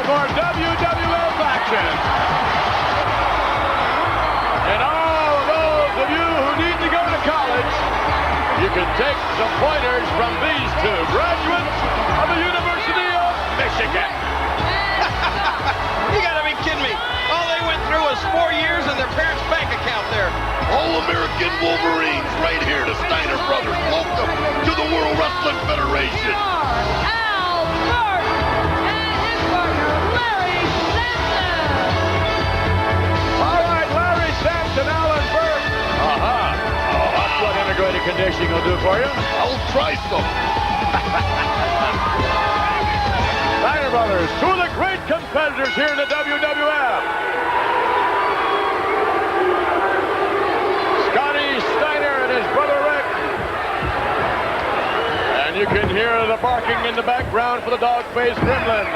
with more WWF action. And all those of you who need to go to college, you can take some pointers from these two graduates of the University of Michigan. You gotta be kidding me. All they went through was 4 years in their parents' bank account there. All-American Wolverines right here to Steiner Brothers. Welcome to the World Wrestling Federation. Al Burke and his partner, Larry Sampson. All right, Larry Sampson, Alan Burke. That's what integrated conditioning will do for you. I'll try some. Steiner Brothers, two of the great competitors here in the WWF. Scotty Steiner and his brother Rick. And you can hear the barking in the background for the dog-faced gremlin.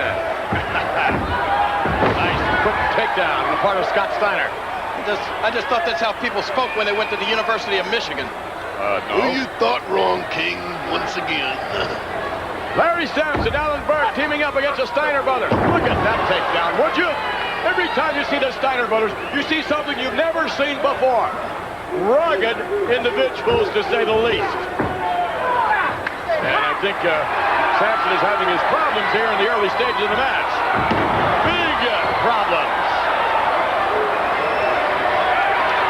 Nice quick takedown on the part of Scott Steiner. I just thought that's how people spoke when they went to the University of Michigan. No. Well, you thought wrong, King, once again. Larry Sampson, Alan Burke teaming up against the Steiner Brothers. Look at that takedown, would you? Every time you see the Steiner Brothers, you see something you've never seen before. Rugged individuals, to say the least. And I think Sampson is having his problems here in the early stages of the match. Big problems.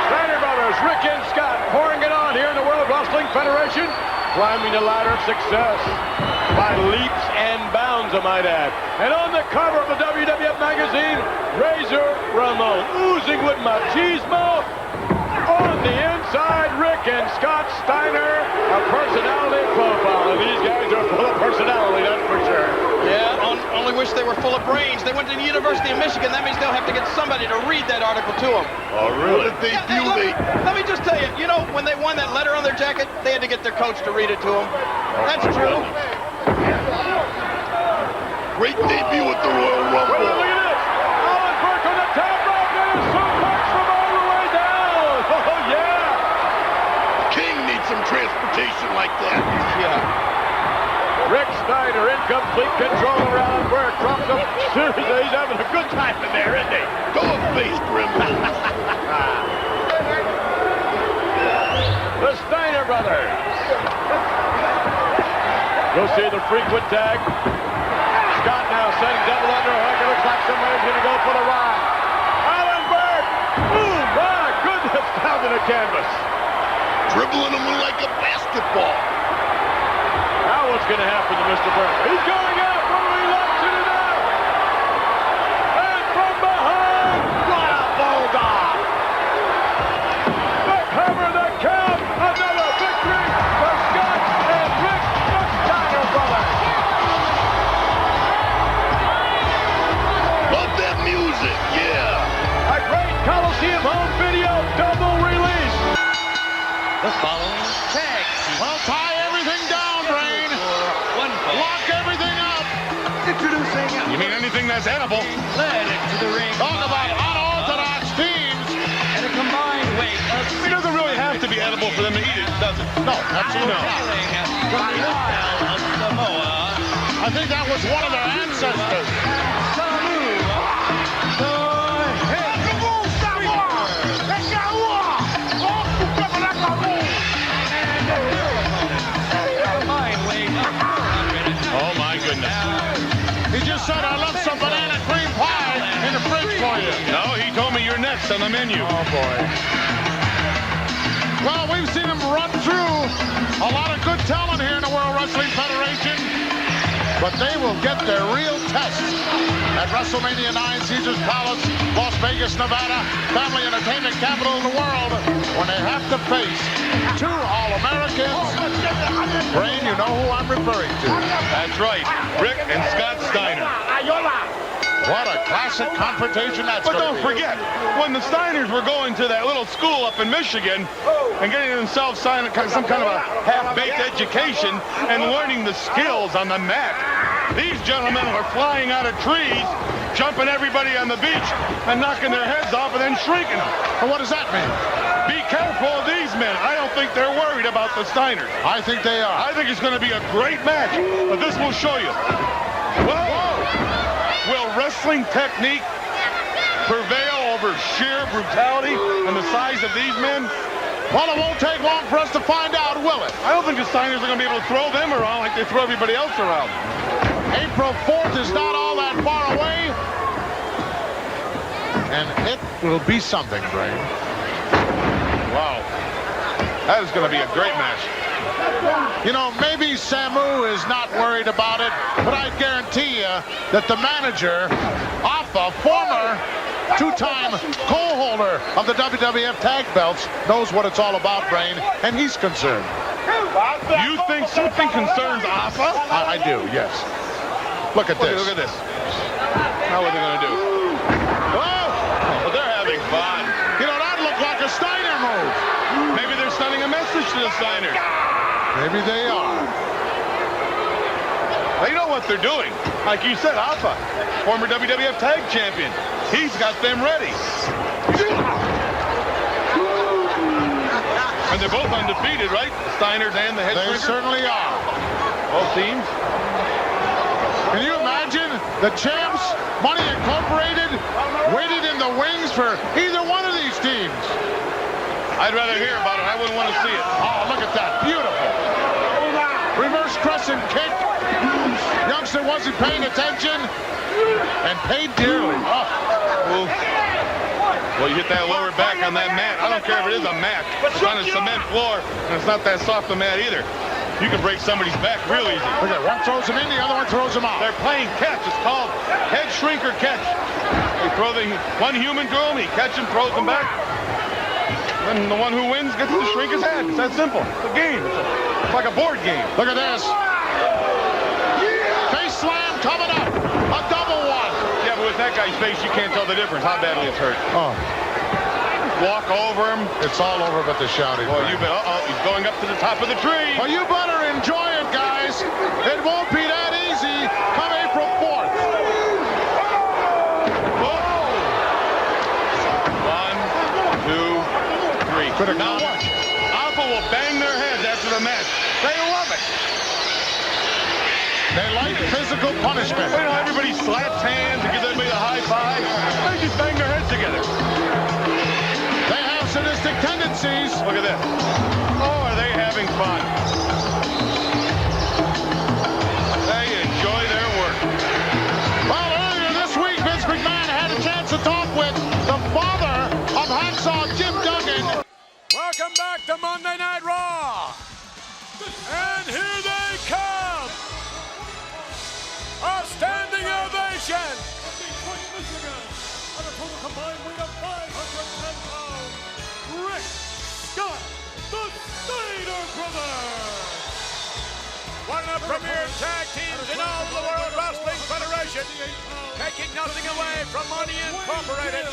Steiner Brothers, Rick and Scott, pouring it on here in the World Wrestling Federation. Climbing the ladder of success by leaps and bounds, I might add. And on the cover of the WWF magazine, Razor Ramon, oozing with machismo. On the inside, Rick and Scott Steiner, a personality profile. And these guys are full of personality, that's for sure. Yeah, only wish they were full of brains. They went to the University of Michigan. That means they'll have to get somebody to read that article to them. Oh, really? What did they Yeah, do? hey, let me just tell you, you know, when they won that letter on their jacket, they had to get their coach to read it to them. That's true. Great debut with the Royal Wait, Rumble. look at this. Alan Burke on the top rope and a suplex from all the way down. Oh, yeah. King needs some transportation like that. Yeah. Rick Steiner in complete control around Burke. Drops him. He's having a good time in there, isn't he? Dog-faced gremlin. The Steiner Brothers. You'll see the frequent tag. Scott now setting double underhook. It looks like somebody's going to go for the ride. Alan Burke. Ooh, my goodness, down to the canvas. Dribbling him like a basketball. Now what's going to happen to Mr. Burke? He's going up. What do we like to do now? And from behind, what a bulldog. The cover, the count. Another victory for Scott and Rick, the Steiner Brothers. Love that music, yeah. A great Coliseum home video double release. The following tag team. Well, tie everything down, Drain. Lock everything up. Introducing You mean anything that's edible? led into the ring. Talk about unorthodox teams. At a combined weight of It doesn't really have to be edible for them to eat it, does it? No, absolutely not. hailing from the Isle of Samoa. I think that was one of their ancestors. Samu, the combined weight of 400. Oh, my goodness. He just said, I left some banana cream pie in the fridge for you. No, he told me you're next on the menu. Oh, boy. Well, we've seen him run through a lot of good talent here in the World Wrestling Federation, but they will get their real test at WrestleMania 9, Caesars Palace, Las Vegas, Nevada, family entertainment capital of the world, when they have to face two All-Americans. Brain, you know who I'm referring to. That's right, Rick and Scott Steiner. What a classic confrontation that's But going don't to be. forget, when the Steiners were going to that little school up in Michigan and getting themselves some kind of a half-baked education and learning the skills on the mat, these gentlemen were flying out of trees, jumping everybody on the beach and knocking their heads off and then shrieking them. Well, what does that mean? Be careful of these men. I don't think they're worried about the Steiners. I think they are. I think it's going to be a great match, but this will show you. Well, will wrestling wrestling technique prevail over sheer brutality and the size of these men? Well, it won't take long for us to find out, will it? I don't think the Steiners are going to be able to throw them around like they throw everybody else around. April 4th is not all that far away. And it will be something, Brain. Wow. That is going to be a great match. You know, maybe Samu is not worried about it, but I guarantee you that the manager, Alpha, former two-time co-holder of the WWF tag belts, knows what it's all about, Brain, and he's concerned. You think something concerns Alpha? I do, yes. Look at this. Look at this. Now what are they going to do? Oh, well, they're having fun. You know, that looked like a Steiner move. Maybe they're sending a message to the Steiners. Maybe they are. Well, you know what they're doing. Like you said, Alpha, former WWF tag champion. He's got them ready. And they're both undefeated, right? The Steiners and the Headshrinkers? They certainly are. Both teams. Can you imagine the champs, Money Incorporated, waited in the wings for either one of these teams? I'd rather hear about it. I wouldn't want to see it. Oh, look at that. Beautiful. Reverse crescent kick. Youngster wasn't paying attention and paid dearly. Oh. Well, you hit that lower back on that mat. I don't care if it is a mat. It's on a cement floor, and it's not that soft a mat either. You can break somebody's back real easy. Look at one throws him in, the other one throws him out. They're playing catch. It's called head shrinker catch. They throw the one human to him, he catches him, throws him back. And the one who wins gets to shrink his head. It's that simple. It's a game. It's like a board game. Look at this. Face slam coming up. A double one. Yeah, but with that guy's face, you can't tell the difference how badly it's hurt. Oh. Walk over him. It's all over but the shouting. Well, you bet. Uh-oh, he's going up to the top of the tree. Well, you better enjoy it, guys. It won't be that easy come April 4th. Now watch. Alpha will bang their heads after the match. They love it. They like physical punishment. You know, everybody slaps hands and gives everybody a high five. They just bang their heads together. They have sadistic tendencies. Look at this. Oh, are they having fun? They enjoy their work. Well, earlier this week, Vince McMahon had a chance to talk with the father of Hacksaw Jim Duggan. Welcome back to Monday Night Raw. And here they come. A standing ovation. From Detroit, Michigan, at a total combined weight of 510 pounds, Rick Scott, the Steiner Brothers. One of the premier tag teams in all the World Wrestling Federation, taking nothing away from Money Incorporated.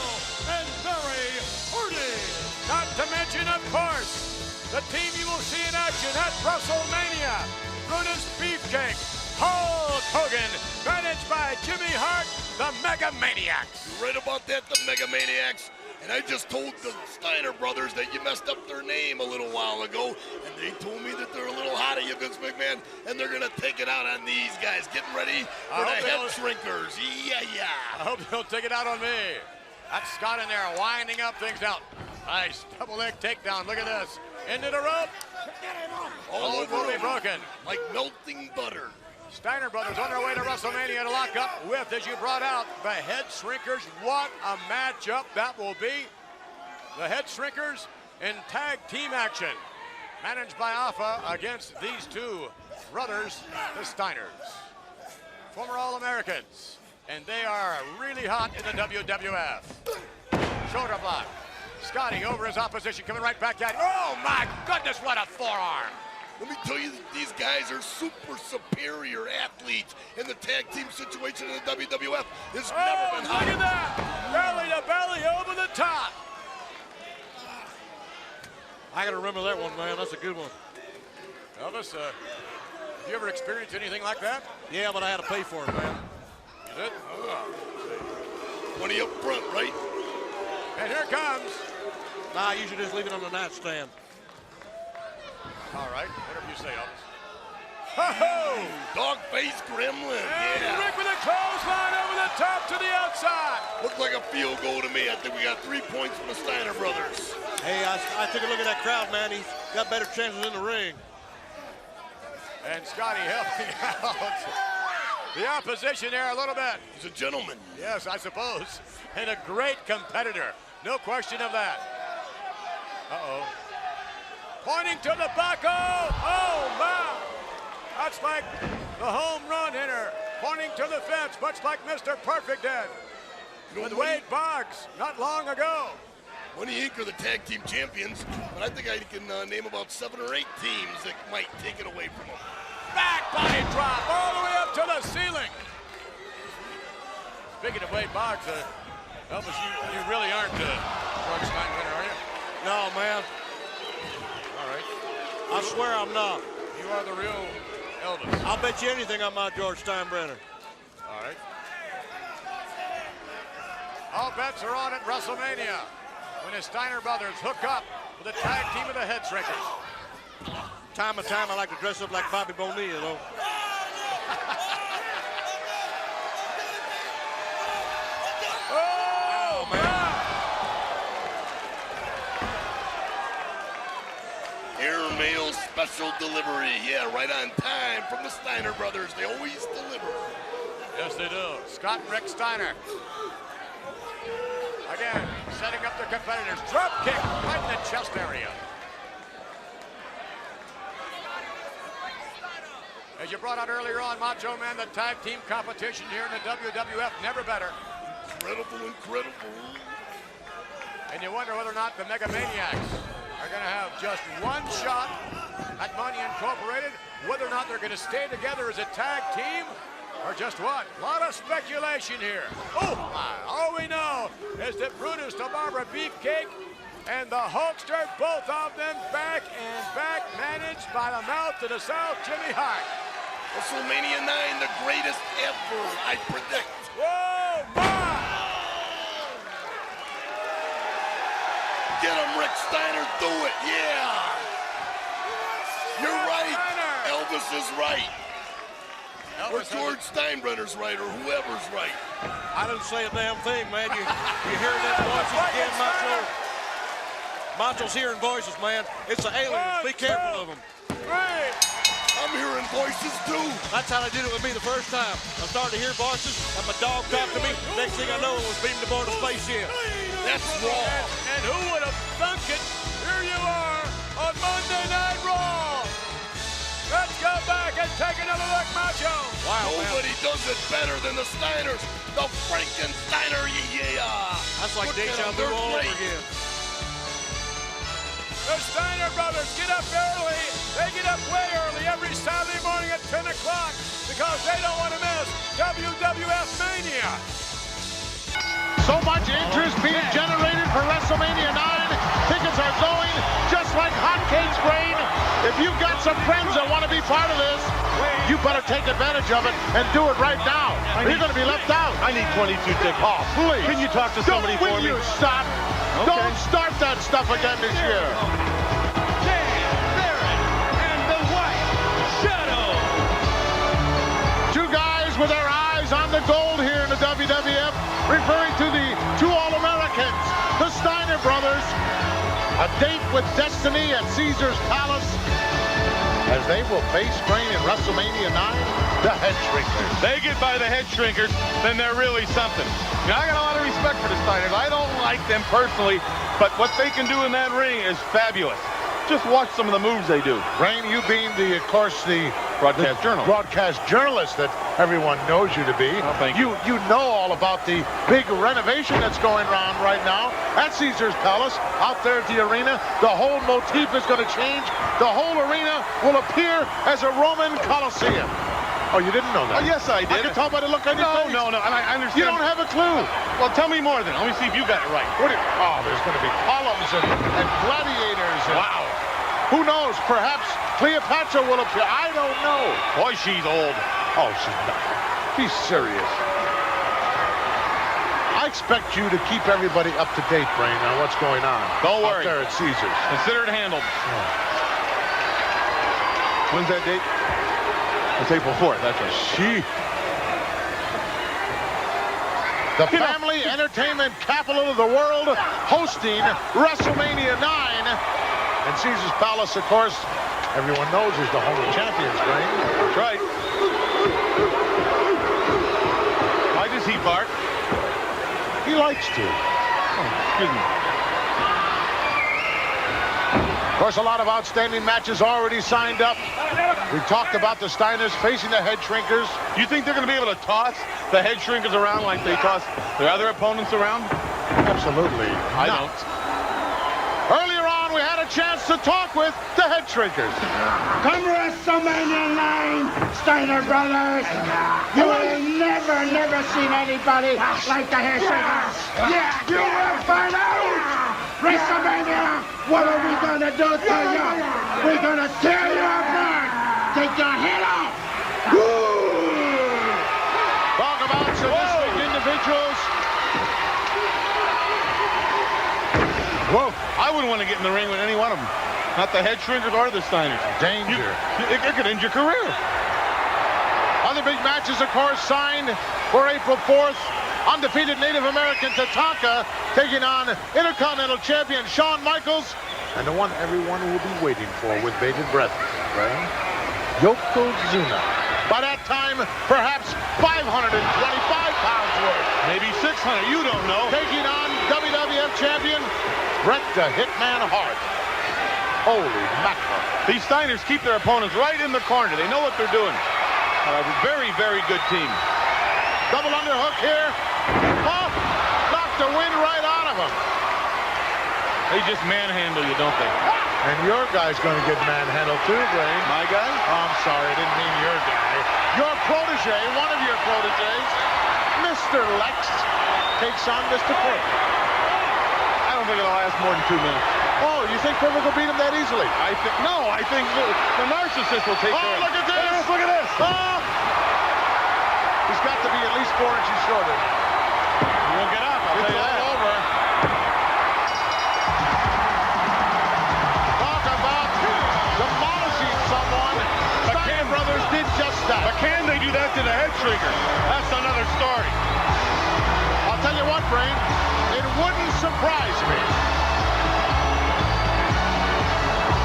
And very Hardy. Not to mention, of course, the team you will see in action at WrestleMania. Brutus Beefcake, Hulk Hogan, managed by Jimmy Hart, the Mega Maniacs. You're right about that, the Mega Maniacs. And I just told the Steiner brothers that you messed up their name a little while ago. And they told me that they're a little hot at you, Vince McMahon. And they're going to take it out on these guys. Getting ready for the Headshrinkers. Yeah. I hope they'll take it out on me. That's Scott in there winding up things out. Nice double leg takedown. Look at this. Into the rope. All over will be broken. like melting butter. Steiner Brothers on their way to WrestleMania to lock up with, as you brought out, the Headshrinkers. What a matchup that will be. The Headshrinkers in tag team action. Managed by Alpha against these two brothers, the Steiners. Former All-Americans. And they are really hot in the WWF. Shoulder block. Scotty over his opposition, coming right back at him. Oh my goodness, what a forearm. Let me tell you that these guys are super superior athletes in the tag team situation in the WWF. It's never been hot. Look at that. Belly to belly over the top. I gotta remember that one, man. That's a good one. Elvis, have you ever experienced anything like that? Yeah, but I had to pay for it, man. You did? Money up front, right? And here comes. Nah, I usually just leave it on the nightstand. All right, whatever you say, Elvis. Ho-ho! Dog-faced gremlin, And yeah. Rick with a clothesline over the top to the outside. like a field goal to me. I think we got 3 points from the Steiner brothers. Hey, I took a look at that crowd, man. He's got better chances in the ring. And Scotty helping out the opposition there a little bit. He's a gentleman. Yes, I suppose. And a great competitor. No question of that. Uh-oh. Pointing to the Bazo. Oh, my. That's like the home run hitter. Pointing to the fence, much like Mr. Perfect did. With Wade Boggs not long ago. Winnie Inc. are the tag team champions, but I think I can name about 7 or 8 teams that might take it away from them. Back body drop all the way up to the ceiling. Speaking of Wade Boggs, Elvis, you really aren't George Stein winner, are you? No, man. All right. I swear I'm not. You are the real Elvis. I'll bet you anything I'm not George Steinbrenner. All right. All bets are on at WrestleMania when the Steiner brothers hook up with the tag team of the Headshrinkers. Time to time, I like to dress up like Bobby Bonilla, though. Oh, man. Airmail special delivery. Yeah, right on time from the Steiner brothers. They always deliver. Yes, they do. Scott and Rick Steiner. Again, setting up the competitors. Drop kick right in the chest area. As you brought out earlier on, Macho Man, the tag team competition here in the WWF, never better. Incredible, incredible. And you wonder whether or not the Mega Maniacs are going to have just one shot at Money Incorporated, whether or not they're going to stay together as a tag team, or just what? A lot of speculation here. Oh, my. All we know is that Brutus the Barber Beefcake and the Hulkster, both of them back and back, managed by the mouth to the south, Jimmy Hart. WrestleMania 9, the greatest ever, I predict. Whoa, my! Get him, Rick Steiner, do it, yeah! You're right, Elvis is right. Or George Steinbrenner's right, or whoever's right. I didn't say a damn thing, man. You hear that voices again, Macho? Macho's hearing voices, man. It's the aliens. Be careful of them. I'm hearing voices too. That's how they did it with me the first time. I started to hear voices, and my dog talked to me. Next thing I know, it was beamed aboard a spaceship. That's wrong. And who would have thunk it? Here you are on Monday Night Raw. Let's go back and take another look, Macho. Wow, nobody does it better than the Steiners. The Frankensteiner, yeah. That's like deja vu all over again. The Steiner brothers get up early. They get up way early every Saturday morning at 10 o'clock because they don't want to miss WWF Mania. So much interest being generated for WrestleMania 9. Tickets are going just like hotcakes, Brain. If you've got some friends that want to be part of this, you better take advantage of it and do it right now. You're going to be left out. I need 22 tickets. Oh, Please. Can you talk to somebody for me? Will you stop? Okay. Don't start that stuff again this year. Farren and the White Shadow. Two guys with their eyes on the gold here in the WWF, referring to the two All-Americans, the Steiner brothers. A date with destiny at Caesar's Palace as they will face Brain in WrestleMania 9, the Headshrinkers. They get by the Headshrinkers, then they're really something. You know, I got a lot of respect for the Steiners. I don't like them personally, but what they can do in that ring is fabulous. Just watch some of the moves they do. Brain, you being of course, the broadcast journalist that everyone knows you to be. Oh, thank you. You know all about the big renovation that's going on right now at Caesar's Palace, out there at the arena. The whole motif is going to change. The whole arena will appear as a Roman Colosseum. Oh, you didn't know that? Oh, yes, I did. I can tell by the look on your face. No, I understand. You don't have a clue. Well, tell me more then. Let me see if you got it right. Oh, there's going to be columns and gladiators. And Wow. Who knows? Perhaps Cleopatra will appear. I don't know. Boy, she's old. Oh, she's not. Be serious. I expect you to keep everybody up to date, Brain, on what's going on. Don't worry. Out there at Caesars. Consider it handled. When's that date? It's April 4th, that's right. Gee. The family entertainment capital of the world, hosting WrestleMania 9. And Caesar's Palace, of course, everyone knows is the home of champions, right? That's right. Why does he bark? He likes to. Oh, excuse me. Of course, a lot of outstanding matches already signed up. We talked about the Steiners facing the Headshrinkers. Do you think they're going to be able to toss the Headshrinkers around like they toss their other opponents around? Absolutely. I don't. Earlier on, we had a chance to talk with the Headshrinkers. Come WrestleMania 9, Steiner Brothers. You will never seen anybody like the Headshrinkers. Yeah, you will find out. WrestleMania, what are we gonna do to you? We're gonna tear you apart. Take your head off. Woo! Talk about sadistic individuals. Whoa, I wouldn't want to get in the ring with any one of them. Not the Headshrinkers or the Steiners. Danger. It could end your career. Other big matches, of course, signed for April 4th. Undefeated Native American Tatanka taking on Intercontinental Champion Shawn Michaels. And the one everyone will be waiting for with bated breath, right? Yokozuna. By that time, perhaps 525 pounds worth. Maybe 600, you don't know. Taking on WWF Champion Bret the Hitman Hart. Holy mackerel. These Steiners keep their opponents right in the corner. They know what they're doing. A very, very good team. Double underhook here. Oh, knocked the wind right out of him. They just manhandle you, don't they? And your guy's going to get manhandled too, Blaine. My guy? Oh, I'm sorry, I didn't mean your guy. Your protege, one of your proteges, Mr. Lex, takes on Mr. Perfect. I don't think it'll last more than 2 minutes. Oh, you think Perfect will beat him that easily? I think the narcissist will take care of it. Look at this! Look at this! Oh! He's got to be at least 4 inches shorter. He won't get up, I'll tell you that. All over. Talk about demolishing someone. Steiner Brothers did just that. But can they do that to the Headshrinkers? That's another story. I'll tell you what, Brain, it wouldn't surprise me.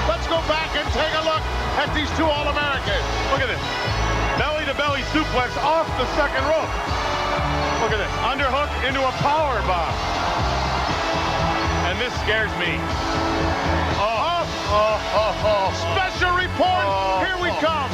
Let's go back and take a look at these two All-Americans. Look at this. Belly-to-belly suplex off the second rope. Look at this. Underhook into a power bomb. And this scares me. Special report. Here we come.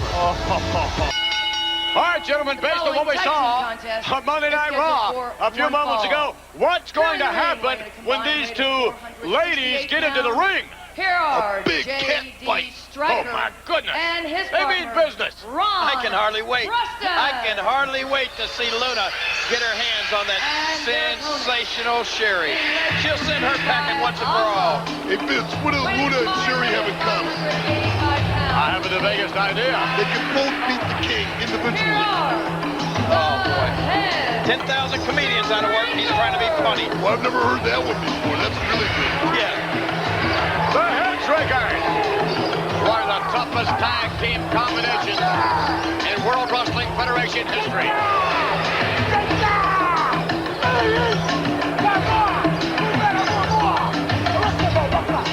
All right, gentlemen, based on what we saw on Monday Night Raw a few moments ago, what's going to happen when these two ladies get into the ring? Here are big cat fight. Stryker Oh, my goodness. and his They mean partner, business. Ron I can hardly wait. Preston. I can hardly wait to see Luna get her hands on that sensational Sherry. She'll send her packing once and for all. Hey, Vince, what do Luna and Sherry have in common? I haven't the vaguest idea. They can both beat the king individually. Oh, boy. 10,000 comedians out of work. He's trying to be funny. Well, I've never heard that one before. That's really good. Yeah. The Headshrinkers, one of the toughest tag team combinations in World Wrestling Federation history.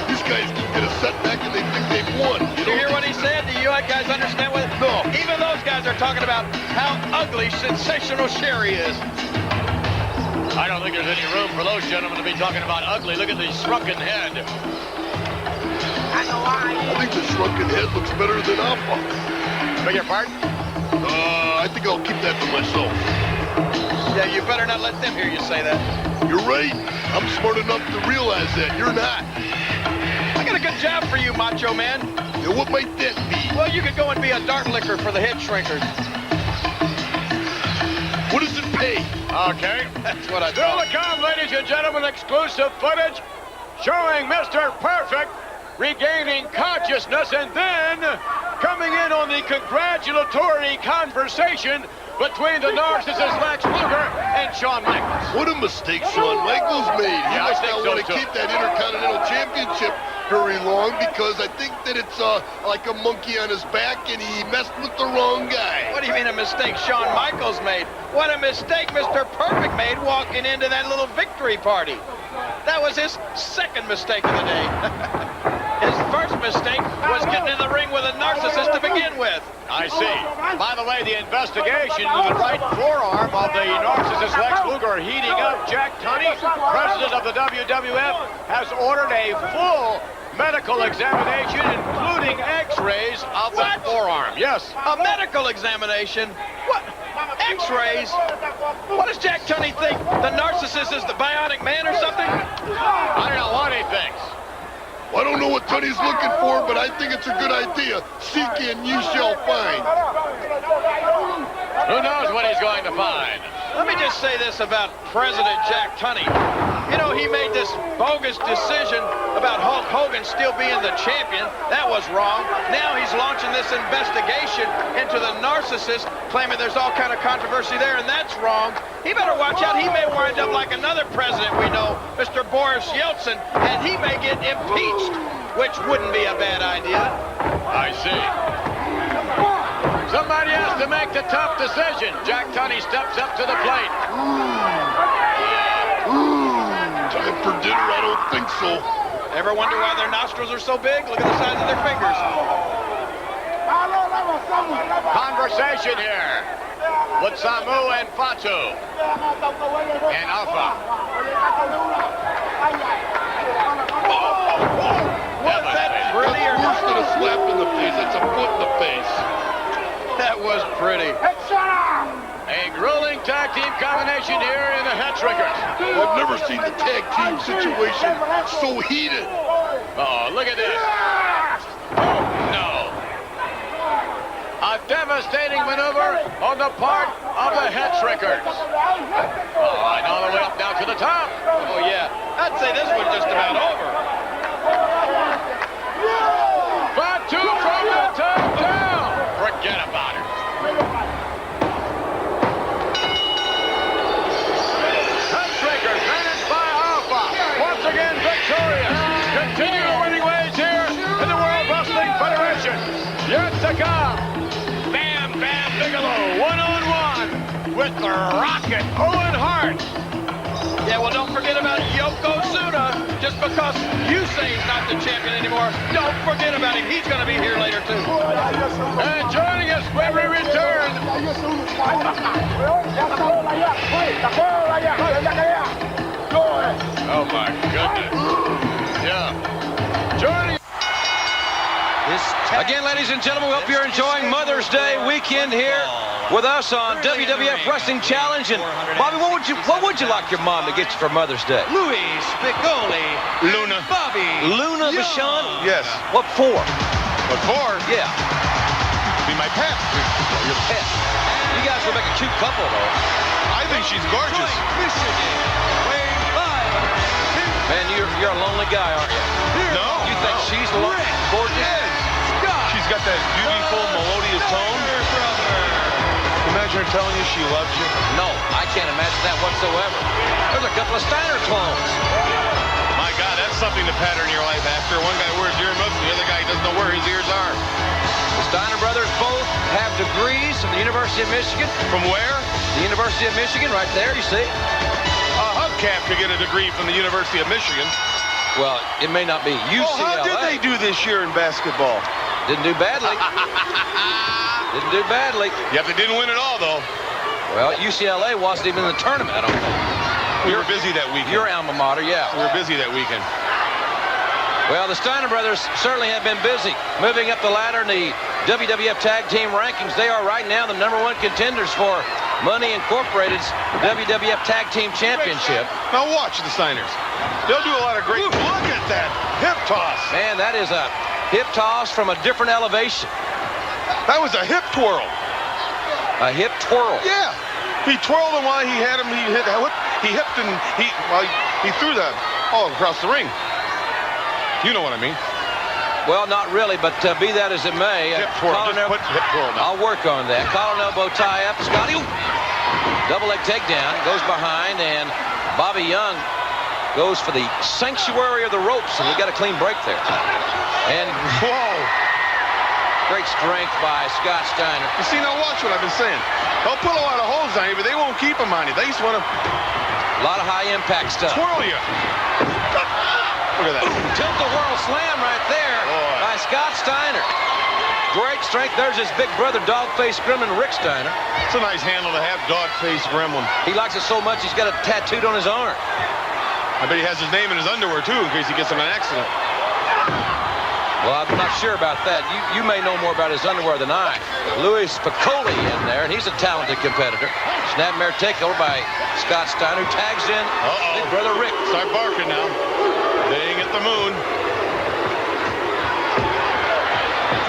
These guys get a setback and they think they've won. Did you hear what he said? Do you guys understand what? No. Even those guys are talking about how ugly sensational Sherry is. I don't think there's any room for those gentlemen to be talking about ugly. Look at the shrunken head. I think the shrunken head looks better than Alpha. Beg your pardon? I think I'll keep that to myself. Yeah, you better not let them hear you say that. You're right. I'm smart enough to realize that. You're not. I got a good job for you, Macho Man. Yeah, what might that be? Well, you could go and be a dart licker for the Headshrinkers. What does it pay? Okay. That's what I Still thought. to come, ladies and gentlemen, exclusive footage showing Mr. Perfect regaining consciousness and then coming in on the congratulatory conversation between the narcissist Lex Luger and Shawn Michaels. What a mistake Shawn Michaels made. He Yeah, I must think not so, want to too. keep that Intercontinental Championship very long because I think that it's like a monkey on his back and he messed with the wrong guy. What do you mean a mistake Shawn Michaels made? What a mistake Mr. Perfect made walking into that little victory party. That was his second mistake of the day. His first mistake was getting in the ring with a narcissist to begin with. I see. By the way, the investigation into the right forearm of the narcissist Lex Luger heating up. Jack Tunney, president of the WWF, has ordered a full medical examination, including x-rays of the forearm. Yes. A medical examination? What? X-rays? What does Jack Tunney think? The narcissist is the bionic man or something? I don't know what he thinks. I don't know what Tunney's looking for, but I think it's a good idea. Seek and you shall find. Who knows what he's going to find? Let me just say this about President Jack Tunney. You know, he made this bogus decision about Hulk Hogan still being the champion. That was wrong. Now he's launching this investigation into the narcissist, claiming there's all kind of controversy there, and that's wrong. He better watch out. He may wind up like another president we know, Mr. Boris Yeltsin, and he may get impeached, which wouldn't be a bad idea. I see. Somebody has to make the tough decision. Jack Tunney steps up to the plate. Time for dinner? I don't think so. Ever wonder why their nostrils are so big? Look at the size of their fingers. Conversation here with Samu and Fatu and Alpha. Was that pretty or Worse than a slap in the face. It's a foot in the face. that was pretty? A grueling tag team combination here in the Headshrinkers. I've never seen the tag team situation so heated. Oh, look at this. Oh, no. A devastating maneuver on the part of the Headshrinkers. Oh, and all the way up now to the top. Oh, yeah. I'd say this one's just about over. Fatu from the top down. Forget about it. Headshrinkers managed by Alpha. Once again victorious. Continue winning ways here in the World Wrestling Federation. Yet to come. Bam Bam Bigelow, one-on-one with the Rocket Owen Hart. Yeah, well, don't forget about Yokozuna. Just because you say he's not the champion anymore, don't forget about him. He's going to be here later, too. And joining us when we return. Oh, my goodness. Yeah. Joining Again, ladies and gentlemen, we hope you're enjoying Mother's Day weekend here with us on WWF Wrestling Challenge. And Bobby, what would you like your mom to get you for Mother's Day? Louie, Spicolli, Luna. Bobby. Luna Vachon? Yes. What for? But for Yeah, be my pet. your pet. You guys will make a cute couple, though. I think she's gorgeous. Man, you're a lonely guy, aren't you? No. You think she's gorgeous? She's got that beautiful melodious tone. Imagine her telling you she loves you. No, I can't imagine that whatsoever. There's a couple of Steiner clones. My God, that's something to pattern your life after. One guy wears earmuffs, the other guy doesn't know where his ears are. The Steiner brothers both have degrees from the University of Michigan. From where? The University of Michigan, right there, you see. A hubcap could get a degree from the University of Michigan. Well, it may not be UCLA. Well, how did they do this year in basketball? Didn't do badly. Didn't do badly. Yep, they didn't win it all, though. Well, UCLA wasn't even in the tournament, I don't think. We were busy that weekend. Your alma mater, yeah. We were busy that weekend. Well, the Steiner brothers certainly have been busy moving up the ladder in the WWF Tag Team rankings. They are right now the #1 contenders for Money Incorporated's WWF Tag Team Championship. Now watch the Steiners. They'll do a lot of great... Look at that hip toss. Man, that is a hip toss from a different elevation. That was a hip twirl. A hip twirl. Yeah. He twirled him while he had him. He hipped and he threw that all across the ring. You know what I mean. Well, not really, but be that as it may. Hip twirl. Just put hip twirl now. I'll work on that. Collar and elbow tie up. Scotty. Double leg takedown. Goes behind, and Bobby Young goes for the sanctuary of the ropes, and he got a clean break there. And Whoa! great strength by Scott Steiner. You see, now watch what I've been saying. They'll put a lot of holes on you, but they won't keep them on you. They just want to A lot of high impact stuff. twirl you. Look at that. Tilt-a-whirl slam right there by Scott Steiner. Great strength. There's his big brother, Dogface Gremlin, Rick Steiner. It's a nice handle to have, Dogface Gremlin. He likes it so much he's got it tattooed on his arm. I bet he has his name in his underwear, too, in case he gets in an accident. Well, I'm not sure about that. You may know more about his underwear than I. Louie Spicolli in there, and he's a talented competitor. Snapmare takeover by Scott Steiner, who tags in big brother Rick. Start barking now. Dang at the moon.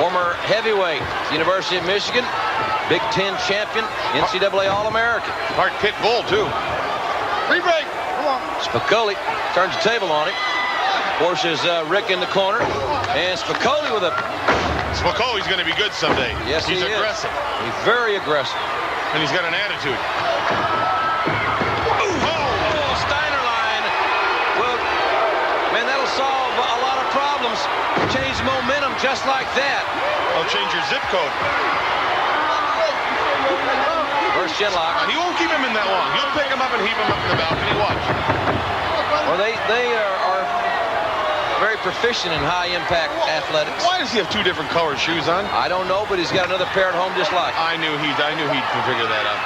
Former heavyweight, University of Michigan, Big Ten champion, NCAA All-American. Part pit bull, too. Free break. Come on. Spicolli turns the table on him. Forces Rick in the corner. And Spicolli with a... Spicolli's going to be good someday. Yes, he's aggressive. He's very aggressive. And he's got an attitude. Steiner line. Well, man, that'll solve a lot of problems. Change momentum just like that. I'll change your zip code. First chin lock. He won't keep him in that long. He'll pick him up and heave him up in the balcony. Watch. Well, they are very proficient in high-impact athletics. Why does he have two different colored shoes on? I don't know, but he's got another pair at home just like. I knew he'd figure that out.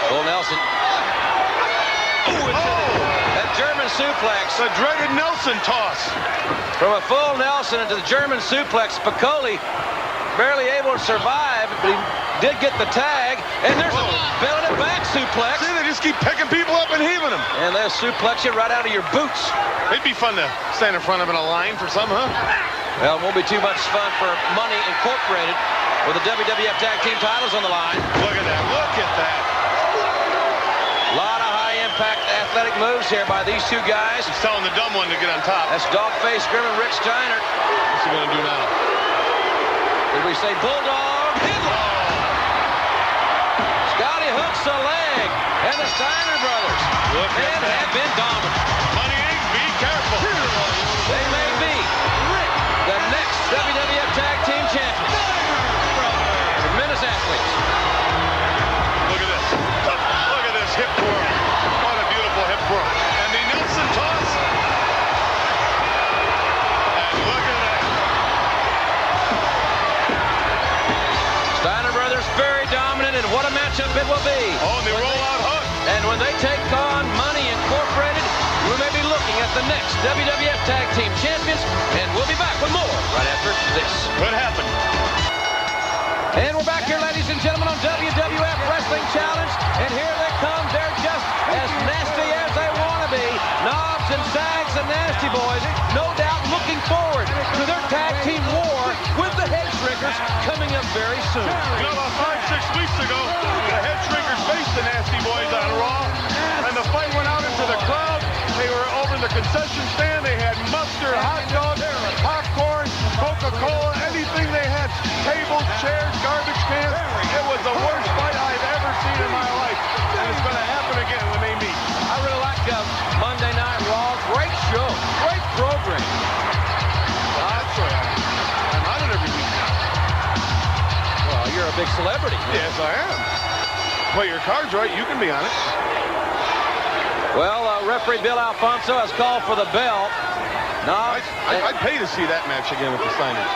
Bull Nelson. That German suplex. The dreaded Nelson toss. From a full Nelson into the German suplex, Spicolli barely able to survive, but he did get the tag, and there's a belly back suplex. See, they just keep picking people up and heaving them. And they'll suplex you right out of your boots. It'd be fun to stand in front of him in a line for some, huh? Well, it won't be too much fun for Money Incorporated with the WWF Tag Team titles on the line. Look at that. Look at that. A lot of high-impact athletic moves here by these two guys. He's telling the dumb one to get on top. That's Dogface Gremlin Rick Steiner. What's he going to do now? Did we say Bulldog? Scotty hooks the leg. And the Steiner brothers have been dominant. Money Inc., be careful. They may be the next WWF Tag Team champions. Tremendous athletes. Look at this. Look at this hip twirl. What a beautiful hip twirl. And the Nelson toss. And look at that. Steiner brothers very dominant, and what a matchup it will be. Oh, and they roll out hook. And when they take on Money Incorporated, we may be looking at the next WWF Tag Team champions, and we'll be back with more right after this. Could happen. And we're back here, ladies and gentlemen, on WWF Wrestling Challenge. And here they come. They're just as nasty as they want to be. Knobs and Sags and Nasty Boys, no doubt looking forward to their tag team war with the Headshrinkers coming up very soon. You know, about 5-6 weeks ago, the Headshrinkers faced the Nasty Boys on Raw, and the fight went out into the crowd. They were over in the concession stand. They had mustard, hot dogs, popcorn, Coca-Cola, anything they had. Tables, chairs, garbage cans. It was the worst fight I've ever seen in my life. And it's going to happen again when they meet. I really like Monday Night Raw. Great show. Great program. That's right. I'm on it every week. Well, you're a big celebrity. Yes, I am. Well, your card's right. You can be on it. Well, referee Bill Alfonso has called for the bell. I'd pay to see that match again with the Steiners.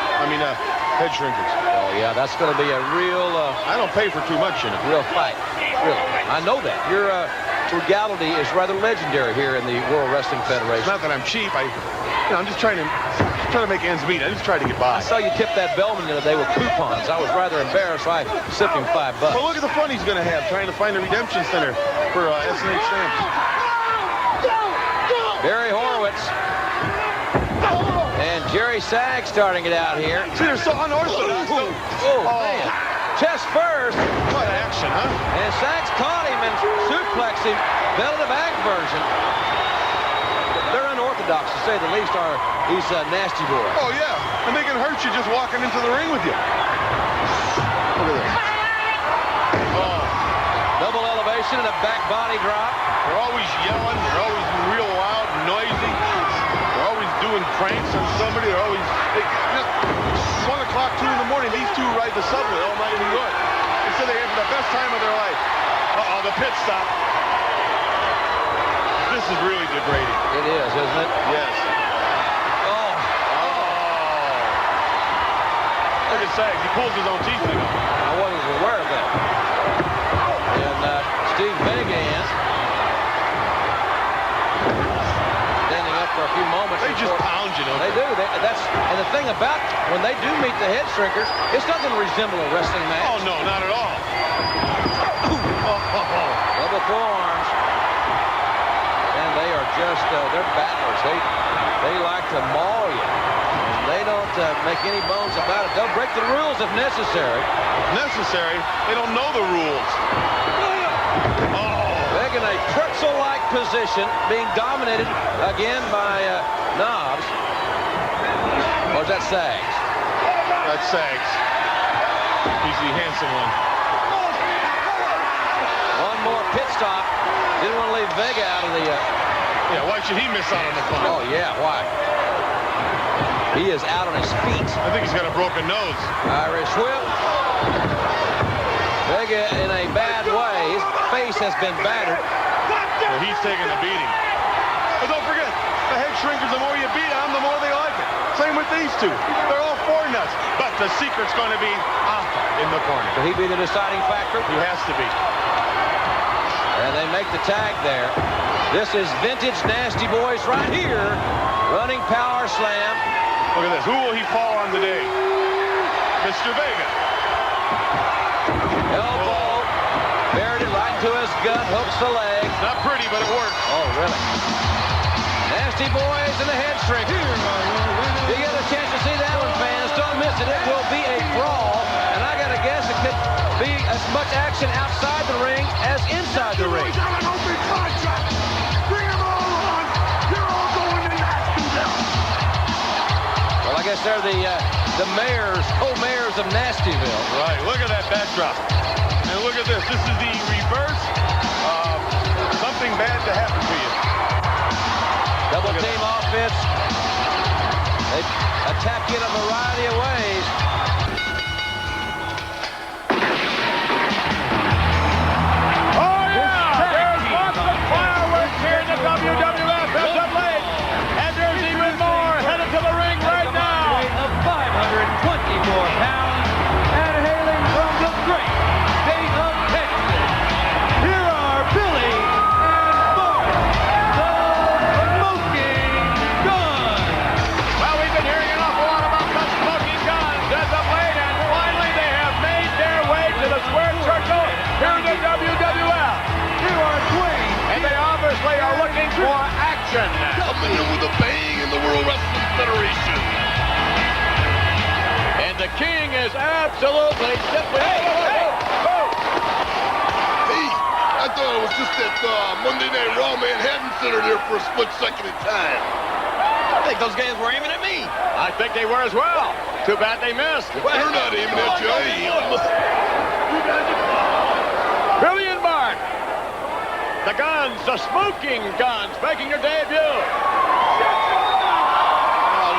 Headshrinkers. Oh, yeah, that's going to be a real... I don't pay for too much, you know. Real fight. Really. I know that. Your frugality is rather legendary here in the World Wrestling Federation. It's not that I'm cheap. I'm just trying to make ends meet. I just try to get by. I saw you tip that bellman the other day with coupons. I was rather embarrassed, so I sipped him $5. Well, look at the fun he's going to have trying to find a redemption center for S&H stamps. Barry Horowitz and Jerry Sag starting it out here. See, they're so unorthodox. Oh, man. Chest first. What action, huh? And Sachs caught him and suplexed him. Bell-to-back version. They're unorthodox, to say the least, are these nasty boys. Oh, yeah. And they can hurt you just walking into the ring with you. Look at this. Oh. combination and a back body drop. They're always yelling. They're always real loud and noisy. They're always doing pranks on somebody. They're always... 1 o'clock, 2 in the morning, these two ride the subway all night in New York. They said they had the best time of their life. Uh-oh, the pit stop. This is really degrading. It is, isn't it? Yes. Look at Sags. He pulls his own teeth in. I wasn't aware of that. And Steve Vega in. Standing up for a few moments. They just pound you, don't they? They do. And the thing about when they do meet the Headshrinkers, it doesn't resemble a wrestling match. Oh, no, not at all. Double forearms. And they are just, they're battlers. They like to maul you. They don't make any bones about it. They'll break the rules if necessary. Necessary? They don't know the rules. Vega in a pretzel-like position, being dominated again by Knobs. Or is that Sags? That's Sags. He's the handsome one. One more pit stop. Didn't want to leave Vega out of the... Yeah, why should he miss out on the fun? Oh, yeah, why? He is out on his feet. I think he's got a broken nose. Irish whip. Vega in a bad way. His face has been battered. Well, he's taking a beating. But don't forget, the Headshrinkers, the more you beat them, the more they like it. Same with these two. They're all four nuts. But the secret's going to be Alpha in the corner. Will he be the deciding factor? He has to be. And they make the tag there. This is vintage Nasty Boys right here. Running power slam. Look at this. Who will he fall on today? Mr. Vega. Elbow. Buried it right into his gut. Hooks the leg. Not pretty, but it works. Oh, really? Nasty Boys and the Headshrinkers. You get a chance to see that one, fans. Don't miss it. It will be a brawl. And I got to guess it could be as much action outside the ring as inside the ring. Well, I guess they're the mayors, co-mayors of Nastyville. Right, look at that backdrop. And look at this. This is the reverse of something bad to happen to you. Double team offense. They attack you in a variety of ways. Oh, yeah! There's lots of fireworks here in the WWF. It's up late. And there's even more headed to the ring right now. Of 524 pounds and hailing from the great state of Texas. Here are Billy and Burke, the Smoking Guns. Well, we've been hearing an awful lot about the Smoking Guns as of late, and finally they have made their way to the square circle here in the WWF. Here are Duane. And they obviously are looking for action. Coming in with a bang in the World Wrestling Federation. And the king is absolutely simply... Hey, I thought it was just that Monday Night Raw Manhattan Center there for a split second in time. I think those guys were aiming at me. I think they were as well. Too bad they missed. They're not aiming at you, I am. Billy and Burke. The Guns, the Smoking Guns, making their debut. Oh,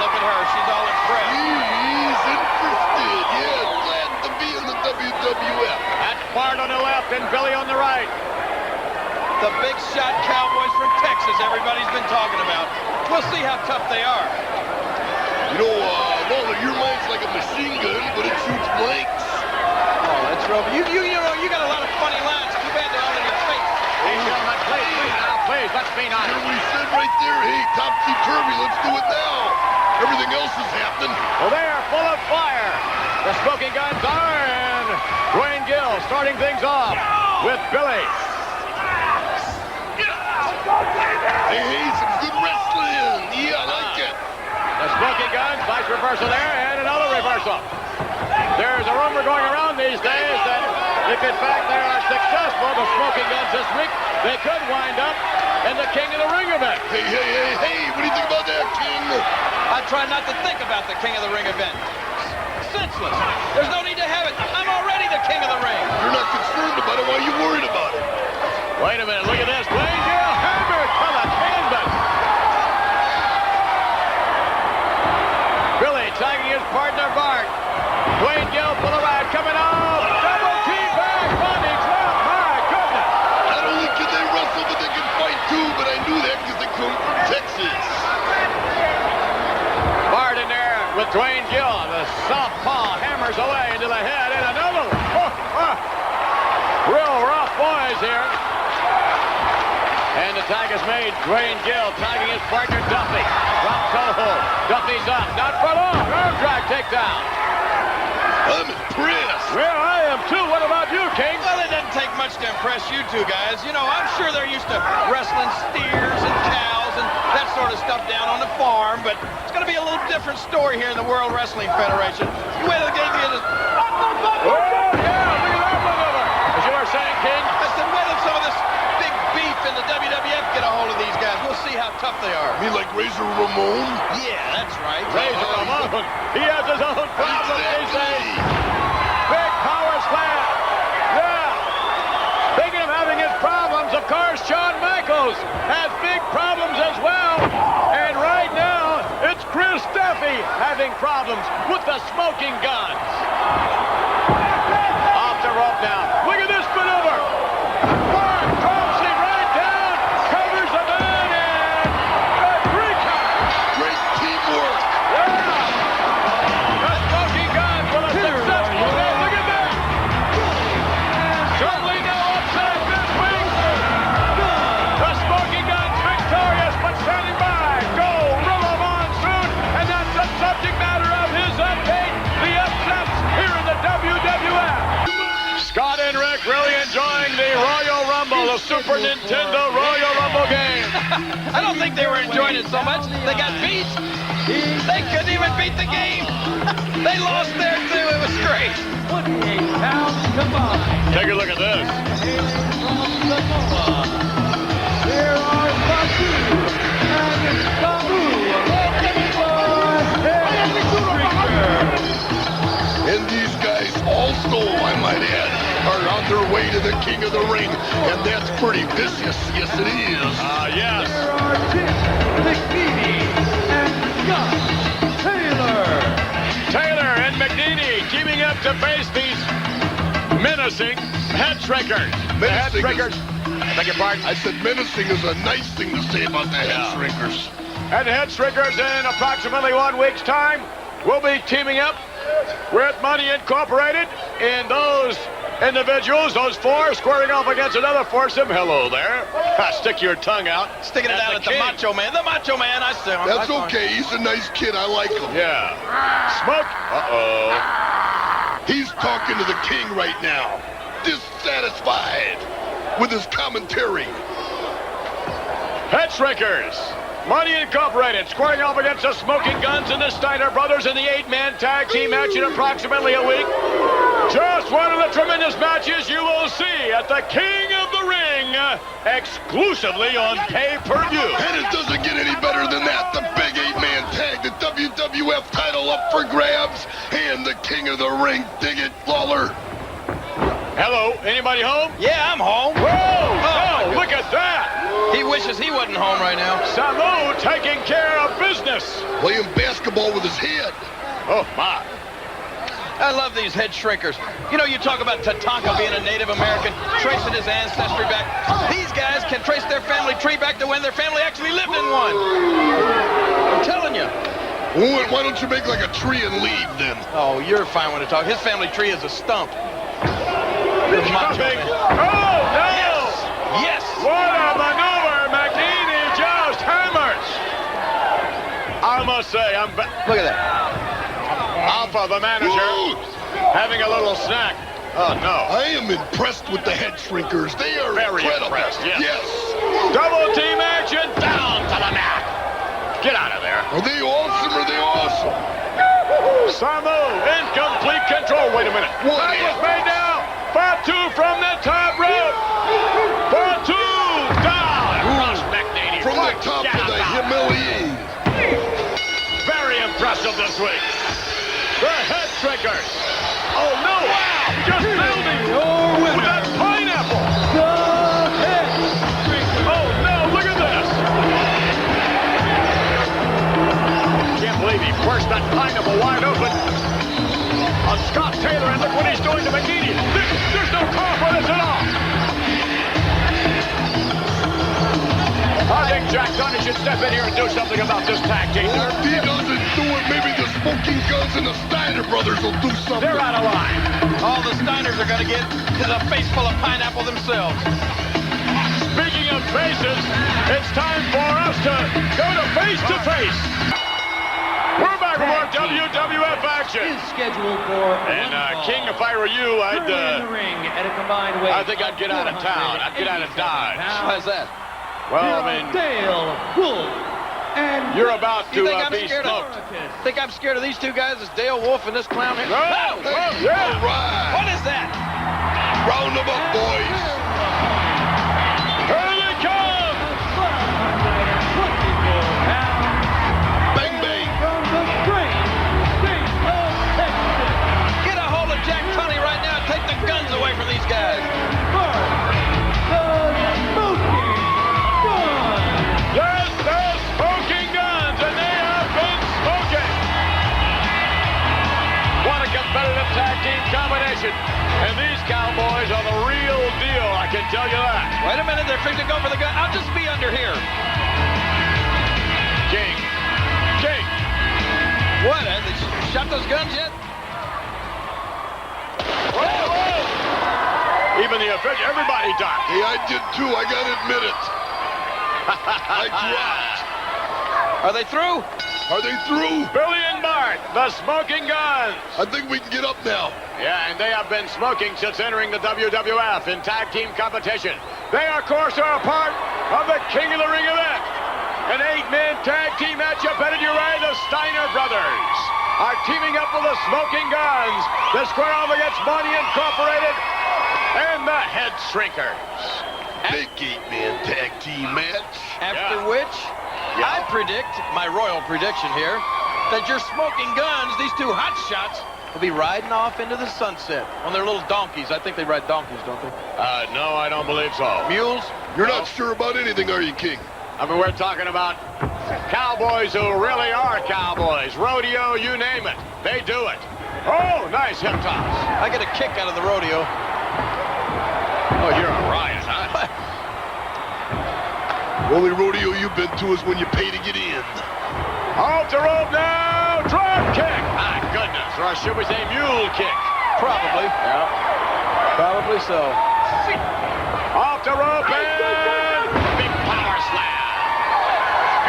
look at her. She's all impressed. He's interested. Yeah, glad to be in the WWF. That's Bart on the left and Billy on the right. The big shot Cowboys from Texas everybody's been talking about. We'll see how tough they are. You know, Lawler, your mind's like a machine gun, but it shoots blanks. Oh, that's real. You got a lot of funny lines. Too bad they're all in your face. Ladies and gentlemen, please, let's be nice. Hear what he said right there? Hey, topsy-turvy, let's do it now. Everything else is happening. Well, they are full of fire. The Smoking Guns are, and Duane Gill starting things off with Billy. Hey, some good wrestling. Yeah, I like it. The Smoking Guns, nice reversal there, and another reversal. There's a rumor going around these days that if in fact they are successful, the Smoking Guns this week, they could wind up in the King of the Ring event. Hey, what do you think about that, King? I try not to think about the King of the Ring event. Senseless. There's no need to have it. I'm already the King of the Ring. You're not concerned about it. Why are you worried about it? Wait a minute, look at this. Duane Gill hammered to the canvas. Billy tagging his partner, Bart. Duane Gill full of ride coming off. Double team back. Money drop. My goodness. Not only can they wrestle, but they can fight too, but I knew that because they come from Texas. Bart in there with Duane Gill. The southpaw hammers away into the head and another one. Real rough boys here. And the tag is made. Duane Gill tagging his partner Duffy. Drop toe. Duffy's up. Not for long. Arm drag takedown. I'm impressed. Well, I am too. What about you, King? Well, it doesn't take much to impress you two guys. You know, I'm sure they're used to wrestling steers and cows and that sort of stuff down on the farm, but it's going to be a little different story here in the World Wrestling Federation. You wait till they get this. Oh, yeah, look at that maneuver. As you were saying, King. I said, wait till some of this big beef in the WWF get a hold of these guys. We'll see how tough they are. You mean like Razor Ramon? Yeah, that's right. Razor Ramon. He has his own problems these days. Big power slam. Yeah. Speaking of having his problems, of course, Shawn Michaels has big problems as well. And right now, it's Chris Duffy having problems with the smoking guns. Off the rope now. Look at this maneuver. Burke drops him right down, covers the man, and the 3 count. Great teamwork. Yeah. The smoking guns with a successful hit. Look at that. Certainly no upset this week. The smoking guns victorious, but standing by. Go, River Monsoon, and that's the subject matter of his update. The upsets here in the WWF. Scott and Rick really enjoying the Royal Rumble, the Super Nintendo Royal Rumble game. I don't think they were enjoying it so much. They got beat. They couldn't even beat the game. They lost there too. It was great. 28 pounds combined. Take a look at this. Here are Bazo and Samu. And these guys also, I might add, are on their way to the King of the Ring. And that's pretty vicious. Yes, it is. Yes. Here are Tim McNeely and Scott Taylor. Taylor and McNeely teaming up to face these menacing Headshrinkers. The Menacing Headshrinkers. Beg your pardon? I said menacing is a nice thing to say about the Headshrinkers. And the Headshrinkers in approximately 1 week's time will be teaming up with Money Incorporated, and those individuals, those 4, squaring off against another foursome. Hello there. Stick your tongue out. Sticking it That's out at the king. Macho Man. The Macho Man, I see him. That's okay. He's a nice kid. I like him. Yeah. Smoke. Uh-oh. He's talking to the king right now. Dissatisfied with his commentary. Headshrinkers. Money Incorporated squaring off against the Smoking Guns and the Steiner Brothers in the 8-man tag team match in approximately a week. Just one of the tremendous matches you will see at the King of the Ring, exclusively on pay-per-view. And it doesn't get any better than that. The big 8-man tag, the WWF title up for grabs, and the King of the Ring. Dig it, Lawler. Hello, anybody home? Yeah, I'm home. Whoa, look at that. He wishes he wasn't home right now. Samu taking care of business. Playing basketball with his head. Oh, my. I love these Headshrinkers. You know, you talk about Tatanka being a Native American, tracing his ancestry back. These guys can trace their family tree back to when their family actually lived in one. I'm telling you. Why don't you make like a tree and leave then? Oh, you're fine when to talk. His family tree is a stump. Macho Man. Oh, no. Yes. What a maneuver. McNeely just hammers. I must say, I'm Look at that. Alpha, the manager, having a little snack. Oh, no. I am impressed with the Headshrinkers. They are Very incredible. impressed, yes. Yes. Double team action, down to the mat. Get out of there. Are they awesome? Are they awesome? Samu in complete control. Wait a minute. What That was made now. Fatu from the top rope. Fatu down. Across McNeely. From the top of the Himalayas. Very impressive this week. The Headshrinkers. Oh, no. Wow. Just building with that pineapple. The think Jack Tunney should step in here and do something about this tag team? Well, if he doesn't do it, maybe the Smoking Guns and the Steiner Brothers will do something. They're out of line. All the Steiners are going to get is a face full of pineapple themselves. Speaking of faces, it's time for us to go to face. We're back with more WWF action. Is scheduled for And King, if I were you, in the ring at a combined weight. I think I'd get out of town. I'd get out of Dodge. Why's that? Well, I mean, Dale, Wolf, and you're about to You think I'm be scared of? smoked. Think I'm scared of these two guys? Is Dale Wolf and this clown here? Oh, Hey, yeah. all right. What is that? Round them up, boys. Here they come. Bang, bang. From the great state of Texas, Get a hold of Jack Tunney right now and take the guns away from these guys. Burke, the Smoking Gun. Yes, they're smoking guns, and they have been smoking. What a competitive tag team combination. And these cowboys are the real deal, I can tell you that. Wait a minute, they're fixing to go for the gun. I'll just be under here. King. What? Have they shot those guns yet? Whoa. Even the official, everybody ducked. Hey, I did too. I gotta admit it. I dropped. Are they through? Are they through? Billy and Bart, the Smoking Guns. I think we can get up now. Yeah, and they have been smoking since entering the WWF in tag team competition. They, of course, are a part of the King of the Ring event. An 8-man tag team matchup headed your way. The Steiner Brothers are teaming up with the Smoking Guns. The square off against Money Incorporated and the Headshrinkers. Big 8-man tag team match. After which, I predict, my royal prediction here, that your Smoking Guns, these two hot shots, will be riding off into the sunset on their little donkeys. I think they ride donkeys, don't they? No, I don't believe so. Mules? You're not sure about anything, are you, King? I mean, we're talking about cowboys who really are cowboys. Rodeo, you name it. They do it. Oh, nice hip toss. I get a kick out of the rodeo. Oh, you're a riot, huh? Only rodeo you've been to is when you pay to get in. Off the rope now. Drop kick. My goodness. Or should we say mule kick? Probably. Yeah. Probably so. Off the rope and big power slam.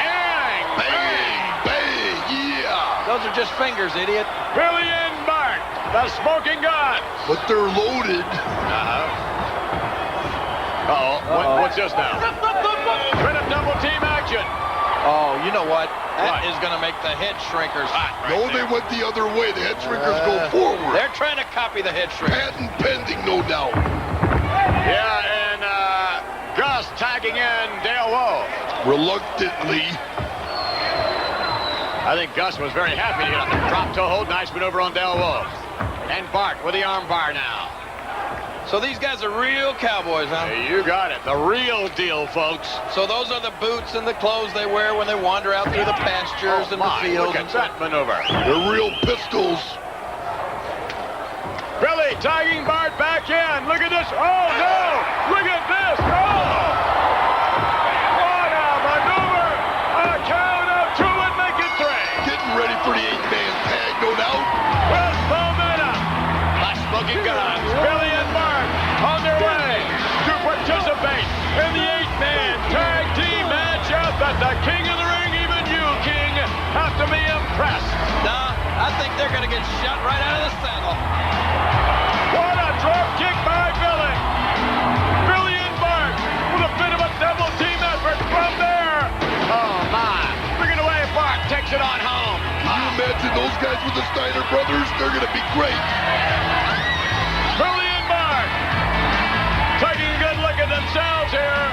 Bang. Bang, bang, yeah. Those are just fingers, idiot. Billy and Bart, the Smoking Guns. But they're loaded. Uh-oh. What's this now? Bit of double team action. Oh, you know what? That is going to make the Headshrinkers hot. No, they went the other way. The Headshrinkers go forward. They're trying to copy the Headshrinkers. Patent pending, no doubt. Yeah, and Gus tagging in Dale Wolf. Reluctantly. I think Gus was very happy to get up and drop toe hold. Nice maneuver on Dale Wolf. And Bart with the arm bar now. So these guys are real cowboys, huh? Hey, you got it. The real deal, folks. So those are the boots and the clothes they wear when they wander out through the pastures and the fields. Look at that maneuver. They're real pistols. Billy tagging Bart back in. Look at this. Oh, no. Look at this. Oh. What a maneuver. A count of 2 and make it 3. Getting ready for the 8-man tag, no doubt. With momentum. The Smoking Guns. Billy and Bart on their way to participate in the 8-man tag team matchup at the King of the Ring. Even you, King, have to be impressed. Nah, I think they're going to get shot right out of the saddle. What a drop kick by Billy. Billy and Bart with a bit of a double team effort from there. Oh, my. Look at the way Bart takes it on home. Can you imagine those guys with the Steiner Brothers? They're going to be great. Billy and Bart taking a good look at themselves here.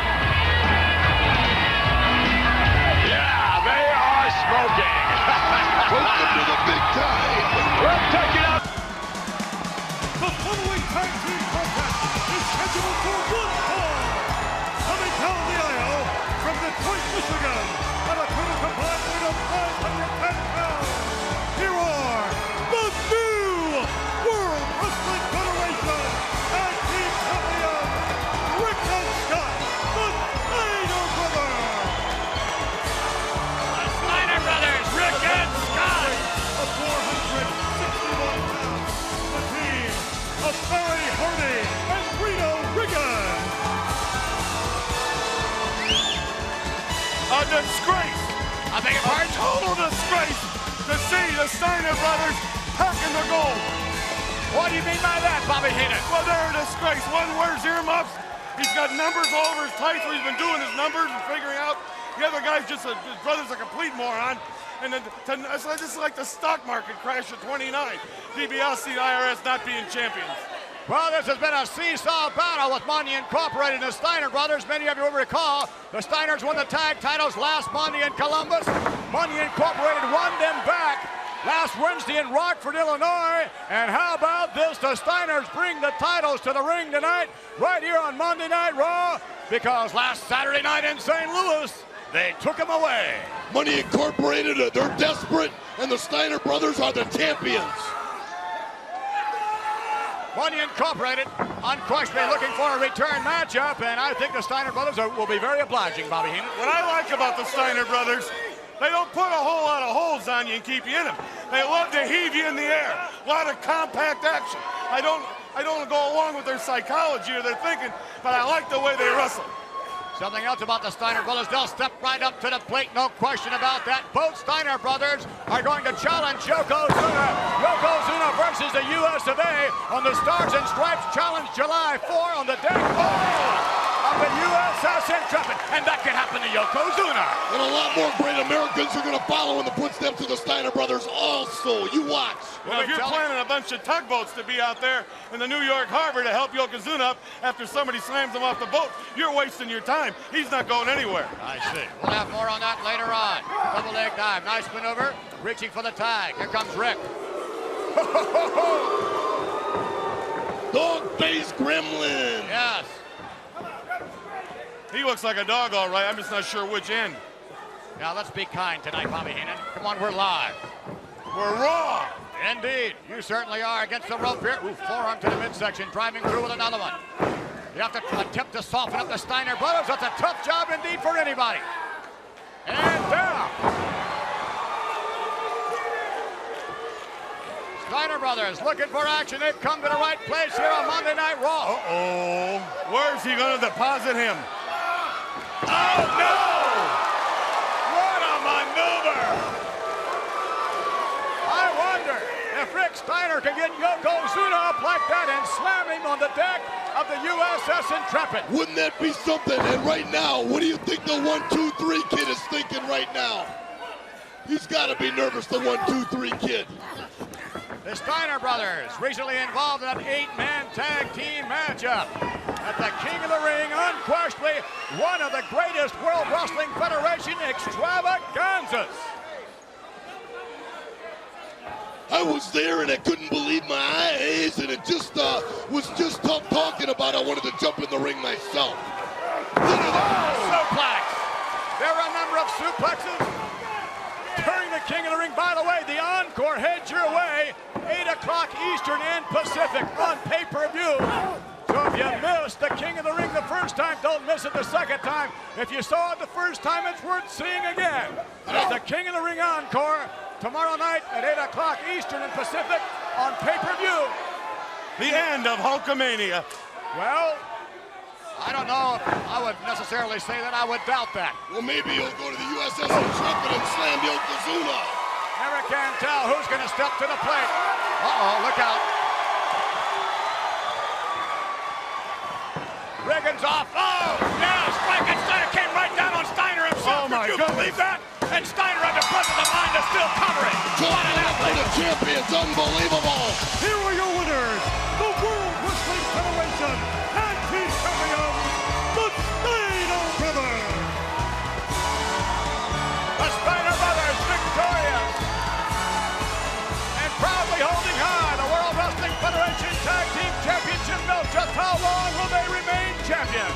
Yeah, they are smoking. Welcome to the big time. We're taking up. The following tag team contest is scheduled for one fall. Coming down the aisle from Detroit, Michigan, at a total combined weight of 510 pounds. Here are the new World Wrestling Federation Tag Team Champions, Rick and Scott, the Steiner Brothers, disgrace. I beg your pardon? Total disgrace to see the Steiner brothers packing the gold. What do you mean by that, Bobby Heenan? Well, they're a disgrace. One wears earmuffs. He's got numbers all over his tights where he's been doing his numbers and figuring out. The other guy's just his brother's a complete moron. And then this is like the stock market crash at 29. DiBiase, the IRS not being champions. Well, this has been a seesaw battle with Money Incorporated and the Steiner brothers. Many of you will recall the Steiners won the tag titles last Monday in Columbus. Money Incorporated won them back last Wednesday in Rockford, Illinois. And how about this? The Steiners bring the titles to the ring tonight, right here on Monday Night Raw, because last Saturday night in St. Louis, they took them away. Money Incorporated, they're desperate, and the Steiner brothers are the champions. Money Incorporated, unquestionably looking for a return matchup, and I think the Steiner brothers will be very obliging, Bobby Heenan. What I like about the Steiner brothers, they don't put a whole lot of holes on you and keep you in them. They love to heave you in the air. A lot of compact action. I don't go along with their psychology or their thinking, but I like the way they wrestle. Something else about the Steiner brothers, they'll step right up to the plate, no question about that. Both Steiner brothers are going to challenge Yokozuna. Yokozuna versus the US of A on the Stars and Stripes Challenge July 4 on the deck of the USS Intrepid. And that can happen to Yokozuna. And a lot more great Americans are going to follow in the footsteps of the Steiner brothers also. You watch. Well, if you're planning a bunch of tugboats to be out there in the New York Harbor to help Yokozuna up after somebody slams him off the boat, you're wasting your time. He's not going anywhere. I see. We'll have more on that later on. Double leg dive. Nice maneuver. Reaching for the tag. Here comes Rick. Dog face gremlin. Yes. He looks like a dog, all right. I'm just not sure which end. Now, let's be kind tonight, Bobby Heenan. Come on, we're live. We're raw. Indeed. You certainly are against the rope here. Ooh, forearm to the midsection, driving through with another one. You have to attempt to soften up the Steiner brothers. That's a tough job indeed for anybody. And down. Steiner brothers looking for action. They've come to the right place here on Monday Night Raw. Uh-oh. Where's he going to deposit him? Oh, no! What a maneuver! I wonder if Rick Steiner can get Yokozuna up like that and slam him on the deck of the USS Intrepid. Wouldn't that be something? And right now, what do you think the 1-2-3 kid is thinking right now? He's got to be nervous, the 1-2-3 kid. The Steiner brothers recently involved in an 8-man tag team matchup at the King of the Ring, unquestionably one of the greatest World Wrestling Federation extravaganzas. I was there and I couldn't believe my eyes, and it just was just tough talking about. I wanted to jump in the ring myself. Look at that. Suplex. There are a number of suplexes during the King of the Ring. By the way, the encore heads your way, 8 o'clock Eastern and Pacific on pay-per-view. So if you missed the King of the Ring the first time, don't miss it the second time. If you saw it the first time, it's worth seeing again. It's the King of the Ring encore tomorrow night at 8 o'clock Eastern and Pacific on pay-per-view. The end of Hulkamania. Well, I don't know if I would necessarily say that. I would doubt that. Well, maybe you'll go to the USS Intrepid and slam Yokozuna. Never can tell who's going to step to the plate. Uh-oh, look out. Riggins off. Oh, yes, Frankensteiner came right down on Steiner himself. Oh, my Could you goodness. believe that? And Steiner had the presence of mind to still cover it. What an For athlete. the champions, unbelievable. Here are your winners, the World Wrestling Federation Tag Team Champions, the Steiner Brothers. The Steiner brothers victorious. And proudly holding high the World Wrestling Federation Tag Team Championship belt. Just how long will they remain champions?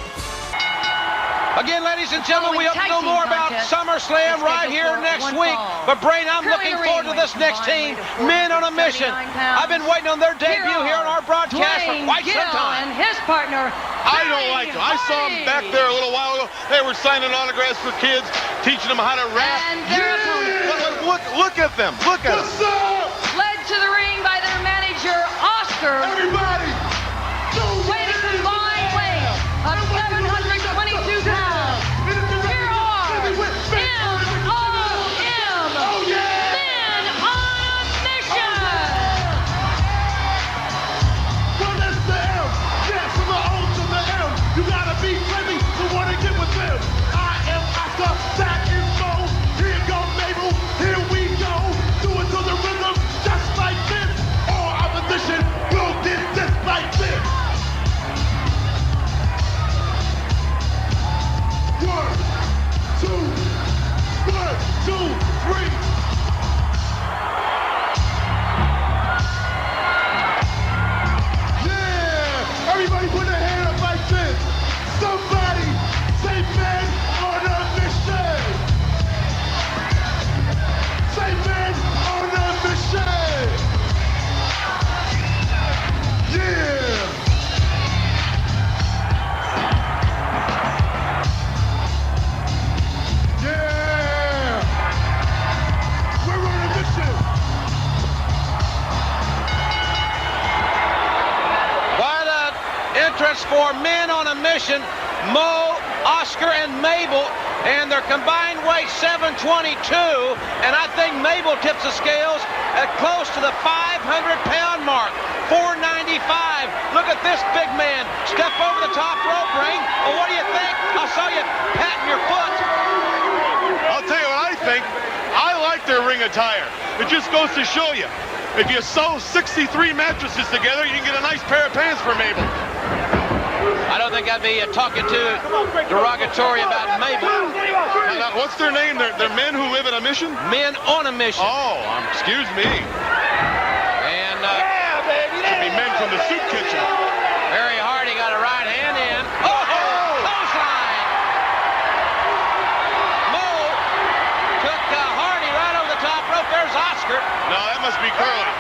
Again, ladies and gentlemen, we hope to know more about SummerSlam right here next week. But, Brain, I'm looking forward to this next team, Men on a Mission. I've been waiting on their debut here on our broadcast for quite some time. And his partner, I don't like them. I saw them back there a little while ago. They were signing autographs for kids, teaching them how to rap. And their opponent. Look at them. Look at them. Led to the ring by their manager, Oscar. Everybody. Weighing a combined weight of 722 pounds. Here are, in Everybody put their hand up like this. Somebody say men on a mission. Say men on a mission. Yeah. Yeah. We're on a mission. Entrance for men on a mission, Mo, Oscar, and Mabel, and their combined weight 722, and I think Mabel tips the scales at close to the 500-pound mark, 495. Look at this big man step over the top rope ring. Well, what do you think? I saw you patting your foot. I'll tell you what I think. I like their ring attire. It just goes to show you, if you sew 63 mattresses together, you can get a nice pair of pants for Mabel. I don't think I'd be talking too derogatory about Mabel. Now, what's their name? They're men who live in a mission? Men on a mission. Oh, excuse me. And should be men from the soup kitchen. Very Hardy got a right hand in. Clothesline. Mo took Hardy right over the top rope. There's Oscar. No, that must be Curly.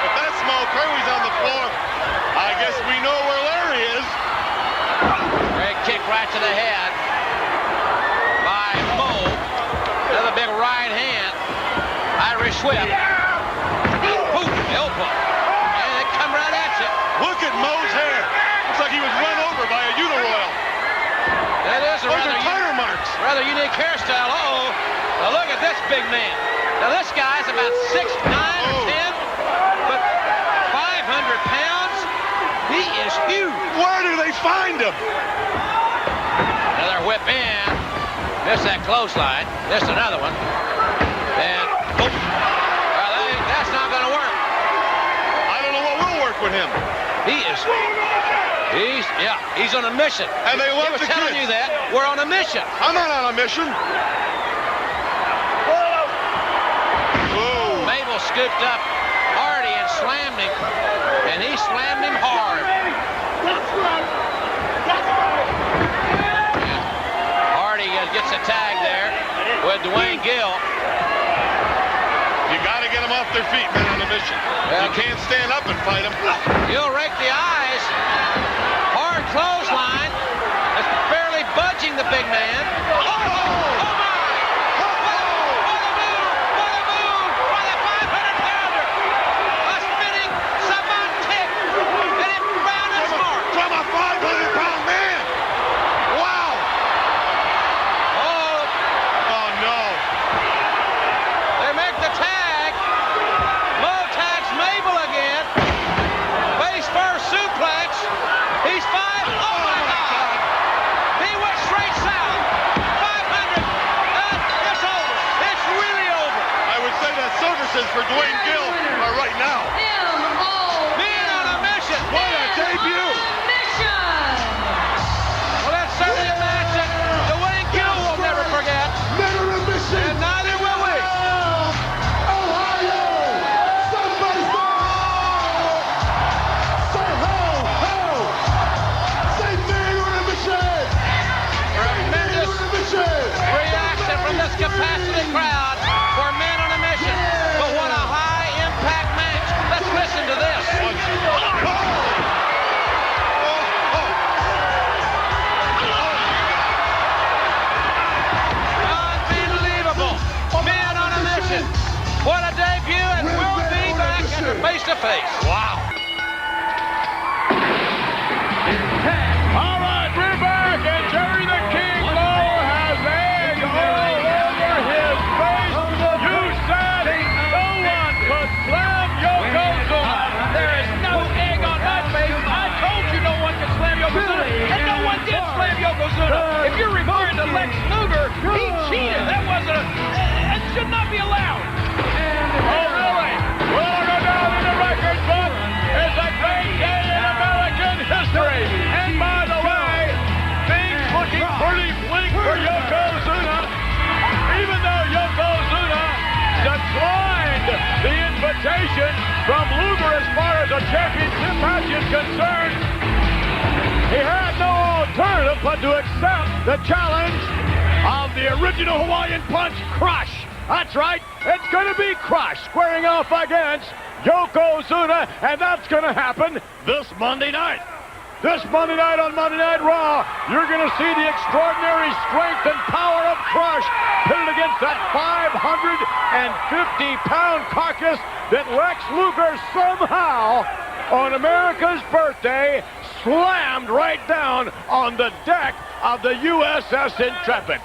If that's Mo, Curly's on the floor. I guess we know where Larry is. Great kick right to the head by Mo. Another big right hand. Irish whip. Boom, elbow. And they come right at you. Look at Mo's hair. Looks like he was run over by a Uniroyal. That is a rather unique hairstyle. Uh-oh. Now look at this big man. Now this guy's about 6'9" or 10, but 500 pounds. He is huge. Where do they find him? Another whip in. Missed that clothesline. Missed another one. And boom. Well, that's not going to work. I don't know what will work with him. He's on a mission. And they love he was the telling kids. you that. We're on a mission. I'm not on a mission. Whoa. Mabel scooped up Hardy and slammed him. And he slammed him hard. That's right. That's right. Hardy gets a tag there with Duane Gill. You got to get them off their feet, men on a mission. You can't stand up and fight them. You'll rake the eyes. Hard clothesline. It's barely budging the big man. For Duane Gill right now. Men on a mission. What a debut. Well, that's certainly a match that Duane Gill will never forget. Men on a mission. And neither will we. Ohio. Somebody say ho. Say ho, ho. Say men on a mission. Tremendous reaction from this capacity crowd for men on a mission. But what a high-impact match. Let's listen to this. Unbelievable. Men on a mission. What a debut, and we'll be back at face-to-face. Wow. All right, we're back, and Jerry the King Lawler has egg all over his face. You said no one could slam Yokozuna. There is no egg on my face. I told you no one could slam Yokozuna, and no one did slam Yokozuna. If you're referring to Lex Luger, he cheated. That wasn't it should not be allowed. Oh, really? We'll go down in the record book. It's a great day in American history. And by the way, things looking pretty as far as a championship match is concerned, he had no alternative but to accept the challenge of the original Hawaiian Punch, Crush. That's right, it's going to be Crush squaring off against Yokozuna, and that's going to happen this Monday night. This Monday night on Monday Night Raw, you're going to see the extraordinary strength and power of Crush pitted against that 550-pound carcass that Lex Luger somehow, on America's birthday, slammed right down on the deck of the USS Intrepid.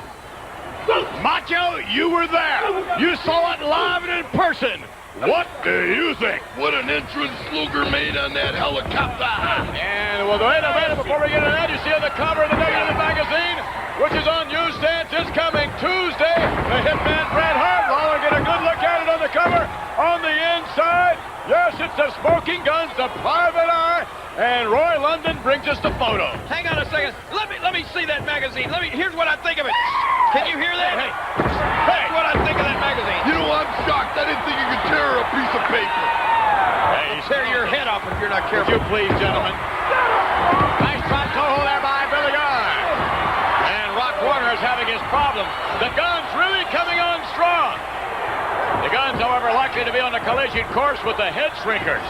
Macho, you were there. You saw it live and in person. What do you think? What an entrance Luger made on that helicopter. And well, wait a minute before we get into that, you see on the cover of the WWF magazine, which is on newsstands this coming Tuesday, the Hitman Bret Hart. Well, we'll get a good look at it on the cover. On the inside, yes, it's the Smoking Guns, the Private Eye, and Roy London brings us the photo. Hang on a second. Let me see that magazine. Here's what I think of it. Can you hear that? Hey. Here's what I think of that magazine. You know, I'm shocked. I didn't think you could tear a piece of paper. Hey, Tear your head off if you're not Would careful. you please, gentlemen? Nice drop toe there by Billy Gunn. And Rock Warner is having his problems. The Guns really coming on strong. The Guns, however, likely to be on the collision course with the Headshrinkers.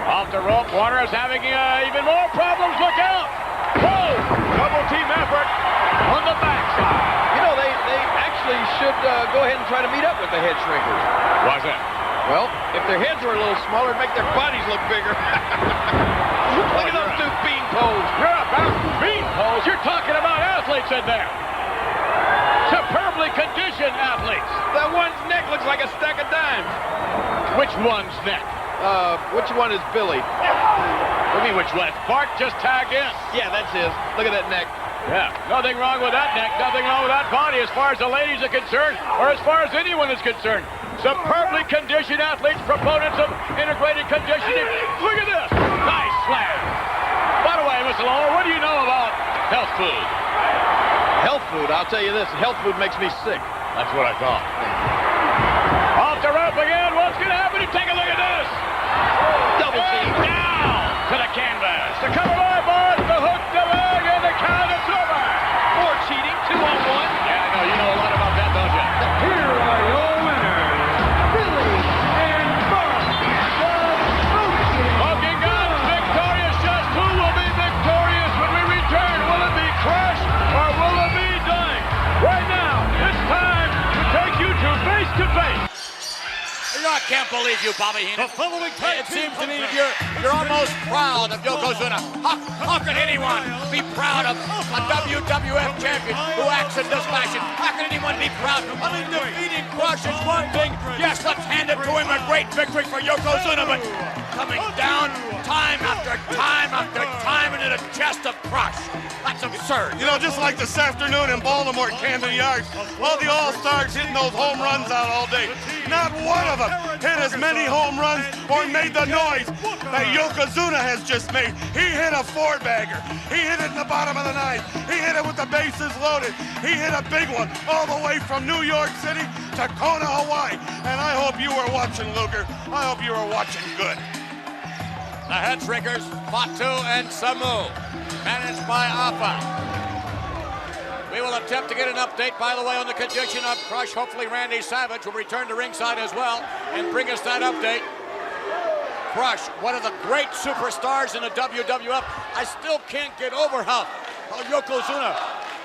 Off the rope, Warner is having even more problems. Look out! Whoa! Double team effort on the backside. You know, they actually should go ahead and try to meet up with the Headshrinkers. Why's that? Well, if their heads were a little smaller, it'd make their bodies look bigger. Look at those two beanpoles. You're about beanpoles. You're talking about athletes in there. Superbly conditioned athletes. That one's neck looks like a stack of dimes. Which one's neck? Which one is Billy? What do you mean which one? Bart just tagged in. Yeah, that's his. Look at that neck. Yeah, nothing wrong with that neck, nothing wrong with that body as far as the ladies are concerned, or as far as anyone is concerned. Superbly conditioned athletes, proponents of integrated conditioning. Look at this. Nice slam. By the way, Mr. Lawler, what do you know about health food? Health food, I'll tell you this. Health food makes me sick. That's what I thought. Off the rope again. What's going to happen? Take a look at this. Double team. Down to the canvas. The cover by Bart, the hook, the leg, and the count. It's over. More cheating. 2-on-1. Yeah, I know. You know a lot about that, don't you? Here are your winners, Billy and Burke, the Smoking Guns victorious. Just who will be victorious when we return? Will it be Crush or will it be Duane? Right now, it's time to take you to face-to-face. I can't believe you, Bobby Heenan. The following tag It team seems to me contest you're almost proud of Yokozuna. How can anyone be proud of a WWF champion who acts in this fashion? How can anyone be proud? I mean, defeating Crush is one thing. Yes, let's hand it to him, a great victory for Yokozuna, but coming down time after time after time into the chest of Crush. That's absurd. You know, just like this afternoon in Baltimore, Camden Yards, all the All-Stars hitting those home runs out all day. Not one of them hit as many home runs or made the noise that Yokozuna has just made. He hit a four-bagger. He hit it in the bottom of the ninth. He hit it with the bases loaded. He hit a big one all the way from New York City to Kona, Hawaii. And I hope you were watching, Luger. I hope you were watching good. The Headshrinkers, Fatu and Samu, managed by Appa. We will attempt to get an update, by the way, on the condition of Crush. Hopefully Randy Savage will return to ringside as well and bring us that update. Crush, one of the great superstars in the WWF. I still can't get over how Yokozuna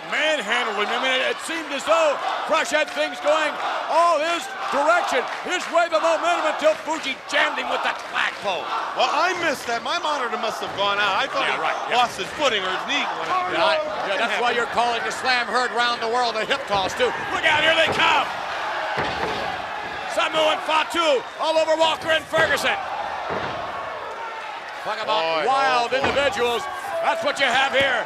manhandled him. I mean, it seemed as though Crush had things going all his direction, his way, the momentum, until Fuji jammed him with that flagpole. Well, I missed that. My monitor must have gone out. I thought he lost his footing or his knee. Yeah, that's why you're calling the slam heard round the world a hip toss, too. Look out, here they come. Samu and Fatu all over Walker and Ferguson. Talk about wild individuals. That's what you have here.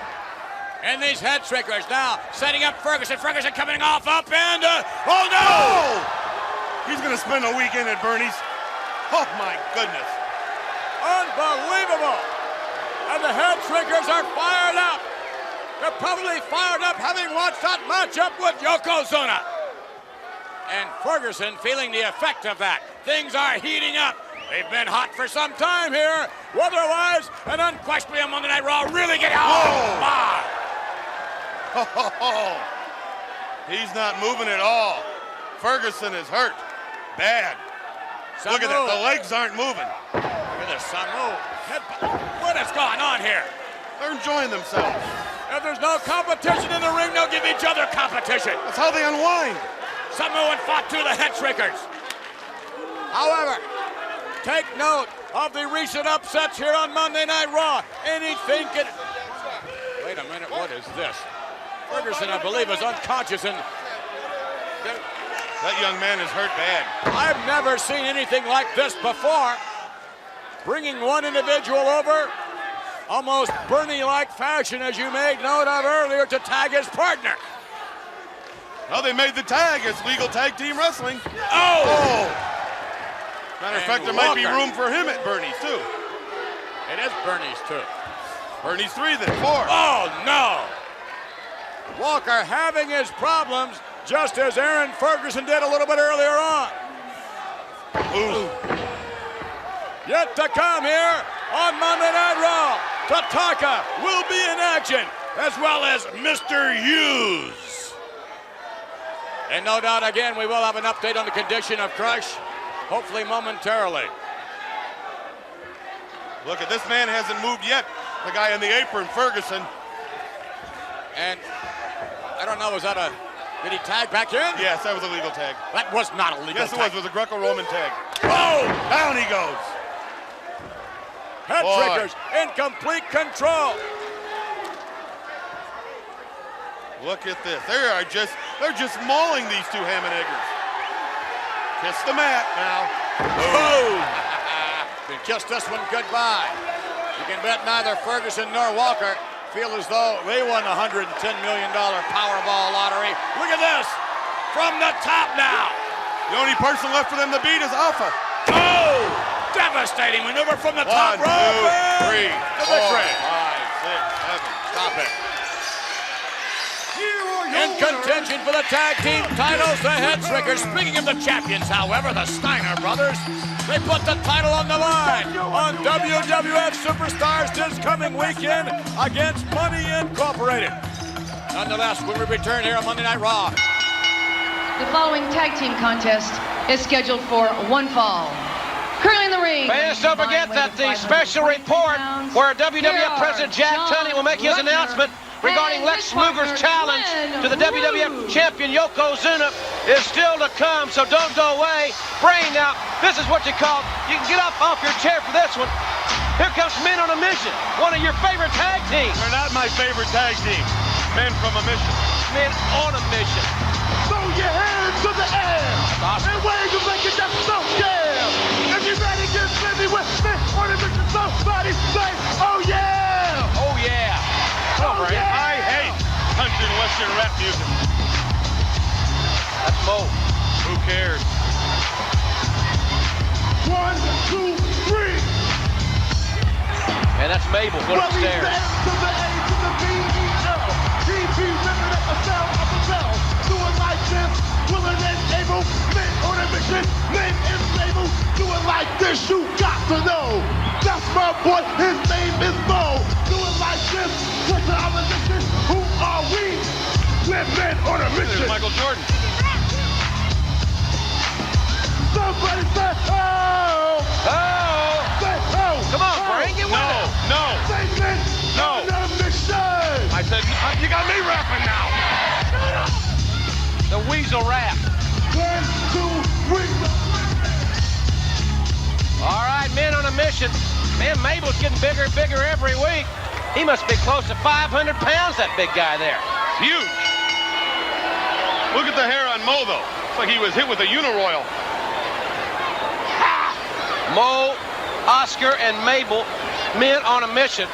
And these Headshrinkers now setting up Ferguson. Ferguson coming off up and, oh no! He's going to spend a weekend at Bernie's. Oh, my goodness. Unbelievable. And the Headshrinkers are fired up. They're probably fired up having watched that matchup with Yokozuna. And Ferguson feeling the effect of that. Things are heating up. They've been hot for some time here. Weather-wise, and unquestionably on Monday Night Raw really get out. Oh, my. He's not moving at all. Ferguson is hurt. Bad. Samu. Look at that. The legs aren't moving. Look at this, Samu. What is going on here? They're enjoying themselves. If there's no competition in the ring, they'll give each other competition. That's how they unwind. Samu and fought to the Headshrinkers. However, take note of the recent upsets here on Monday Night Raw. Anything can... Wait a minute, what is this? Ferguson, I believe, is unconscious and... That young man is hurt bad. I've never seen anything like this before. Bringing one individual over, almost Bernie-like fashion, as you made note of earlier, to tag his partner. Well, they made the tag. It's legal tag team wrestling. Oh! Matter of fact, there might be room for him at Bernie's, too. It is Bernie's, too. Bernie's 3, then 4. Oh, no! Walker having his problems, just as Aaron Ferguson did a little bit earlier on. Ooh. Yet to come here on Monday Night Raw, Tatanka will be in action, as well as Mr. Hughes. And no doubt, again, we will have an update on the condition of Crush, hopefully momentarily. Look at this man hasn't moved yet. The guy in the apron, Ferguson. And I don't know, was that a... Did he tag back in? Yes, that was a legal tag. That was not a legal tag. Yes, it was. It was a Greco-Roman tag. Oh! Down he goes. Headshrinkers in complete control. Look at this. They're just mauling these two ham and eggers. Kiss the mat now. Boom! Can kiss this one goodbye. You can bet neither Ferguson nor Walker feel as though they won the $110 million Powerball lottery. Look at this. From the top now. The only person left for them to beat is Alpha. Oh! Devastating maneuver from the top rope. 1, 2, 3, 4, 5, 6, 7. Stop it. In contention for the tag team titles, the Headshrinkers. Speaking of the champions, however, the Steiner Brothers, they put the title on the line on WWF Superstars this coming weekend against Money Incorporated. Nonetheless, when we return here on Monday Night Raw. The following tag team contest is scheduled for one fall. Currently in the ring. Fans, don't forget that the special report where WWF President Jack Tunney will make his announcement regarding Lex Luger's challenge to the WWF champion Yokozuna is still to come, so don't go away. Brain, now, this is what you call, you can get up off your chair for this one. Here comes Men on a Mission, one of your favorite tag teams. They're not my favorite tag team. Men from a Mission. Men on a Mission. Throw your hands to the air and wave them like you just don't care. If you're ready to get busy with Men on a Mission, somebody say, oh yeah! Oh yeah. Oh, yeah. I hate country and western rap music. That's Mo. Who cares? 1, 2, 3. And that's Mabel going upstairs. To the A to the B-E-L. DP ripping at the sound of the bell. Doing like this, willing and able. Men on a mission, men in label. Doing like this, you got to know. That's my boy, his name is Mo. Doing like this, what's the opposition? Who are we? We're men on a mission. There's Michael Jordan. Somebody say, oh! Oh! Say, oh! Come on, Frank, get with it. No. Say, men on a mission. I said, you got me rapping now. The Weasel rap. 1, 2, 3. All right, Men on a Mission. Man, Mabel's getting bigger and bigger every week. He must be close to 500 pounds, that big guy there. Huge. Look at the hair on Mo, though. It's like he was hit with a Uniroyal. Mo, Oscar, and Mabel, Men on a Mission.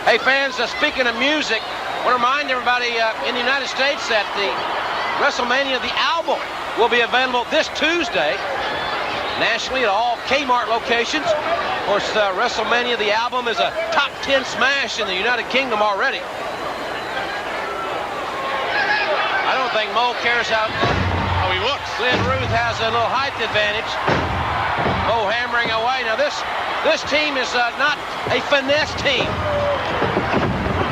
Hey, fans, speaking of music, I want to remind everybody in the United States that the WrestleMania, the album, will be available this Tuesday nationally at all Kmart locations. Of course, WrestleMania, the album, is a top 10 smash in the United Kingdom already. I don't think Mo cares how he looks. Glenn Ruth has a little height advantage. Mo hammering away. Now this team is not a finesse team.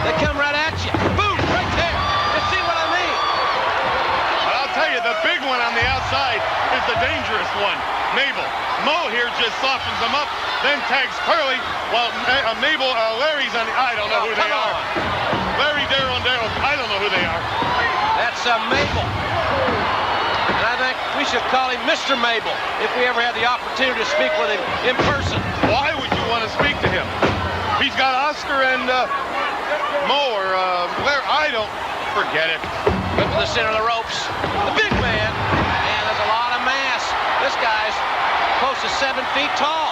They come right at you. Boom, right there. You see what I mean? But I'll tell you, the big one on the outside is the dangerous one, Mabel. Mo here just softens them up, then tags Curly, while Larry's on the... I don't know who they are. Larry, Daryl, and Daryl, I don't know who they are. That's Mabel. And I think we should call him Mr. Mabel if we ever had the opportunity to speak with him in person. Why would you want to speak to him? He's got Oscar and Mo or Larry. I don't... Forget it. Up to the center of the ropes. The big man. And there's a lot of mass. This guy's close to 7 feet tall.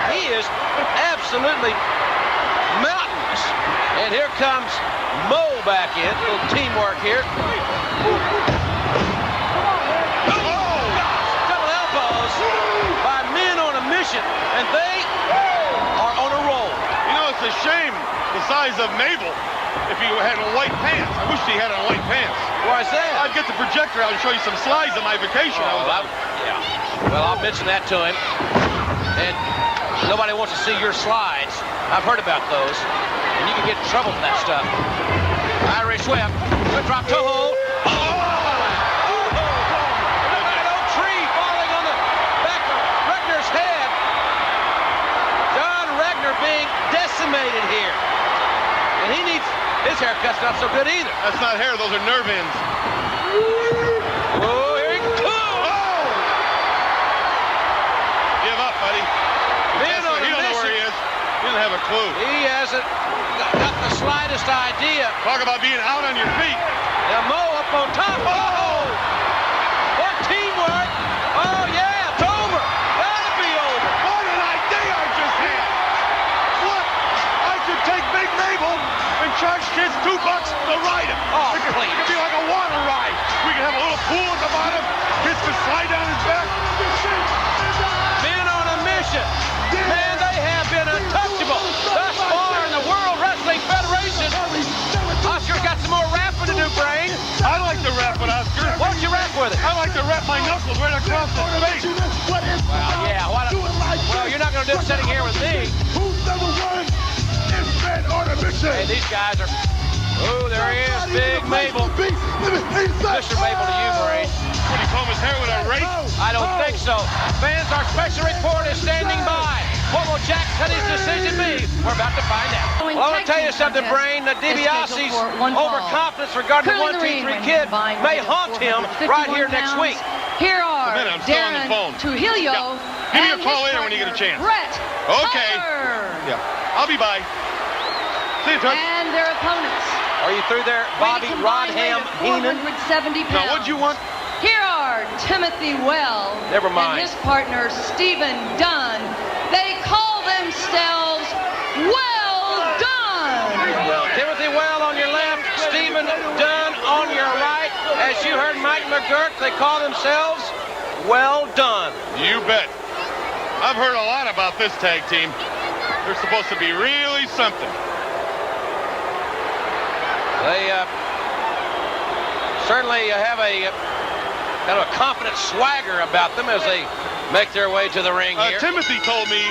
He is absolutely mountainous. And here comes Mo back in. A little teamwork here. Double elbows by men on a mission. And they are on a roll. You know, it's a shame the size of Mabel if he had on white pants. I wish he had on white pants. Why is that? I'd get the projector out and show you some slides of my vacation. Yeah. Well, I'll mention that to him. And nobody wants to see your slides. I've heard about those. And you can get in trouble with that stuff. Irish whip. Good drop toe hold. An oak tree falling on the back of Regner's head. John Regner being decimated here. And he needs... His haircut's not so good either. That's not hair, those are nerve ends. Oh, here he comes! Oh! Give up, buddy. He don't know where he is. He doesn't have a clue. He hasn't got the slightest idea. Talk about being out on your feet. Now Mo up on top. Oh! What teamwork! Oh, yeah, it's over. Gotta be over. What an idea I just had! What? I could take Big Mabel and charge kids $2 to ride him. Oh, it could please. be like a water ride. We could have a little pool at the bottom. Kids could slide down his back. Men on a mission. Man, they have been untouchable thus far in the World Wrestling Federation. Oscar's got some more rapping to do, Brain. I like to rap with Oscar. Why don't you rap with it? I like to wrap my knuckles right across his face. Well, yeah. Well, you're not going to do it sitting here with me. Who's number one? It's men on a mission. Hey, these guys are... Oh, there he is, Big Mabel. Mr. Mabel to you, Brain. What, he comb his hair with a rake? I don't think so. Fans, our special report is standing by. What will Jack Tunney's decision be? We're about to find out. Well, I want to tell you something, Brain. The DiBiase's overconfidence regarding the 1-2-3 kid may haunt him right here next week. Here are I'm still on the phone. Trujillo Give me a and call his later when you get a chance. Brett Okay. Tyler. Yeah. I'll be by. See you, Tuck. And their opponents. Are you through there, Bobby Rodham Heenan? 470 pounds. Now, what'd you want? Here are Timothy Well Never mind. and his partner Stephen Dunn. They call themselves Well Done. Timothy Well on your left, Stephen Dunn on your right. As you heard Mike McGurk, they call themselves Well Done. You bet. I've heard a lot about this tag team. They're supposed to be really something. They certainly have a kind of a confident swagger about them as they make their way to the ring here. Timothy told me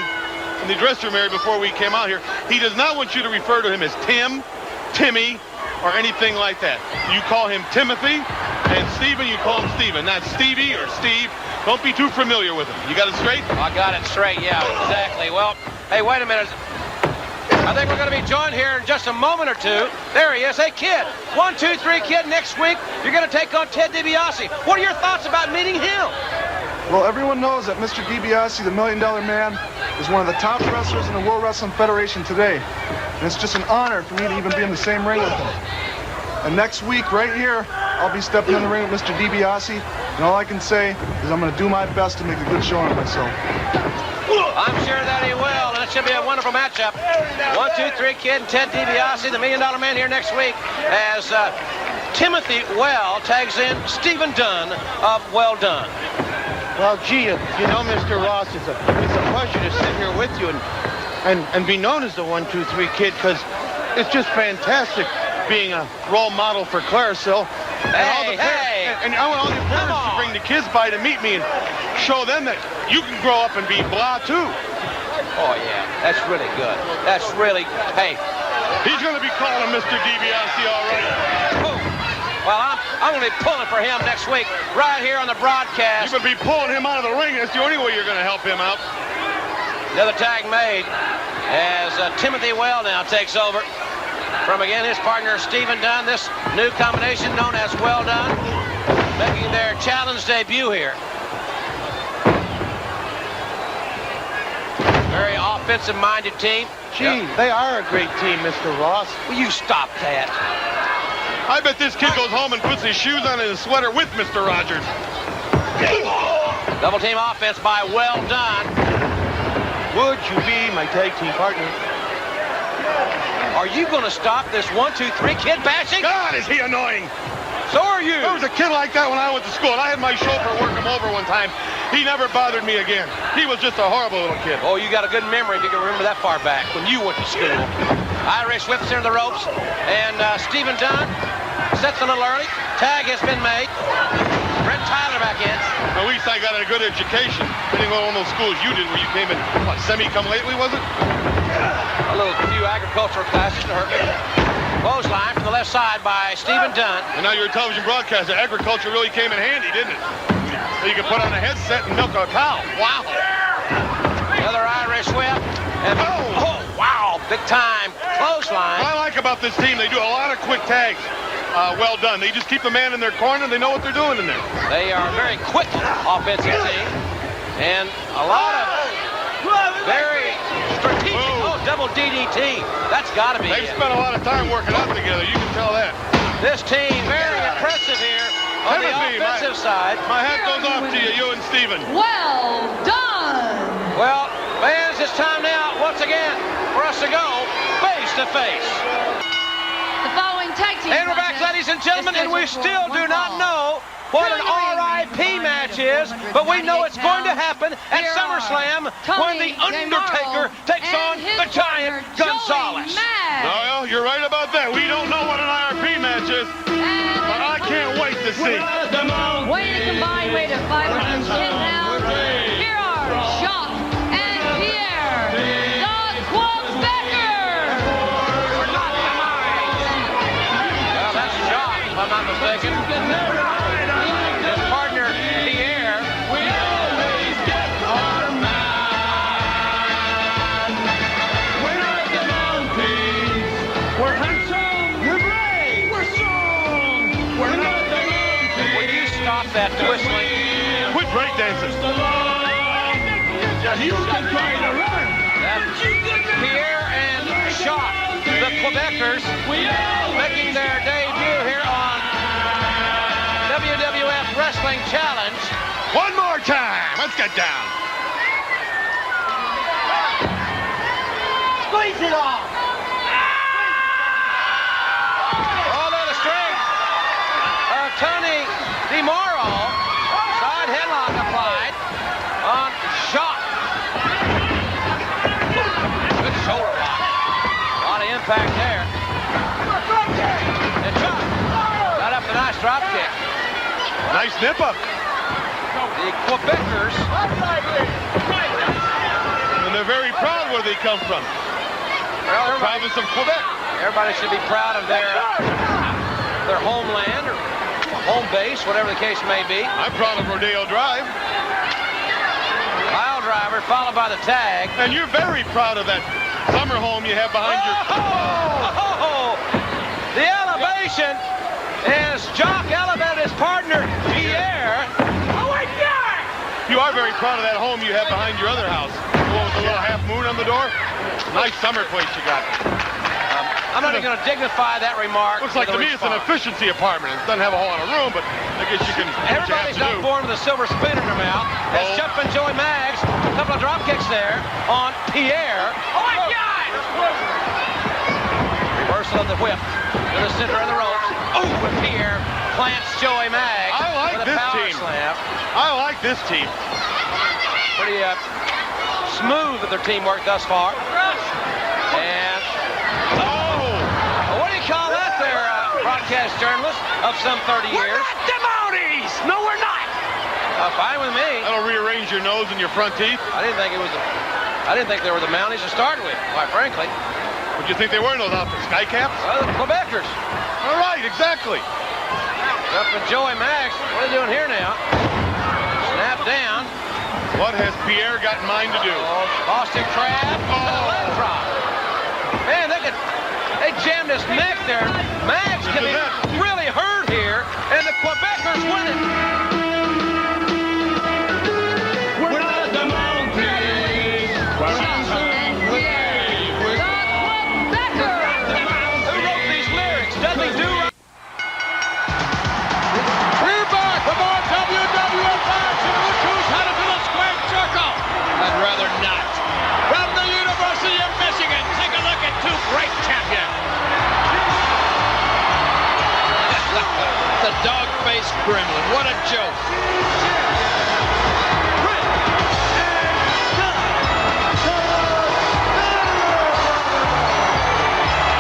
in the dressing room area before we came out here, he does not want you to refer to him as Tim, Timmy, or anything like that. You call him Timothy, and Stephen, you call him Stephen, not Stevie or Steve. Don't be too familiar with him. You got it straight? I got it straight, yeah, exactly. Well, hey, wait a minute. I think we're going to be joined here in just a moment or two. There he is. Hey, kid. 1, 2, 3, kid. Next week, you're going to take on Ted DiBiase. What are your thoughts about meeting him? Well, everyone knows that Mr. DiBiase, the $1 Million Man, is one of the top wrestlers in the World Wrestling Federation today. And it's just an honor for me to even be in the same ring with him. And next week, right here, I'll be stepping in the ring with Mr. DiBiase. And all I can say is I'm going to do my best to make a good showing of myself. I'm sure that he will, and it should be a wonderful matchup. 1, 2, 3, kid, and Ted DiBiase, the $1 Million Man, here next week, as Timothy Well tags in Stephen Dunn of Well Done. Well, gee, you know, Mr. Ross, it's a pleasure to sit here with you and be known as the 1, 2, 3 kid, because it's just fantastic being a role model for Claricil. Hey, and I want all your parents to bring the kids by to meet me and show them that you can grow up and be blah too. Oh yeah, that's really good. That's really, hey. He's going to be calling Mr. DiBiase, all right. Oh. Well, I'm going to be pulling for him next week right here on the broadcast. You're going to be pulling him out of the ring. That's the only way you're going to help him out. Another tag made as Timothy Well now takes over from, again, his partner Stephen Dunn. This new combination known as Well Done, making their challenge debut here. Very offensive-minded team. Gee, they are a great team, Mr. Ross. Will you stop that? I bet this kid goes home and puts his shoes on and his sweater with Mr. Rogers. Double team offense by Well Done. Would you be my tag team partner? Are you going to stop this 1-2-3 kid bashing? God, is he annoying. So are you. There was a kid like that when I went to school, and I had my chauffeur work him over one time. He never bothered me again. He was just a horrible little kid. Oh, you got a good memory if you can remember that far back when you went to school. Irish whips into the ropes, and Stephen Dunn sets a little early. Tag has been made. Brent Tyler back in. At least I got a good education. I didn't go to one of those schools you did where you came in, what, semi-come-lately, was it? A little few agricultural classes to hurt me. Clothesline from the left side by Stephen Dunn. And now you're a television broadcaster. Agriculture really came in handy, didn't it? So you could put on a headset and milk a cow. Wow. Another Irish whip. And oh, wow, big time clothesline. What I like about this team, they do a lot of quick tags. Well done. They just keep the man in their corner, and they know what they're doing in there. They are a very quick offensive team. And a lot of very strategic. Oh, double DDT. That's got to be They've spent a lot of time working out together. You can tell that. This team very impressive here on the offensive side. My hat goes off to you, you and Steven. Well done. Well, fans, it's time now, once again, for us to go face to face. The following tag team And we're back, ladies and gentlemen, and we still do not know what an RIP match is, but we know it's going to happen at SummerSlam when The Undertaker takes on the Giant Gonzalez. Well, you're right about that. We don't know what an RIP match is, but I can't wait to see. Weighing a combined weight of 510 pounds, here are Jacques and Pierre, the Quebecers. Well, that's Jacques, if I'm not mistaken. His partner, Pierre. We always get our man. We're not the mountains. We're handsome. We're brave. We're strong. We're not the mountains. Will you stop that whistling? Quit breakdancing. You can try to run. That's Pierre and Jacques, the Quebecers, making their debut here on WWF Wrestling Challenge. One more time. Let's get down. Squeeze it off. All over the strength of Tony DeMoro. Side headlock applied on Jacques. Good shoulder lock. A lot of impact there. And Jacques got up a nice drop kick. Nice nip up. The Quebecers. And they're very proud where they come from. Well, Province of Quebec. Everybody should be proud of their homeland or home base, whatever the case may be. I'm proud of Rodeo Drive. Pile driver followed by the tag. And you're very proud of that summer home you have behind your... Oh! The elevation as Jacques elevated his partner, Pierre. Oh my God! You are very proud of that home you have behind your other house. The one with the little half moon on the door. Nice summer place you got. I'm not even going to dignify that remark. Looks like to me it's an efficiency apartment. It doesn't have a whole lot of room, but I guess you can... Everybody's not born with a silver spoon in their mouth. As Jumpin' Joey Maggs, a couple of drop kicks there on Pierre. Oh my God! Reversal of the whip to the center of the ropes. Oh, and Pierre plants Joey Maggs. I like with a this power team. Slam. I like this team. Pretty smooth with their teamwork thus far. And what do you call that there, broadcast journalist of some 30 years? We're not the Mounties! Mounties. No, we're not. Fine with me. That'll rearrange your nose and your front teeth. I didn't think they were the Mounties to start with, quite frankly. What do you think they were in those outfits? Sky caps? The Quebecers. All right, exactly. Up with Joey Max. What are they doing here now? Snap down. What has Pierre got in mind to do? Boston Crab. Leg drop. Man, they jammed his neck there. Max can be really hurt here, and the Quebecers win it. We're not the Mounties. We're Sampson and Pierre. The Quebecers. Who wrote these lyrics? Dudley Do. We're back with more WWF action. Look who's headed to the square circle. I'd rather not. From the University of Michigan, take a look at two great champions. The dog-faced gremlin. What a joke.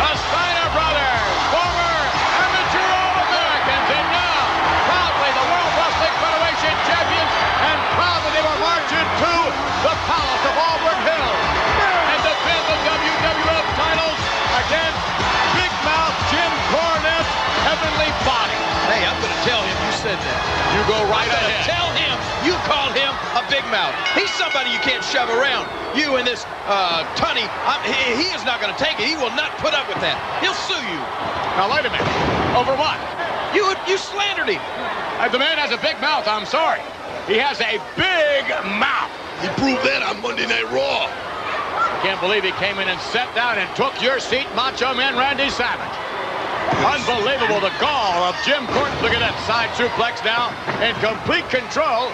The Steiner Brothers, former amateur All-Americans, and now proudly the World Wrestling Federation champions, and proudly they were marching to the Palace of Auburn Hills and defend the WWF titles against Big Mouth Jim Cornette's Heavenly Body. Hey, I'm going to tell him you said that. You go right I'm going to ahead. tell him you called him a big mouth. He's somebody you can't shove around. You and this Tunney, he is not going to take it. He will not put up with that. He'll sue you. Now, wait a minute. Over what? You slandered him. The man has a big mouth, I'm sorry. He has a big mouth. He proved that on Monday Night Raw. I can't believe he came in and sat down and took your seat, Macho Man Randy Savage. Unbelievable, the gall of Jim Cornette. Look at that side suplex now in complete control.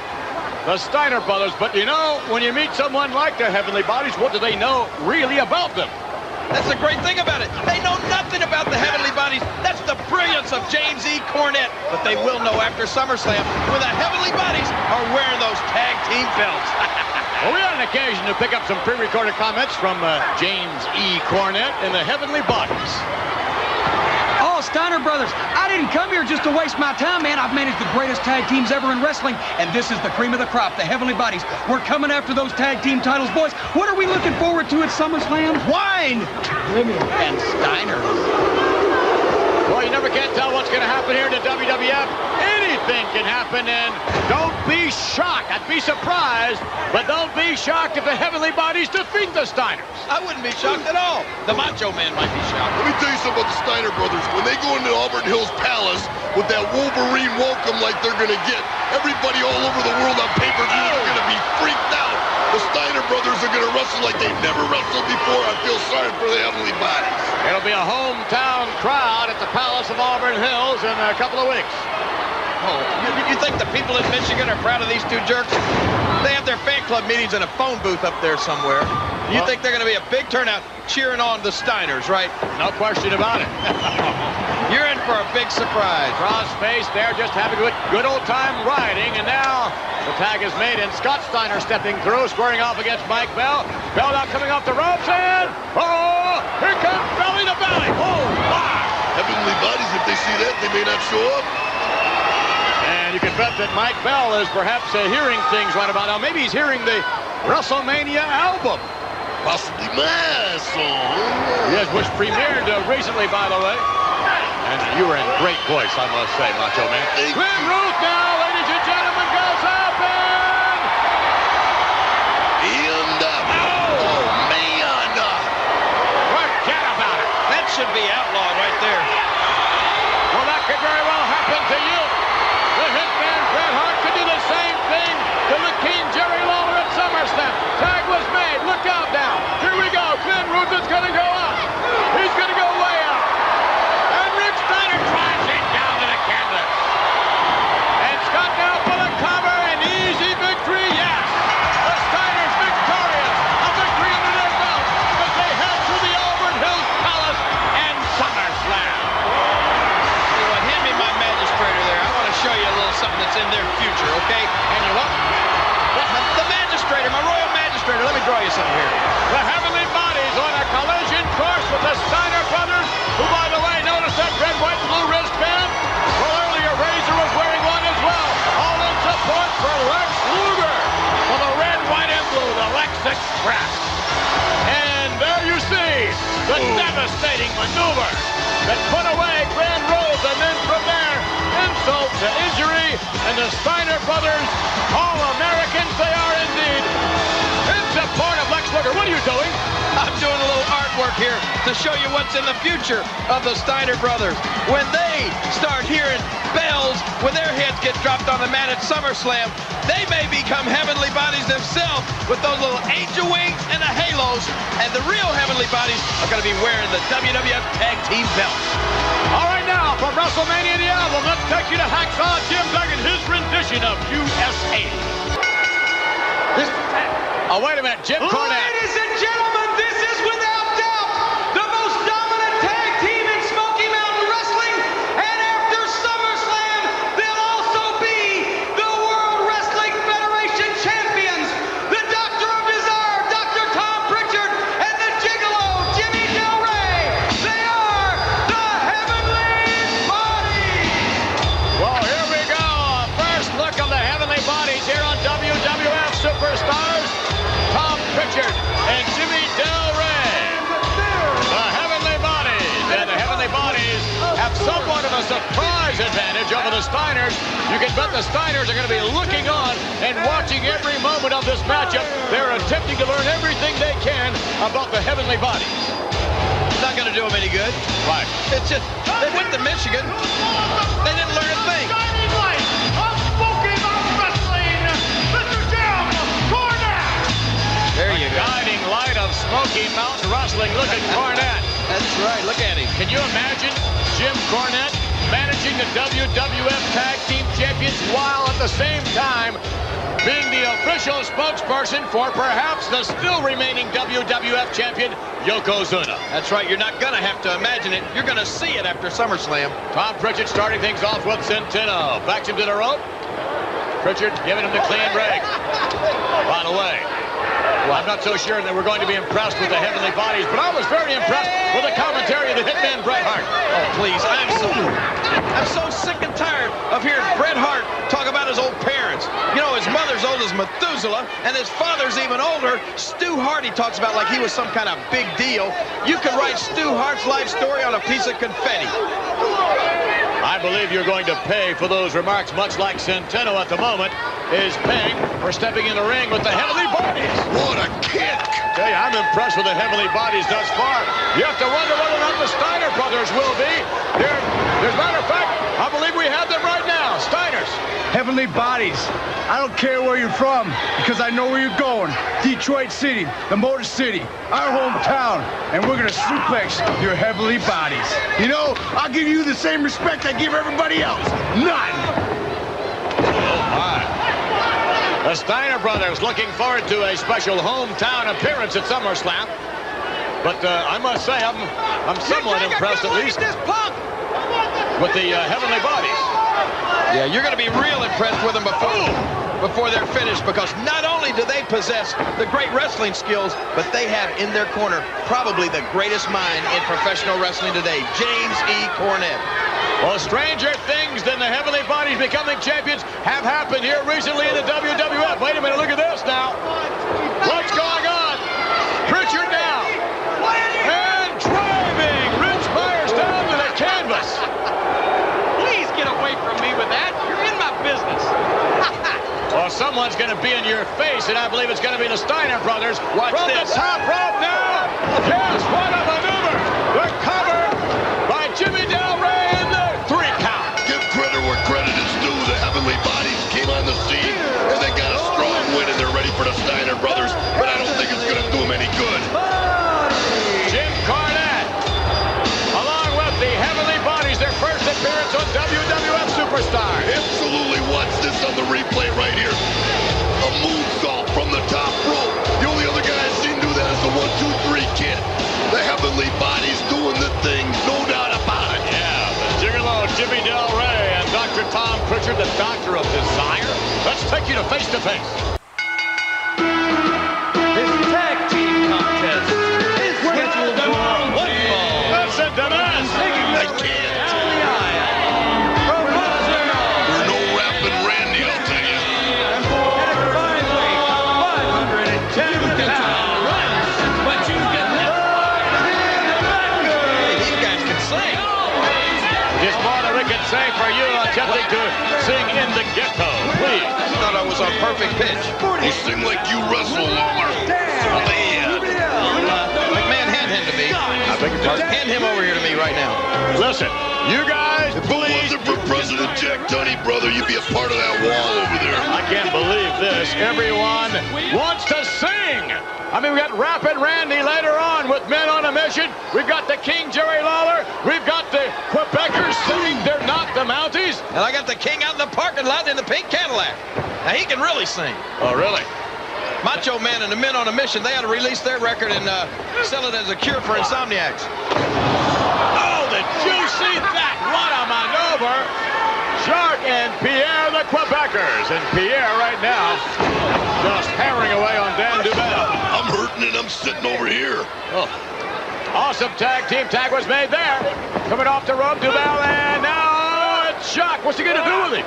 The Steiner Brothers. But you know, when you meet someone like the Heavenly Bodies, what do they know really about them? That's the great thing about it. They know nothing about the Heavenly Bodies. That's the brilliance of James E. Cornette. But they will know after SummerSlam when the Heavenly Bodies are wearing those tag team belts. Well, we had an occasion to pick up some pre-recorded comments from James E. Cornette and the Heavenly Bodies. Oh, Steiner Brothers, I didn't come here just to waste my time, man. I've managed the greatest tag teams ever in wrestling, and this is the cream of the crop, the Heavenly Bodies. We're coming after those tag team titles, boys. What are we looking forward to at SummerSlam? Wine! Women and Steiners. Well, you never can tell what's going to happen here in the WWF. Anything can happen, and don't be shocked. I'd be surprised, but don't be shocked if the Heavenly Bodies defeat the Steiners. I wouldn't be shocked at all. The Macho Man might be shocked. Let me tell you something about the Steiner Brothers. When they go into Auburn Hills Palace with that Wolverine welcome like they're going to get, everybody all over the world on pay-per-view is going to be freaked out. The Steiner Brothers are going to wrestle like they've never wrestled before. I feel sorry for the Heavenly Bodies. It'll be a hometown crowd at the Palace of Auburn Hills in a couple of weeks. Oh, you think the people in Michigan are proud of these two jerks? They have their fan club meetings in a phone booth up there somewhere. You think they're going to be a big turnout cheering on the Steiners, right? No question about it. You're in for a big surprise. Cross-face there, just having a good old time riding, and now the tag is made, and Scott Steiner stepping through, squaring off against Mike Bell. Bell now coming off the ropes, and here comes belly to belly. Oh, my! Heavenly Bodies, if they see that, they may not show up. And you can bet that Mike Bell is perhaps hearing things right about now. Maybe he's hearing the WrestleMania album. Possibly my song. Yes, which premiered recently, by the way. And you were in great voice, I must say, Macho Man. Glenn Ruth now, ladies and gentlemen, goes up and... Oh, man. Forget about it. That should be outlawed right there. Well, that could very well happen to you. The Hitman Bret Hart could do the same thing to the King Jerry Lawler at SummerSlam. Tag was made. Look out now. Here we go. Glenn Ruth is going to go up. He's going to go way up. And Rick Steiner drives it down to the canvas. And Scott now for the cover. An easy victory. Yes. The Steiners victorious. A victory under their belt as they head to the Auburn Hills Palace and maneuver that put away Grand Rose, and then from there, insult to injury, and the Steiner Brothers, All-Americans they are indeed. It's a part of Lex Luger. What are you doing? I'm doing a little artwork here to show you what's in the future of the Steiner Brothers. When they start hearing bells, when their heads get dropped on the mat at SummerSlam, they may become heavenly bodies themselves with those little angel wings and the halos, and the real heavenly bodies are going to be wearing the WWF Tag Team belts. All right, now, from WrestleMania the album, let's take you to Hacksaw Jim Duggan, his rendition of USA. Oh, wait a minute, Jim Cornette. Ladies and gentlemen, this is without doubt the most dominant tag team in Smoky Mountain Wrestling, and after SummerSlam, they'll also be the World Wrestling Federation champions. The Doctor of Desire, Dr. Tom Pritchard, and the Gigolo, Jimmy Del Rey. They are the Heavenly Bodies. Well, here we go. First look of the Heavenly Bodies here on WWF Superstars. Tom Pritchard and Jimmy Del Rey. The Heavenly Bodies. And the Heavenly Bodies have somewhat of a surprise advantage over the Steiners. You can bet the Steiners are going to be looking on and watching every moment of this matchup. They're attempting to learn everything they can about the Heavenly Bodies. It's not going to do them any good. Right. It's just, they went to Michigan. They didn't learn a thing. There you go. Guiding light of Smoky Mountain Wrestling. Look at Cornette. That's right. Look at him. Can you imagine Jim Cornette managing the WWF Tag Team Champions while at the same time being the official spokesperson for perhaps the still remaining WWF champion, Yokozuna? That's right. You're not going to have to imagine it. You're going to see it after SummerSlam. Tom Pritchard starting things off with Centeno. Backs him to the rope. Pritchard giving him the clean break. By the way, I'm not so sure that we're going to be impressed with the Heavenly Bodies, but I was very impressed with the commentary of the Hitman Bret Hart. Oh, please. I'm so sick and tired of hearing Bret Hart talk about his old parents. You know, his mother's old as Methuselah, and his father's even older. Stu Hart, he talks about like he was some kind of big deal. You could write Stu Hart's life story on a piece of confetti. I believe you're going to pay for those remarks, much like Centeno at the moment is paying for stepping in the ring with the Heavenly Bodies. What a kick! Tell you, I'm impressed with the Heavenly Bodies thus far. You have to wonder whether or not the Steiner Brothers will be. As a matter of fact, I believe we have them right now. Steiners. Heavenly Bodies. I don't care where you're from, because I know where you're going. Detroit City, the Motor City, our hometown, and we're gonna suplex your Heavenly Bodies. You know, I'll give you the same respect I give everybody else. None. Oh my. The Steiner Brothers looking forward to a special hometown appearance at SummerSlam. But I must say, I'm somewhat impressed, at least, with the Heavenly Bodies. Yeah, you're going to be real impressed with them before they're finished, because not only do they possess the great wrestling skills, but they have in their corner probably the greatest mind in professional wrestling today, James E. Cornette. Well, stranger things than the Heavenly Bodies becoming champions have happened here recently in the WWF. Wait a minute, look at this now. What's going on? Pritchard now. And driving Rich Myers down to the canvas. Please get away from me with that. You're in my business. Well, someone's going to be in your face, and I believe it's going to be the Steiner Brothers. Watch from this. The top rope now. Yes, what a maneuver. The cover by Jimmy Del Rey in the 3 count. Give credit where credit is due. The Heavenly Bodies came on the scene, and they got a strong win, and they're ready for the Steiner Brothers, but I don't think it's going to do them any good. Jim Cornette, along with the Heavenly Bodies, their first appearance on WWF Superstar. Absolutely. Watch this on the replay right here. A moonsault from the top rope. The only other guy I've seen do that is the 1, 2, 3 kid. The Heavenly Bodies doing the thing, no doubt about it. Yeah, the Gigolo, Jimmy Del Rey, and Dr. Tom Pritchard, the Doctor of Desire. Let's take you to face-to-face. This tag team contest is scheduled for one fall. That's a demand. I can't. There's no rapping Randy, I'll tell you. At a fine weight of 510 pounds. But you get is more than we can say for you attempting to sing in the ghetto. Please. I thought I was on perfect pitch. You sing like you wrestle, Lawler. McMahon, hand him to me. I beg your pardon? Hand him over here to me right now. Listen, you guys, If it wasn't for President Jack Tunney, brother, you'd be a part of that wall over there. I can't believe this. Everyone wants to sing. I mean, we got Rapid Randy later on with Men on a Mission. We've got the King, Jerry Lawler. We've got the Quebecers singing They're Not the Mounties. And I got the King out in the parking lot in the pink Cadillac. Now, he can really sing. Oh, really? Macho Man and the Men on a Mission, they ought to release their record and sell it as a cure for insomniacs. Oh, did you see that? What a maneuver. Shark and Pierre, the Quebecers. And Pierre right now just hammering away on Dan Duval. I'm hurting and I'm sitting over here. Oh. Awesome team tag was made there. Coming off the rope, Duval, and now it's Shark. What's he going to do with him?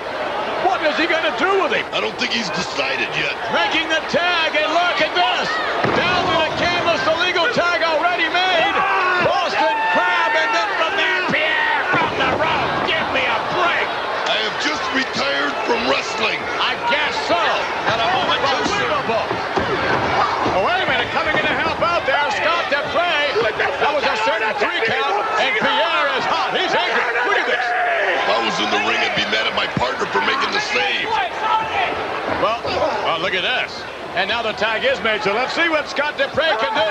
What is he going to do with him? I don't think he's decided yet. Making the tag, and look at this. Down to the canvas, the legal tag already made. Boston Crab, and then from there, Pierre from the rope. Give me a break. I have just retired from wrestling. I guess so. At a moment too soon. Oh, wait a minute, coming in to help out there, Scott Dupre. That was a certain 3 count, and Pierre is hot. He's angry. Look at this. If I was in the ring, I'd be mad at my partner for making the save. Well, look at this. And now the tag is made, so let's see what Scott Dupre can do.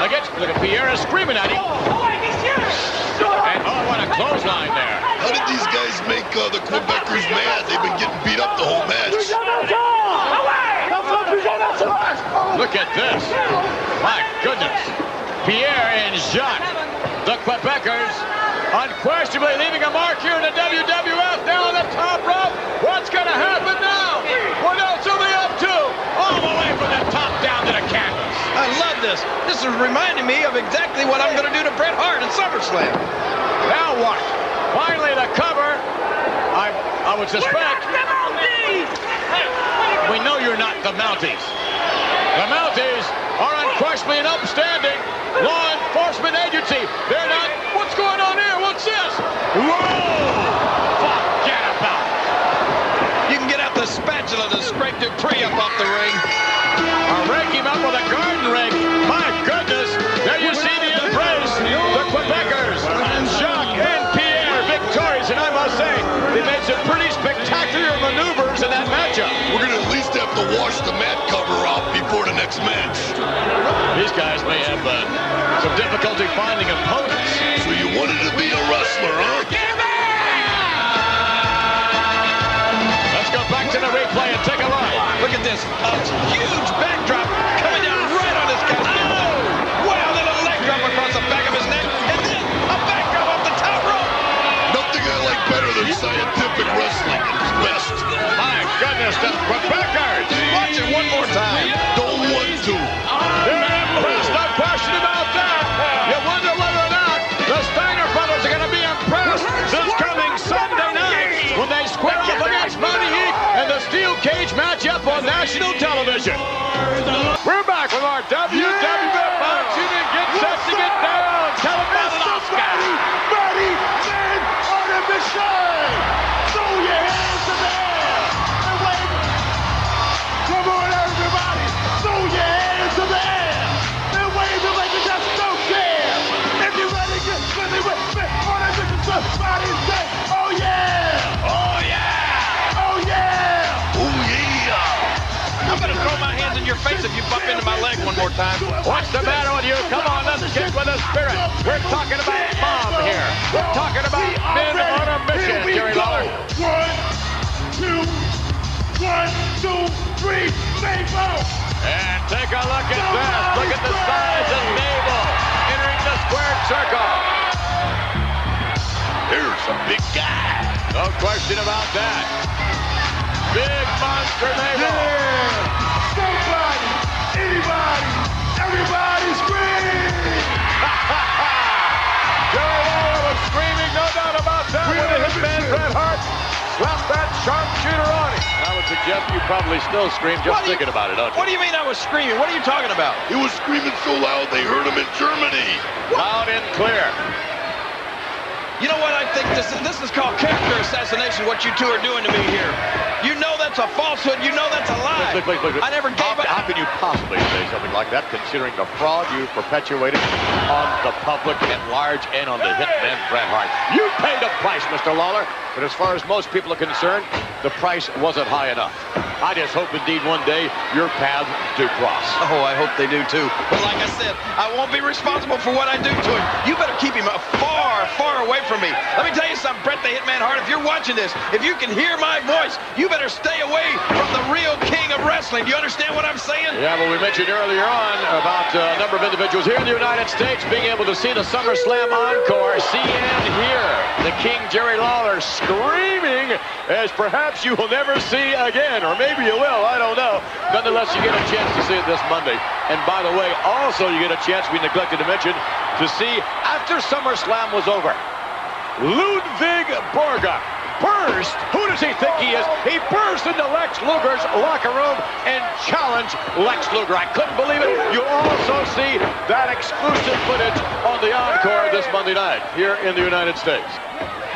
Look at Pierre is screaming at him. And what a clothesline there. How did these guys make the Quebecers mad? They've been getting beat up the whole match. Look at this. My goodness. Pierre and Jacques, the Quebecers, unquestionably leaving a mark here in the WWF. Now on the top rope. What's going to happen now? What else are they up to? All the way from the top down to the canvas. I love this. This is reminding me of exactly what I'm going to do to Bret Hart in SummerSlam. Now what? Finally the cover. I would suspect. We know you're not the Mounties. The Mounties are unquestionably an upstanding law enforcement agency. They're not. What's going on here? What's this? Whoa! Forget about it. You can get out the spatula to scrape Dupree up off the ring. Or rake him up with a garden rake. My goodness. There you see the embrace. The Quebecers, Jacques and Pierre victorious. And I must say, they made some pretty spectacular maneuvers in that matchup. We're going to at least have to wash the mat cover off before the next match. These guys may have some difficulty finding opponents. So you wanted to be a wrestler, huh? Let's go back to the replay and take a look. Look at this. A huge backdrop coming down right on his casket. Oh! Wow, then a leg drop across the back of his neck. And then a backdrop off the top rope. Nothing I like better than scientific wrestling. It's best. My goodness, the Quebecers. Watch it one more time. Don't want to. They're impressed, no question about that. You wonder whether or not the Steiner Brothers are going to be impressed this coming Sunday night when they square off against Money Heat and the steel cage matchup on national television. We're back with our WWF action and get set to get down. Tell them about it, Oscar. Money Men on a Mission. Throw your hands in the air and wave. Come on, everybody. Throw your hands in the air and wave them like you just don't care. If you're ready, get ready with me on a mission. Somebody say, oh yeah. Oh, yeah. Oh yeah. Oh, yeah. I'm going to throw my hands in your face if you bump into my leg one more time. What's the matter with you? Come on, let's get with the spirit. We're talking about Mom here. We're talking about Men on a Mission, Jerry Lawler. 1, 2, 3, Mabel! And take a look at this. Look at the size of Mabel entering the squared circle. Here's a big guy. No question about that. Big monster Mabel. Yeah! Somebody, anybody, everybody scream! Jerry Lawler was screaming, no doubt about that, when the hitman Bret Hart slapped that sharpshooter on him. I would suggest you probably still scream just thinking about it, don't you? What do you mean I was screaming? What are you talking about? He was screaming so loud they heard him in Germany. Loud and clear. You know what I think? This is called character assassination, what you two are doing to me here. You know that's a falsehood. You know that's a lie. Look. I never gave up. How can you possibly say something like that, considering the fraud you perpetuated on the public at large and on the hitman Bret Hart? You paid a price, Mr. Lawler, but as far as most people are concerned, the price wasn't high enough. I just hope indeed one day your paths do cross. Oh, I hope they do too. But like I said, I won't be responsible for what I do to him. You better keep him far, far away from me. Let me tell you something, Bret the Hitman Hart, if you're watching this, if you can hear my voice, you better stay away from the real king of wrestling. Do you understand what I'm saying? Yeah, well, we mentioned earlier on about a number of individuals here in the United States being able to see the SummerSlam encore, see and hear the King Jerry Lawler screaming as perhaps you will never see again, or maybe you will, I don't know. Nonetheless, you get a chance to see it this Monday. And by the way, also you get a chance, we neglected to mention, to see after SummerSlam was over, Ludwig Borga burst. Who does he think he is? He burst into Lex Luger's locker room and challenged Lex Luger. I couldn't believe it. You also see that exclusive footage on the encore this Monday night here in the United States.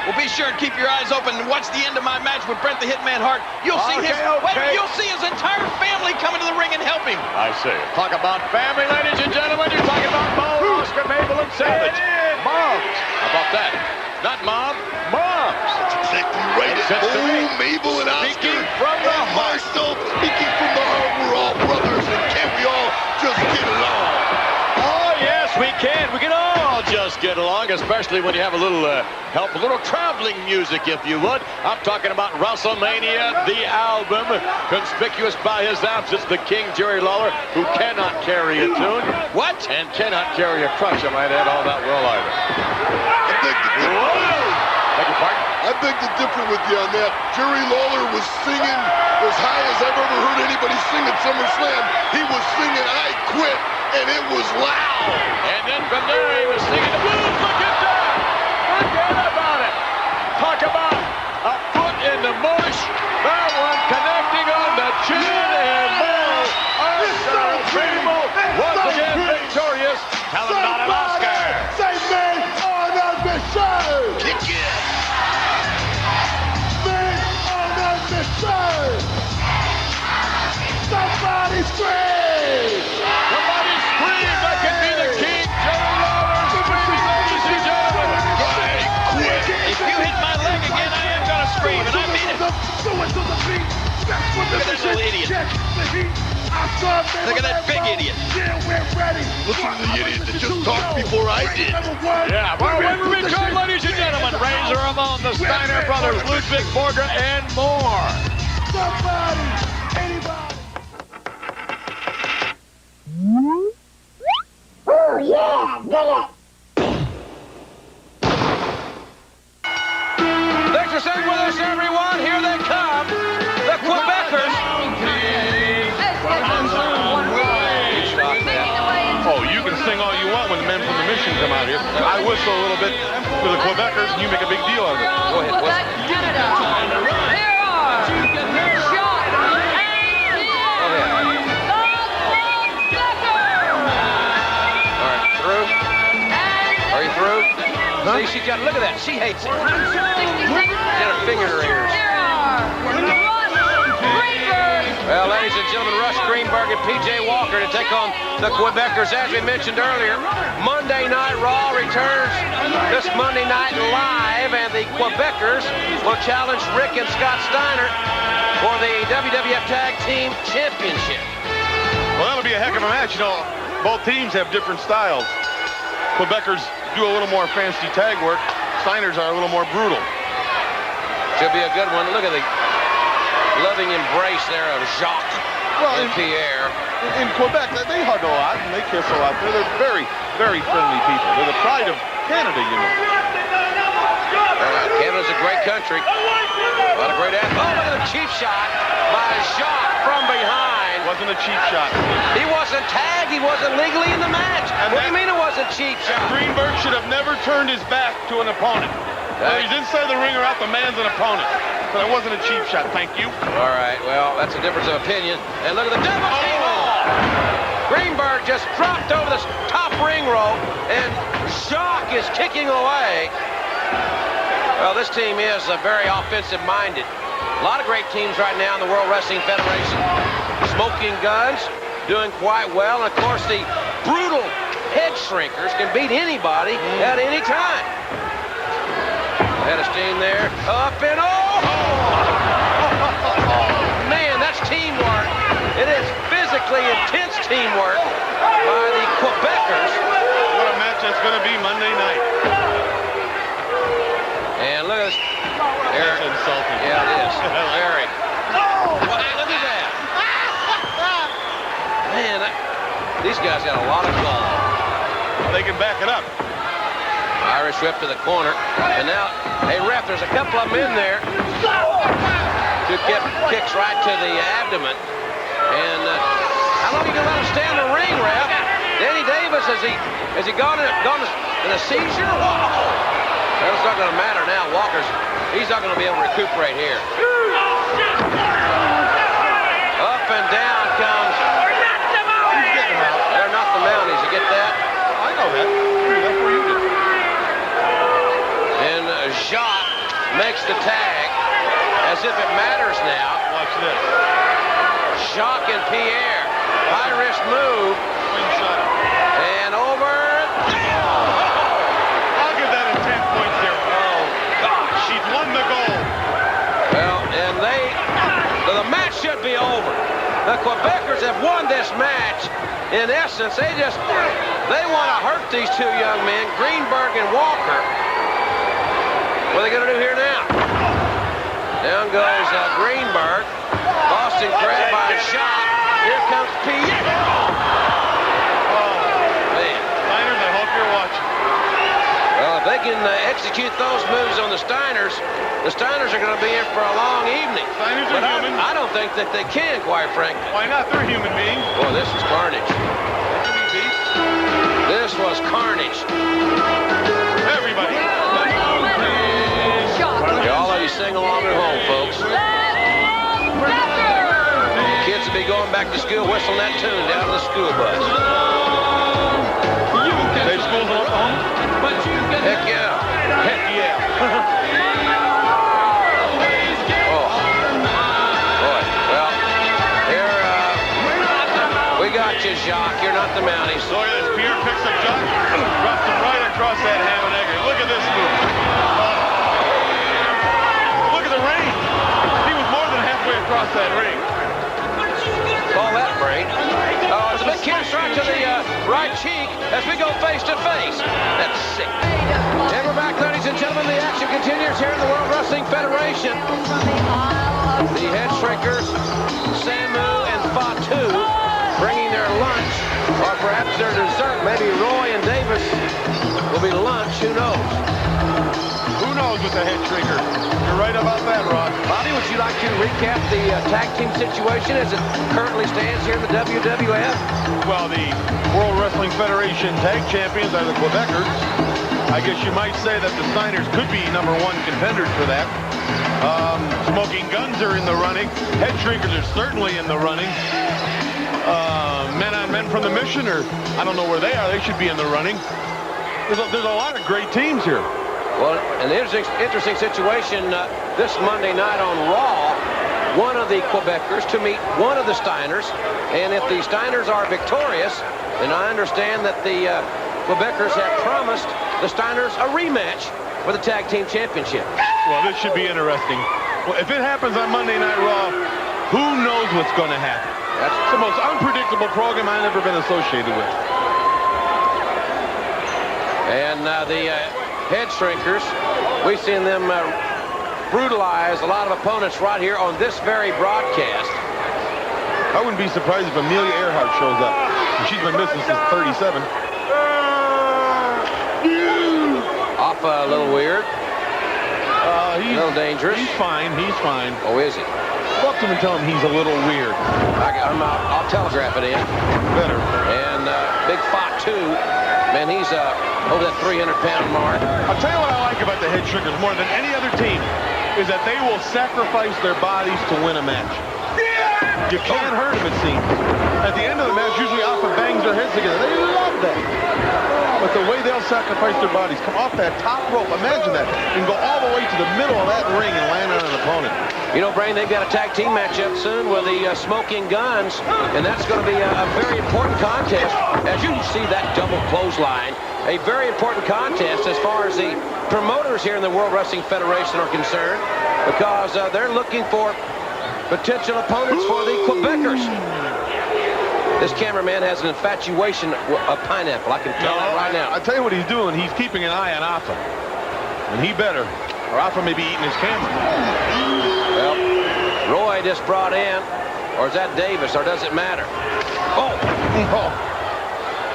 Well, be sure and keep your eyes open and watch the end of my match with Bret the Hitman Hart. You'll see you'll see his entire family coming to the ring and help him. I see. Talk about family, ladies and gentlemen. You're talking about Mo, Oscar, Mabel, and Savage. Moms. How about that? Not mom, moms. That's exactly right. Oh, Mabel and Oscar. Speaking from the heart. Myself, speaking from the heart. We're all brothers, and can't we all just get along? Oh, yes, we can. We can all just get along, especially when you have a little help, a little traveling music, if you would. I'm talking about WrestleMania, the album, conspicuous by his absence, the King Jerry Lawler, who cannot carry a tune. What? And cannot carry a crutch, I might add all that well either. Beg your pardon? I beg to differ with you on that. Jerry Lawler was singing as high as I've ever heard anybody sing at SummerSlam. He was singing I Quit, and it was loud. And then from there he was singing the blues. Look at that! Forget about it. Talk about a foot in the mush. That one connecting on the chin, and more. Unbelievable. Once again victorious. Tell him about an Oscar. Say man on the show. Kick it. Man on the show. Somebody scream. Somebody scream. That could be the King Jerry Lawler screaming, ladies and gentlemen. If you hit my leg again, I am going to scream, and I mean it. Look at that little idiot. Look at that big idiot. Listen to the idiot that just talked before I did. Yeah, well, when we return, ladies and gentlemen, Razor Ramon, the Steiner Brothers, Ludwig Borga, and more. Somebody, anybody. Oh, yeah, get it. Thanks for staying with us, everyone. Here they come, the Quebecers. Oh, you can sing all you want when the men from the mission come out here. I whistle a little bit for the Quebecers, and you make a big deal out of it. Go ahead, whistle. Canada. Here are Sean and All right, through? Are you through? Huh? See, she's got, look at that. She hates it. Got her finger in her ears. Well, ladies and gentlemen, Rush Greenberg and P.J. Walker to take on the Quebecers. As we mentioned earlier, Monday Night Raw returns this Monday night live, and the Quebecers will challenge Rick and Scott Steiner for the WWF Tag Team Championship. Well, that'll be a heck of a match. You know, both teams have different styles. Quebecers do a little more fancy tag work. Steiners are a little more brutal. Should be a good one. Look at the loving embrace there of Jacques and Pierre. In Quebec, they hug a lot and they kiss a lot. They're very, very friendly people. They're the pride of Canada, you know. Canada's a great country. A lot of great athletes. Oh, look at the cheap shot by Jacques from behind. Wasn't a cheap shot. He wasn't tagged. He wasn't legally in the match. What do you mean it wasn't a cheap shot? Greenberg should have never turned his back to an opponent. Whether he's inside the ring or out, the man's an opponent. So it wasn't a cheap shot, thank you. All right, well, that's a difference of opinion. And look at the double table. Greenberg just dropped over the top ring rope, and Jacques is kicking away. Well, this team is very offensive-minded. A lot of great teams right now in the World Wrestling Federation. Smoking Guns doing quite well. And, of course, the brutal Headshrinkers can beat anybody at any time. Head of steam there. Up and oh! Man, that's teamwork. It is physically intense teamwork by the Quebecers. What a match that's going to be Monday night. And look at this. That's insulting. Yeah, it is. Very. Wow, look at that. Man, these guys got a lot of gall. Well, they can back it up. Irish whip to the corner. And now, hey, ref, there's a couple of them in there. Two kicks right to the abdomen. And how long are you going to let him stay in the ring, ref? Danny Davis, has he gone in a seizure? Whoa! That's not going to matter now. He's not going to be able to recuperate here. Up and down comes. They're not the Mounties. You get that? I know that. That's where you did. And Jacques makes the tag as if it matters now. Watch this. Jacques and Pierre. High risk move. Slingshot. And over. I'll give that a 10.0. Oh, gosh. She's won the gold. Well, and the match should be over. The Quebecers have won this match. In essence, they want to hurt these two young men, Greenberg and Walker. What are they going to do here now? Down goes Greenberg. Boston crab by Jacques. Here comes Pierre. Oh, man. Steiners, I hope you're watching. Well, if they can execute those moves on the Steiners are going to be in for a long evening. Steiners are human. I don't think that they can, quite frankly. Why not? They're human beings. Boy, this is carnage. This was carnage. Everybody. All of you sing along at home, folks. Kids will be going back to school whistling that tune down to the school bus. They schools in Oklahoma? Heck yeah. Heck yeah. Oh. Boy, well, here, we got you, Jacques. You're not the Mounties. Look at this. Pierre picks up Jacques, drops him right across that ham and egg. Look at this move. Look at the range. He was more than halfway across that ring. Call that break. Oh, it's a big kick strike to the right cheek as we go face to face. That's sick. And we're back, ladies and gentlemen. The action continues here in the World Wrestling Federation. The Headshrinkers, Samu and Fatu, bringing their lunch, or perhaps their dessert. Maybe Roy and Davis will be lunch. Who knows? Who knows with the Headshrinkers? You're right about that, Rod. Bobby, would you like to recap the tag team situation as it currently stands here in the WWF? Well, the World Wrestling Federation tag champions are the Quebecers. I guess you might say that the Steiners could be #1 contenders for that. Smoking Guns are in the running. Headshrinkers are certainly in the running. Men on Men from the Mission, or I don't know where they are. They should be in the running. There's a lot of great teams here. Well, an interesting situation this Monday night on Raw. One of the Quebecers to meet one of the Steiners. And if the Steiners are victorious, then I understand that the Quebecers have promised the Steiners a rematch for the Tag Team Championship. Well, this should be interesting. Well, if it happens on Monday Night Raw, who knows what's going to happen? That's the most unpredictable program I've ever been associated with. And the Headshrinkers, we've seen them brutalize a lot of opponents right here on this very broadcast. I wouldn't be surprised if Amelia Earhart shows up. She's been missing since 37. Off a little weird. A little dangerous. He's fine. He's fine. Oh, is he? Go up to him and tell him he's a little weird. I'll telegraph it in. Better. And Big Fatu, man, he's over that 300-pound mark. I'll tell you what I like about the Headshrinkers more than any other team is that they will sacrifice their bodies to win a match. You can't hurt him, it seems. At the end of the match, usually Alpha bangs their heads together. They love that. But the way they'll sacrifice their bodies, come off that top rope, imagine that, and go all the way to the middle of that ring and land on an opponent. You know, Brain, they've got a tag team matchup soon with the Smoking Guns, and that's going to be a very important contest. As you see that double clothesline, a very important contest as far as the promoters here in the World Wrestling Federation are concerned, because they're looking for potential opponents for the Quebecers. This cameraman has an infatuation of pineapple. I can tell that right now. I tell you what he's doing. He's keeping an eye on Alpha. And he better, or Alpha may be eating his camera. Well, Roy just brought in, or is that Davis, or does it matter? Oh!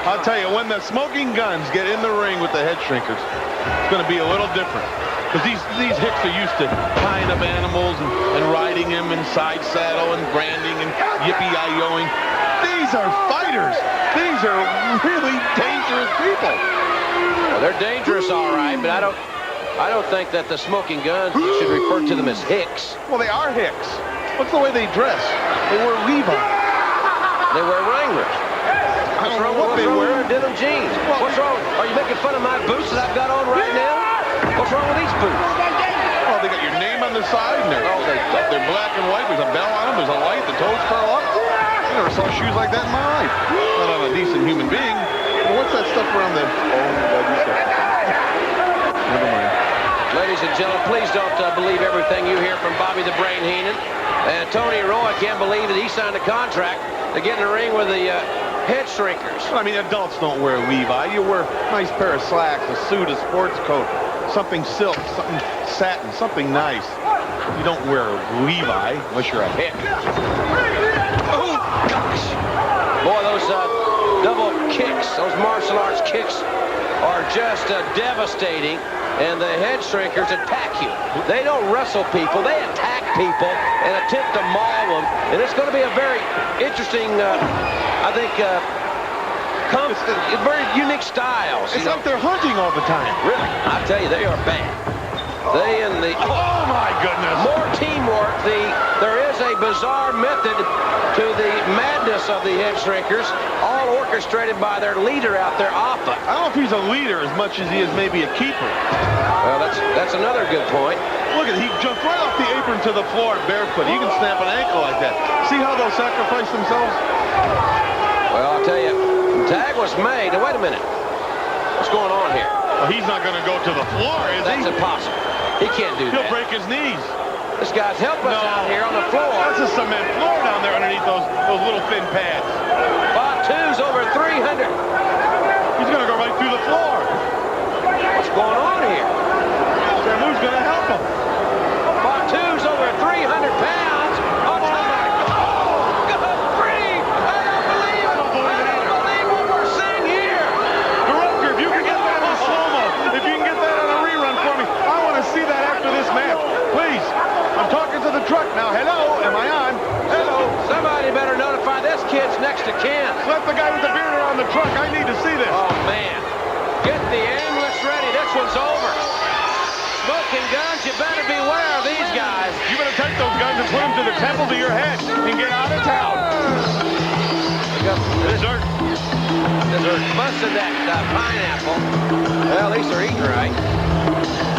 I'll tell you, when the Smoking Guns get in the ring with the Headshrinkers, it's going to be a little different. Because these hicks are used to tying up animals and riding them in side saddle and branding and yippee-yi-yoing. These are fighters. These are really dangerous people. Well, they're dangerous, all right, but I don't think that the Smoking Guns should refer to them as hicks. Well, they are hicks. What's the way they dress? They wear Levi. They wear Wranglers. What's wrong with denim jeans? What's wrong? Are you making fun of my boots that I've got on right now? What's wrong with these boots? Oh, they got your name on the side, and they're black and white. There's a bell on them. There's a light. The toes curl up. I never saw shoes like that in my life. Not on a decent human being. Well, what's that stuff around the... Never mind. Ladies and gentlemen, please don't believe everything you hear from Bobby the Brain Heenan. And Tony Roy can't believe that he signed a contract to get in the ring with the Headshrinkers. Well, I mean, adults don't wear Levi. You wear a nice pair of slacks, a suit, a sports coat, something silk, something satin, something nice. You don't wear Levi unless you're a hick. Oh, gosh. Boy, those double kicks, those martial arts kicks are just devastating. And the Headshrinkers attack you. They don't wrestle people. They attack people and attempt to maul them. And it's going to be a very interesting, I think, very unique styles. It's like they're hunting all the time. Really? I tell you, they are bad. They and the... Oh, my goodness. More teamwork. There is a bizarre method to the madness of the Headshrinkers, all orchestrated by their leader out there, Alpha. I don't know if he's a leader as much as he is maybe a keeper. Well, that's another good point. Look at he jumped right off the apron to the floor barefoot. He can snap an ankle like that. See how they'll sacrifice themselves? Well, I'll tell you, the tag was made. Now, wait a minute. What's going on here? Well, he's not going to go to the floor, is he? That's impossible. He can't do that. He'll break his knees. This guy's helpless out here on the floor. That's a cement floor down there underneath those little thin pads. Batu's over 300. He's going to go right through the floor. What's going on here? Who's going to help him? Batu's over 300 pounds. Oh, my God. Good grief. I don't believe it. I don't believe what we're seeing here. Director, if you can get that in slow-mo, if you can get that on a rerun for me, I want to see that after this match. Please. I'm talking to the truck now. Hello, am I on? Hello. Somebody better notify this kid's next to Ken. Let the guy with the beard on the truck. I need to see this. Oh, man. Get the ambulance ready. This one's over. Smoking Guns, you better beware of these guys. You better take those guns and put them to the temple to your head and get out of town. Dessert. Busted that pineapple. Well, at least they're eating right.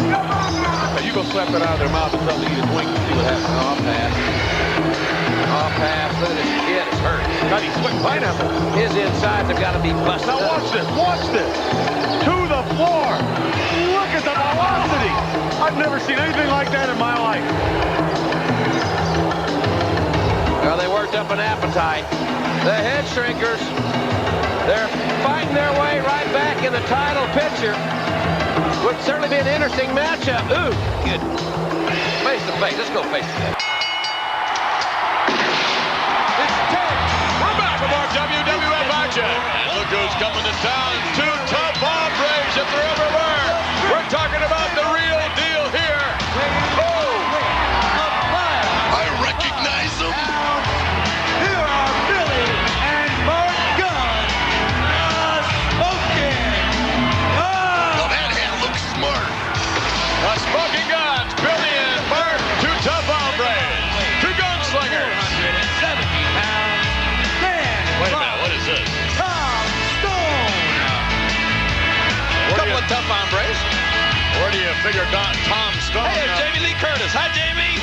Now you go slap that out of their mouth and tell them to eat a Twinkie and see what happens. I'll pass. Look at this kid. It's hurt. God, he's sweating pineapple. His insides have got to be busted Now watch this. Watch this. To the floor. Look at the velocity. I've never seen anything like that in my life. Well, they worked up an appetite. The Headshrinkers, they're fighting their way right back in the title picture. Would certainly be an interesting matchup. Ooh, good. Face to face. Let's go face to face. It's 10. We're back from our WWF action. And look who's coming to town. Two tough hombres if they're ever were. We're talking about the real deal here. Oh! I recognize them. Here are Billy and Mark Gunn. Smoking Guns. Well, that hand looks smart. Smoking Guns, Billy and Burke, two tough hombres, two gunslingers. figure Tom Stone. Hey, there's Jamie Lee Curtis. Hi, Jamie.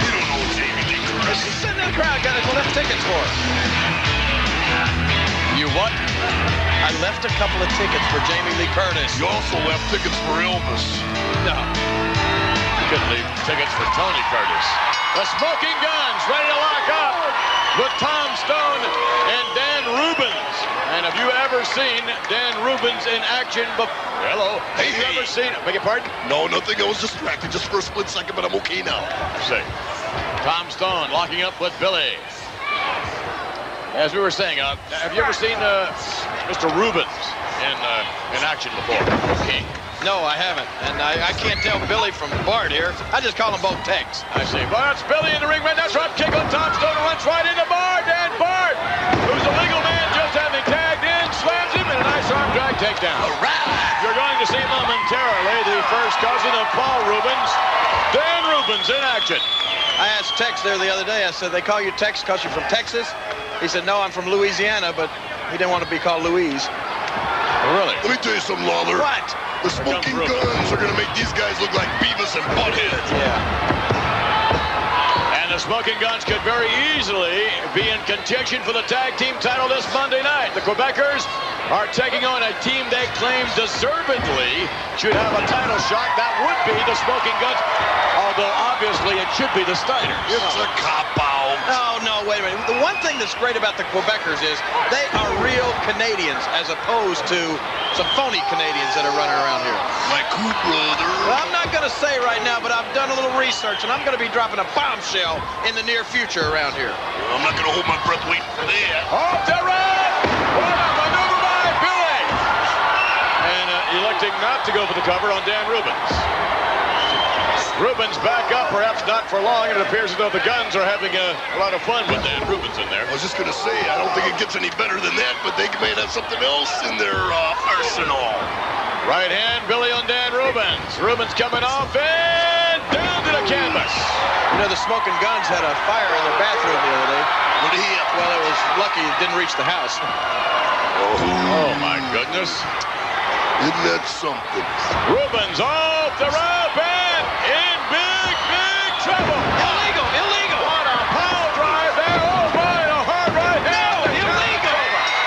You don't know Jamie Lee Curtis. He's sitting in the crowd, got his left tickets for us. You what? I left a couple of tickets for Jamie Lee Curtis. You also left tickets for Elvis. No. You couldn't leave tickets for Tony Curtis. The Smoking Guns ready to lock up with Tom Stone and Dan Rubens. And have you ever seen Dan Rubens in action before? Hello. Have you ever seen it? Beg your pardon? No, nothing. I was distracted just for a split second, but I'm okay now. Say, Tom Stone locking up with Billy. As we were saying, have you ever seen Mr. Rubens in action before? Okay. No, I haven't. And I can't tell Billy from Bart here. I just call them both Tex. I see. Bart's Billy in the ring right now. Drop kick on Tom Stone, runs right into Bart. And Bart, who's a legal man, just having tagged in, slams him, and a nice arm drag takedown. All right. You're going to see momentarily the first cousin of Paul Rubens, Dan Rubens, in action. I asked Tex there the other day. I said, they call you Tex because you're from Texas? He said, no, I'm from Louisiana, but he didn't want to be called Louise. Oh, really? Let me tell you something, Lawler. What? The Smoking Guns are going to make these guys look like Beavis and Butthead. Yeah. And the Smoking Guns could very easily be in contention for the tag team title this Monday night. The Quebecers are taking on a team they claim deservedly should have a title shot. That would be the Smoking Guns, although obviously it should be the Steiners. It's a cop-out. No, wait a minute. The one thing that's great about the Quebecers is they are real Canadians as opposed to some phony Canadians that are running around here. Like who, brother? Well, I'm not going to say right now, but I've done a little research, and I'm going to be dropping a bombshell in the near future around here. I'm not going to hold my breath waiting for that. Off the road! What a maneuver by Billy! And electing not to go for the cover on Dan Rubens. Rubens back up, perhaps not for long, and it appears as though the Guns are having a lot of fun with Dan Rubens in there. I was just going to say, I don't think it gets any better than that, but they may have something else in their arsenal. Right hand, Billy on Dan Rubens. Rubens coming off and down to the canvas. You know, the Smoking Guns had a fire in their bathroom the other day. What did he have? Well, it was lucky it didn't reach the house. Oh my goodness. Isn't that something? Rubens off the rope and in big trouble. Illegal. What a power drive there. Oh my, a hard right hand. No, illegal.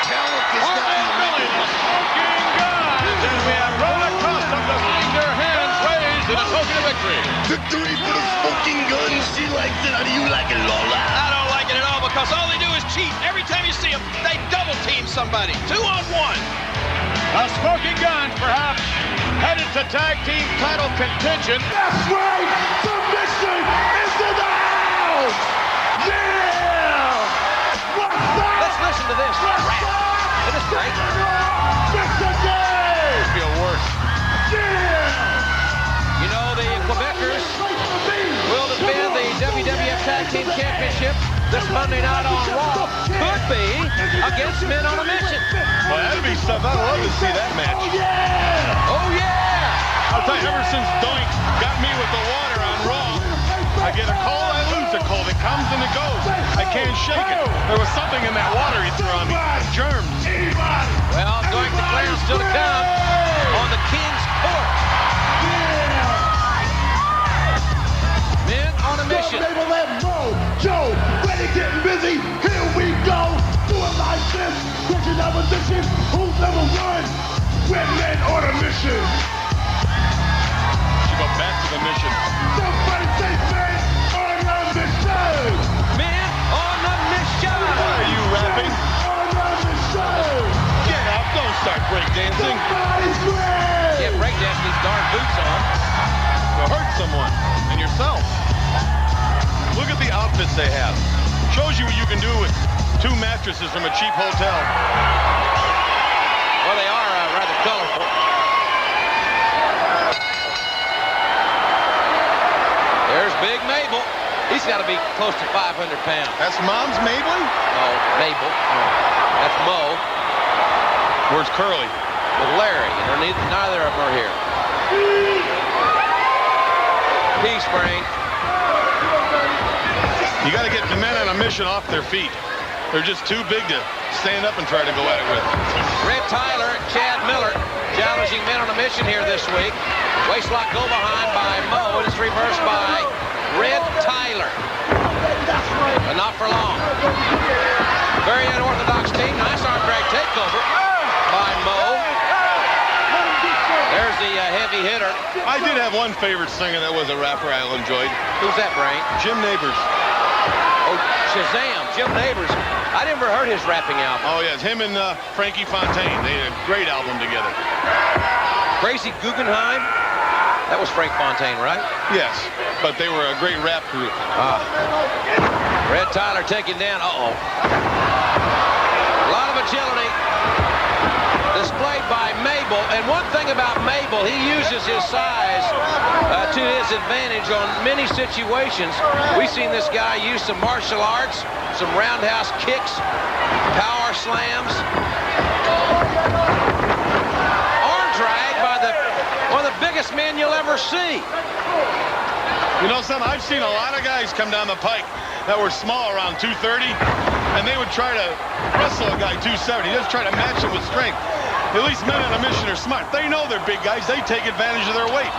Talent does not Billy, the Smoking Guns. And we have Ron accustomed to seeing their hands raised in a token of victory. Victory for the Smoking Guns. She likes it. How do you like it, Lola? I don't like it at all because all they do is cheat. Every time you see them, they double team somebody. 2-on-1. The Smoking Guns, perhaps, headed to tag team title contention. That's right! Submission is in the house! Yeah! What's that? Let's listen to this. It is great. Michigan! Feel worse. Yeah! You know, the Quebecers will defend the WWF Tag Team Championship this Monday night on Raw. Could be against Men on a Mission. Well, that'd be something. I'd love to see that match. Oh, yeah! I'll tell you, ever since Doink got me with the water on Raw, I get a cold, I lose a cold. It comes and it goes. I can't shake it. There was something in that water he threw on me. Germs. Well, Doink declares still to come on the King's Court. Men on a Mission. Joe, ready, getting busy. Here we go. Do it like this. Switching our position. Who's number one? We're men on a mission. Should go back to the mission. Somebody say men on a mission. Men on a Mission. Why are you rapping? On a mission. Get up. Don't start breakdancing. Somebody scream. Can't breakdance these darn boots on. You'll hurt someone and yourself. Look at the outfits they have. Shows you what you can do with 2 mattresses from a cheap hotel. Well, they are rather colorful. There's Big Mabel. He's got to be close to 500 pounds. That's Mom's Mabel? No, Mabel. That's Mo. Where's Curly? With Larry. Neither of them are here. P-Spring. You got to get the men on a mission off their feet. They're just too big to stand up and try to go at it with. Red Tyler, Chad Miller, John challenging men on a mission here this week. Waistlock go behind by Mo, and it's reversed by Red Tyler. But not for long. Very unorthodox team. Nice arm drag takeover by Mo. There's the heavy hitter. I did have one favorite singer that was a rapper I enjoyed. Who's that, Brain? Jim Neighbors. Oh, Shazam, Jim Neighbors. I never heard his rapping album. Oh, yes, him and Frankie Fontaine. They had a great album together. Crazy Guggenheim. That was Frank Fontaine, right? Yes, but they were a great rap group. Red Tyler taken down. Uh-oh. A lot of agility displayed by Mabel. And one thing about Mabel, he uses his size to his advantage on many situations. We've seen this guy use some martial arts, some roundhouse kicks, power slams. Arm drag by one of the biggest men you'll ever see. You know something? I've seen a lot of guys come down the pike that were small, around 230, and they would try to wrestle a guy 270, just try to match him with strength. At least men on a mission are smart. They know they're big guys. They take advantage of their weight.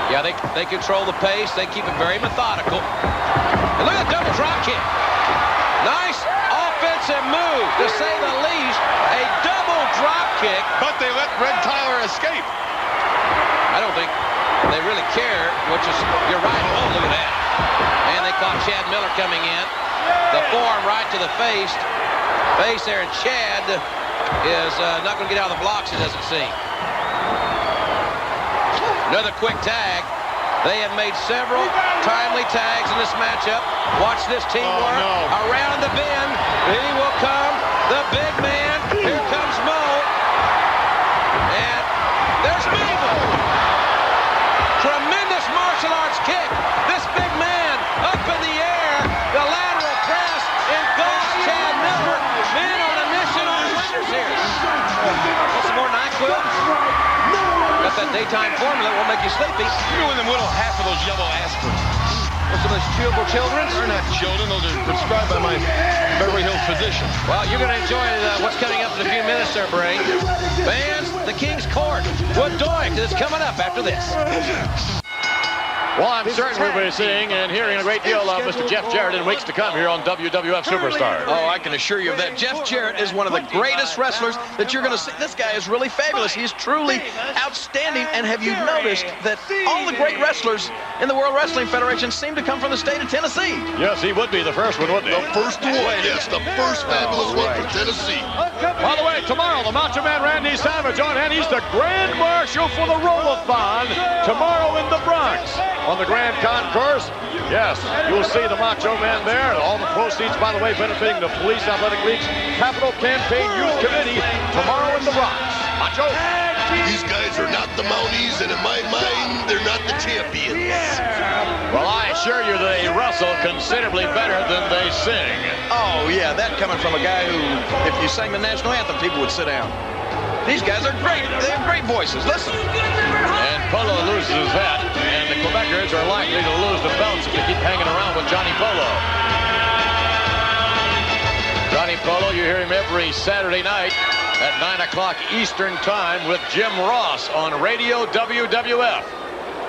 Yeah, they control the pace. They keep it very methodical. And look at the double drop kick. Nice offensive move, to say the least. A double drop kick. But they let Red Tyler escape. I don't think they really care, which is, you're right. Oh, look at that. And they caught Chad Miller coming in. The forearm right to the face there, and Chad is not going to get out of the blocks, it doesn't seem. Another quick tag. They have made several timely tags in this matchup. Watch this teamwork. Around the bend. He will come. The big man. Here comes Mo. And there's Mabel. Tremendous martial arts kick. This big man up in the air. The lateral press. Engulfs Chad Miller. Men on a mission on winners here. Want some more NyQuil? Got that daytime formula. Won't make you sleepy. You're doing them little half of those yellow aspirins. Want some of those chewable children? They're not children. Those are prescribed by my Beverly Hills physician. Well, you're going to enjoy what's coming up in a few minutes there, Brain. Fans, the King's Court. Wood Doink is coming up after this. Well, I'm certain we'll be seeing and hearing a great deal of Mr. Jeff Jarrett in weeks to come here on WWF Superstar. Oh, I can assure you of that. Jeff Jarrett is one of the greatest wrestlers that you're going to see. This guy is really fabulous. He's truly outstanding. And have you noticed that all the great wrestlers in the World Wrestling Federation seem to come from the state of Tennessee? Yes, he would be the first one, wouldn't he? The first one, yes, the first fabulous one from Tennessee. By the way, tomorrow, the Macho Man Randy Savage on hand. He's the Grand Marshal for the Roll-a-thon tomorrow in the Bronx. On the Grand Concourse, yes, you'll see the Macho Man there. All the proceeds, by the way, benefiting the Police Athletic League's Capital Campaign Youth Committee tomorrow in the Bronx. Macho. These guys are not the Mounties, and in my mind, they're not the champions. Well, I assure you they wrestle considerably better than they sing. Oh, yeah, that coming from a guy who, if you sang the national anthem, people would sit down. These guys are great. They have great voices. Listen. And Polo loses his hat, and the Quebecers are likely to lose the belts if they keep hanging around with Johnny Polo. Johnny Polo, you hear him every Saturday night at 9 o'clock Eastern Time with Jim Ross on Radio WWF.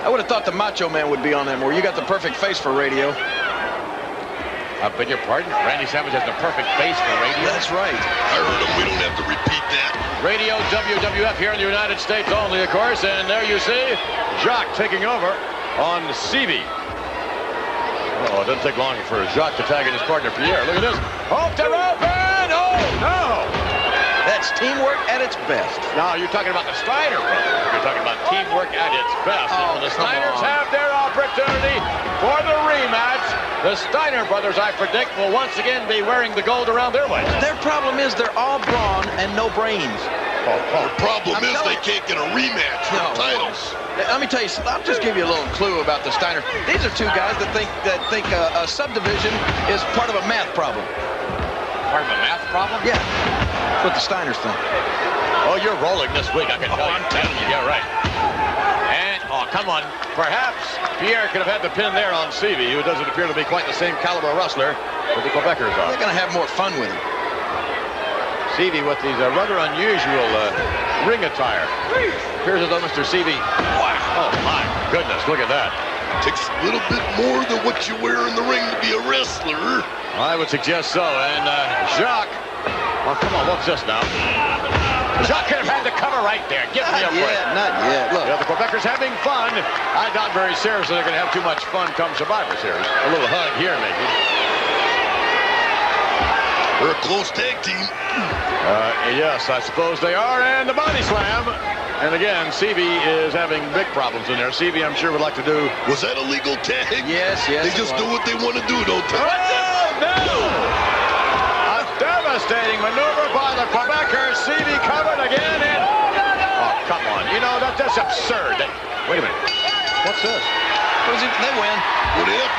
I would have thought the Macho Man would be on there more. You got the perfect face for radio. I beg your pardon? Randy Savage has the perfect face for radio? That's right. I heard him. We don't have to repeat that. Radio WWF here in the United States only, of course. And there you see Jacques taking over on CV. Oh, it doesn't take long for Jacques to tag in his partner, Pierre. Look at this. Hope to open! Oh, no! That's teamwork at its best. Now, you're talking about the Steiner Brothers. You're talking about teamwork at its best. Oh, the Steiners have their opportunity for the rematch. The Steiner Brothers, I predict, will once again be wearing the gold around their waist. Their problem is they're all brawn and no brains. The problem is they can't get a rematch for the titles. Let me tell you, I'll just give you a little clue about the Steiner. These are two guys that think a subdivision is part of a math problem. Part of a math problem? Yeah. That's what the Steiners think. Oh, you're rolling this week, I can tell you. I'm telling you. Yeah, right. And, oh, come on. Perhaps Pierre could have had the pin there on CV, who doesn't appear to be quite the same caliber wrestler that the Quebecers are. They're going to have more fun with him. CV with these rather unusual ring attire. Appears as though Mr. CV. Wow. Oh, my goodness. Look at that. Takes a little bit more than what you wear in the ring to be a wrestler. I would suggest so. And Jacques. Oh, come on. What's this now? Jacques could have had the cover right there. Give me a break. Not yet. Look. Yeah, the Quebecers having fun. I doubt very seriously they're going to have too much fun come Survivor Series. A little hug here, maybe. They're a close tag team. Yes, I suppose they are. And the body slam. And again, CV is having big problems in there. CV, I'm sure, would like to do... Was that a legal tag? Yes. They just do what they want to do, don't they? Oh, no! A devastating maneuver by the Quebecers. CV covered again. And... Oh, come on. You know, that's absurd. Wait a minute. What's this? They win. What if?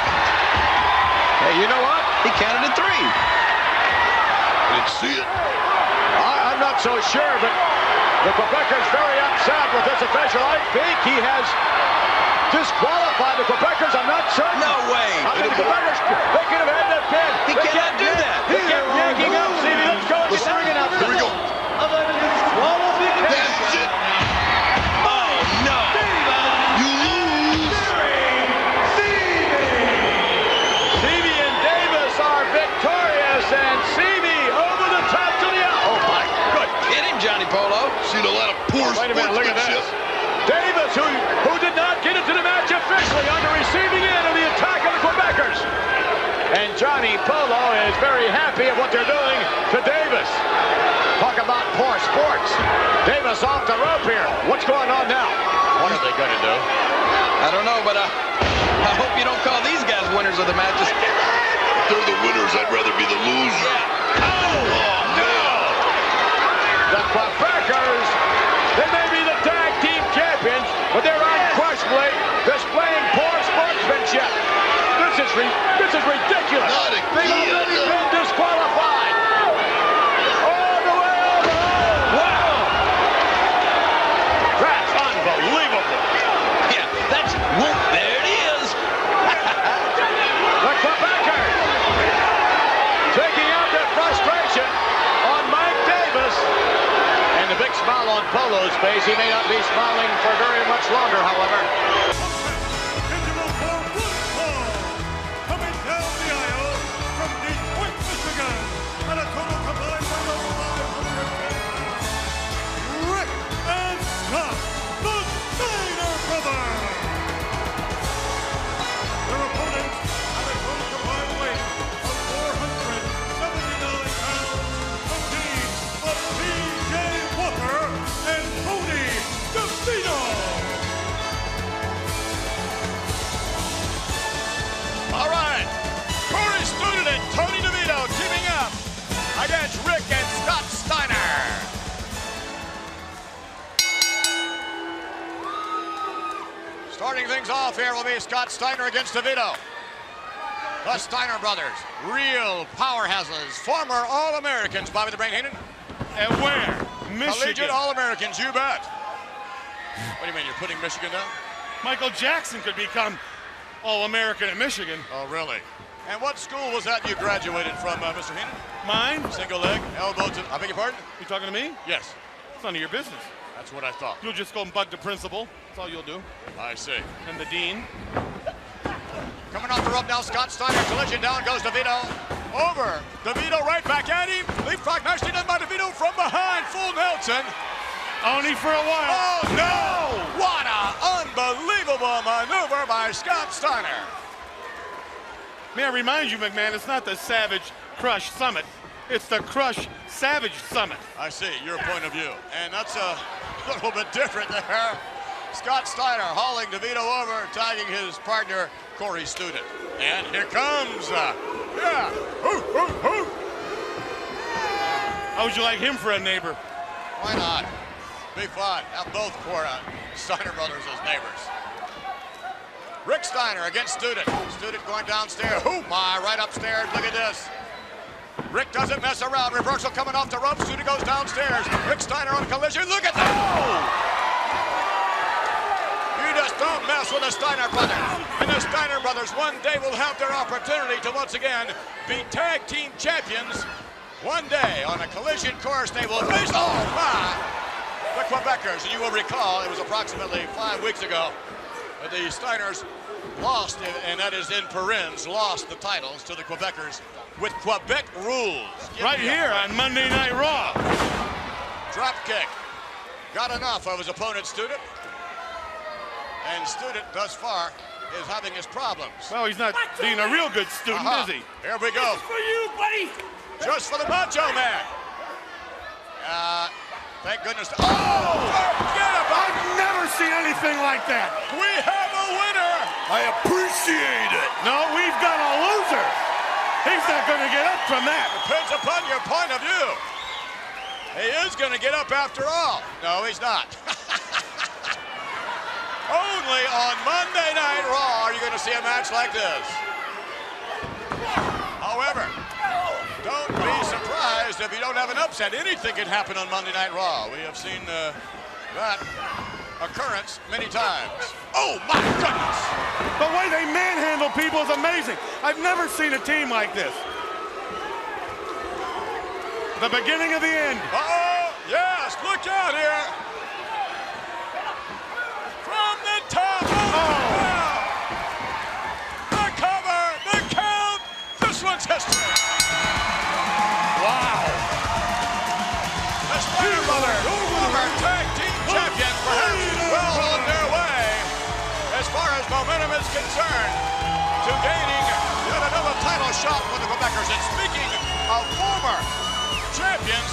Hey, you know what? He counted to 3. I didn't see it. I'm not so sure, but the Quebecers very upset with this official. I think he has disqualified the Quebecers. I'm not certain. No way. I mean, the Quebecers, they could have had that pin. He cannot do that. He kept yanking up, CV. Let's go and get the ring announcement. Here we go. That's it. Oh, no. You lose. CV and Davis are victorious, and CV over the top to the out. Oh, my good. Hit him, Johnny Polo. Seen a lot of poor Wait a minute, look at this. sportsmanship. Davis, who did not get into the match officially on the receiving end of the attack of the Quebecers. And Johnny Polo is very happy of what they're doing to Davis. Talk about poor sports. Davis off the rope here. What's going on now? What are they going to do? I don't know, but I hope you don't call these guys winners of the matches. If they're the winners, I'd rather be the loser. Oh, no! The Quebecers, they may be the tag team champions, but they're unquestionably displaying poor sportsmanship. This is ridiculous. Not again. They've already been disqualified. All the way over. Wow. That's unbelievable. Yeah, that's whoop. There it is. The Quebecers taking out their frustration on Mike Davis. And the big smile on Polo's face. He may not be smiling for very much longer, however. Coming down the aisle from Detroit, Michigan, at a total combined weight of 510 pounds, Rick and Scott, the Steiner Brothers. Their opponents at a total combined weight of 479 pounds, the team of P.J. Walker and Tony DeVito. All right, Corey Student and Tony DeVito teaming up against Rick and Scott Steiner. Starting things off here will be Scott Steiner against DeVito. The Steiner Brothers, real powerhouses, former All-Americans, Bobby the Brain Heenan. And where? Michigan. Collegiate All-Americans, you bet. What do you mean, you're putting Michigan down? Michael Jackson could become All-American at Michigan. Oh, really? And what school was that you graduated from, Mr. Heenan? Mine? Single leg, elbow to... I beg your pardon? You talking to me? Yes. It's none of your business. That's what I thought. You'll just go and bug the principal. That's all you'll do. I see. And the dean. Coming off the rope now, Scott Steiner. Collision down goes DeVito. Over. DeVito right back at him. Leapfrog nicely done by DeVito from behind. Full Nelson. Only for a while. Oh, no! What an unbelievable maneuver by Scott Steiner. May I remind you, McMahon, it's not the Savage Crush Summit. It's the Crush Savage Summit. I see your point of view. And that's a little bit different there. Scott Steiner hauling DeVito over, tagging his partner, Corey Student. And here comes, How would you like him for a neighbor? Why not? Be fun. Have both Steiner Brothers as neighbors. Rick Steiner against Student. Student going downstairs. Oh my, right upstairs. Look at this. Rick doesn't mess around. Reversal coming off the rope. Student goes downstairs. Rick Steiner on collision. Look at that. You just don't mess with the Steiner Brothers. And the Steiner Brothers one day will have their opportunity to once again be tag team champions. One day on a collision course they will face. Oh my! the Quebecers. And you will recall, it was approximately 5 weeks ago that the Steiners lost, and that is in parens, lost the titles to the Quebecers with Quebec rules. Right here on Monday Night Raw. Drop kick. Got enough of his opponent, Student. And Student, thus far, is having his problems. Well, he's not being a real good student, is he? Here we go. Just for you, buddy. Just for the Macho Man. Thank goodness. Oh! Forget about it. I've never seen anything like that. We have a winner. I appreciate it. No, we've got a loser. He's not going to get up from that. Depends upon your point of view. He is going to get up after all. No, he's not. Only on Monday Night Raw are you going to see a match like this. However, don't be surprised if you don't have an upset. Anything can happen on Monday Night Raw. We have seen that occurrence many times. Oh, my goodness! The way they manhandle people is amazing. I've never seen a team like this. The beginning of the end. Uh-oh, yes, look out here. From the top. Oh. The cover, the count. This one's history. Wow. The Steiner Brothers, former tag team champions, perhaps well on their way, as far as momentum is concerned, to gaining yet another title shot for the Quebecers. And speaking of former champions,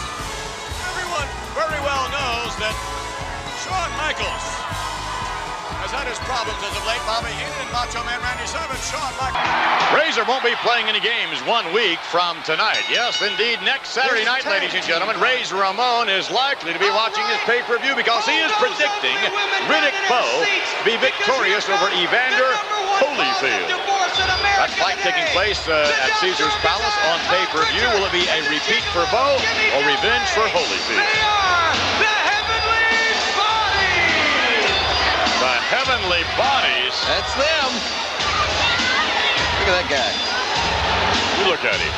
everyone very well knows that Shawn Michaels has had his problems as of late. Bobby Heenan and Macho Man Randy Savage. Shawn Michaels. Razor won't be playing any games 1 week from tonight. Yes, indeed, next Saturday night, ladies and gentlemen, Razor Ramon is likely to be watching his pay-per-view because he is predicting Riddick Bowe to be victorious over Evander Holyfield. That fight taking place at Caesar's Palace on pay-per-view. Will it be a repeat for Bowe or revenge for Holyfield? The Heavenly Bodies. That's them. Look at that guy. You look at him.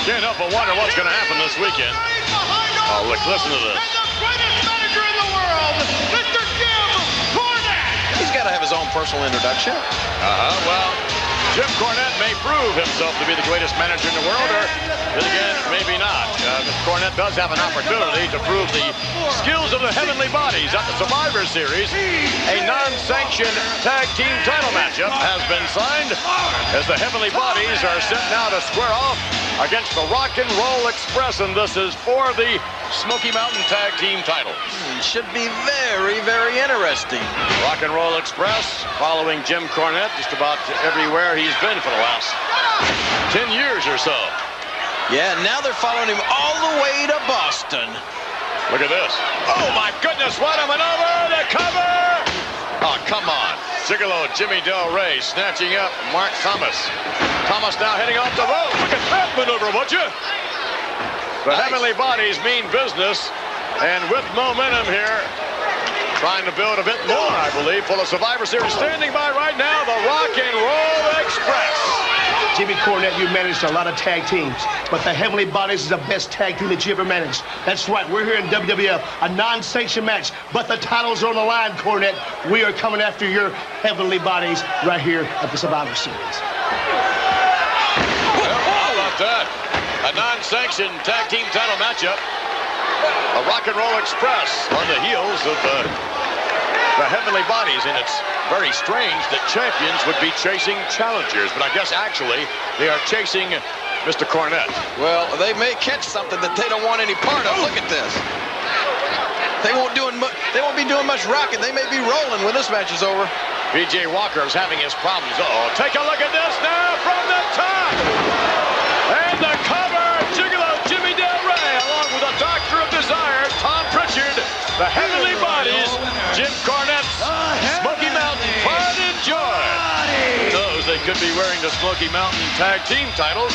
Can't help but wonder what's going to happen this weekend. Oh, look, listen to this. And the greatest manager in the world, Mr. Jim Cornette. He's got to have his own personal introduction. Well, Jim Cornette may prove himself to be the greatest manager in the world, or then again, maybe not. Mr. Cornette does have an opportunity to prove the skills of the Heavenly Bodies at the Survivor Series. A non-sanctioned tag team title matchup has been signed as the Heavenly Bodies are set now to square off against the Rock and Roll Express, and this is for the Smoky Mountain Tag Team titles. Should be very, very interesting. Rock and Roll Express following Jim Cornette just about everywhere he's been for the last 10 years or so. Yeah, now they're following him all the way to Boston. Look at this. Oh, my goodness, what a maneuver! The cover! Oh, come on. Gigolo Jimmy Del Rey snatching up Mark Thomas. Thomas now heading off the rope. Look at that maneuver, would you? The Heavenly Bodies mean business, and with momentum here, trying to build a bit more, I believe, for the Survivor Series. Standing by right now, the Rock and Roll Express. Jimmy Cornette, you managed a lot of tag teams, but the Heavenly Bodies is the best tag team that you ever managed. That's right, we're here in WWF, a non-sanctioned match, but the titles are on the line, Cornette. We are coming after your Heavenly Bodies right here at the Survivor Series. Well, how about that? A non-sanctioned tag team title matchup. A Rock and Roll Express on the heels of the Heavenly Bodies, and it's very strange that champions would be chasing challengers, but I guess actually they are chasing Mr. Cornette. Well, they may catch something that they don't want any part of. Look at this. They won't be doing much rocking. They may be rolling when this match is over. B.J. Walker is having his problems. Uh-oh. Take a look at this now from the top. And the cover, Gigolo Jimmy Del Rey, along with the Doctor of Desire, Tom Pritchard, the Heavenly Bodies, Jim Cornette's Smoky Mountain Pride and Joy. Who knows, they could be wearing the Smoky Mountain Tag Team titles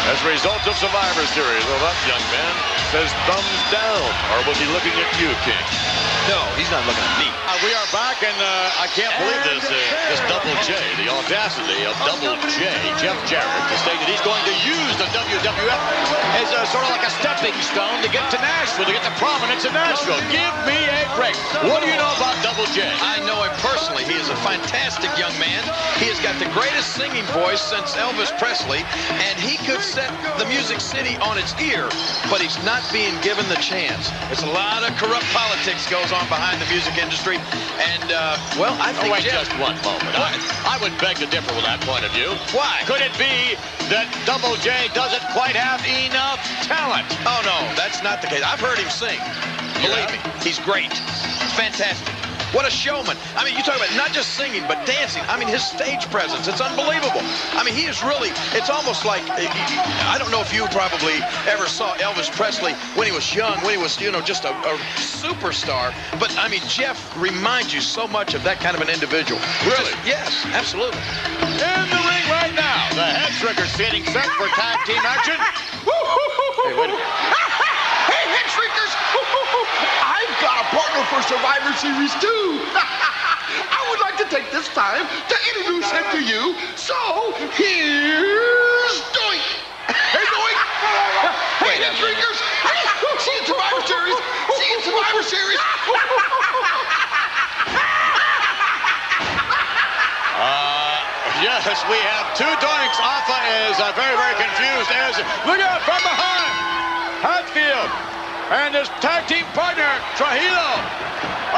as a result of Survivor Series. Well, that young man says thumbs down, or was he looking at you, King? No, he's not looking at me. We are back, and I can't believe this Double J, the audacity of Double J, Jeff Jarrett, to state that he's going to use the WWF as a sort of like a stepping stone to get to Nashville, to get to prominence in Nashville. Give me a break. What do you know about Double J? I know him personally. He is a fantastic young man. He has got the greatest singing voice since Elvis Presley, and he could set the Music City on its ear, but he's not being given the chance. There's a lot of corrupt politics goes on behind the music industry, and, well, I think wait just one moment. I would beg to differ with that point of view. Why? Could it be that Double J doesn't quite have enough talent? Oh, no, that's not the case. I've heard him sing. Believe me, he's great. Fantastic. What a showman. I mean, you talk about not just singing, but dancing. I mean, his stage presence, it's unbelievable. I mean, he is really, it's almost like, I don't know if you probably ever saw Elvis Presley when he was young, when he was, you know, just a superstar. But, I mean, Jeff reminds you so much of that kind of an individual. Really? Yes, absolutely. In the ring right now, the Headshrinkers getting set for tag team action. Hey, wait a minute. Hey, Headshrinkers! I've got a partner for Survivor Series, too. I would like to take this time to introduce him to you. So, here's Doink. Hey, Doink. Hey, Headshrinkers. See you in Survivor Series. See you in Survivor Series. Yes, we have two Doinks. Alpha is very, very confused. Look out from behind. Hatfield and his tag team partner, Trujillo,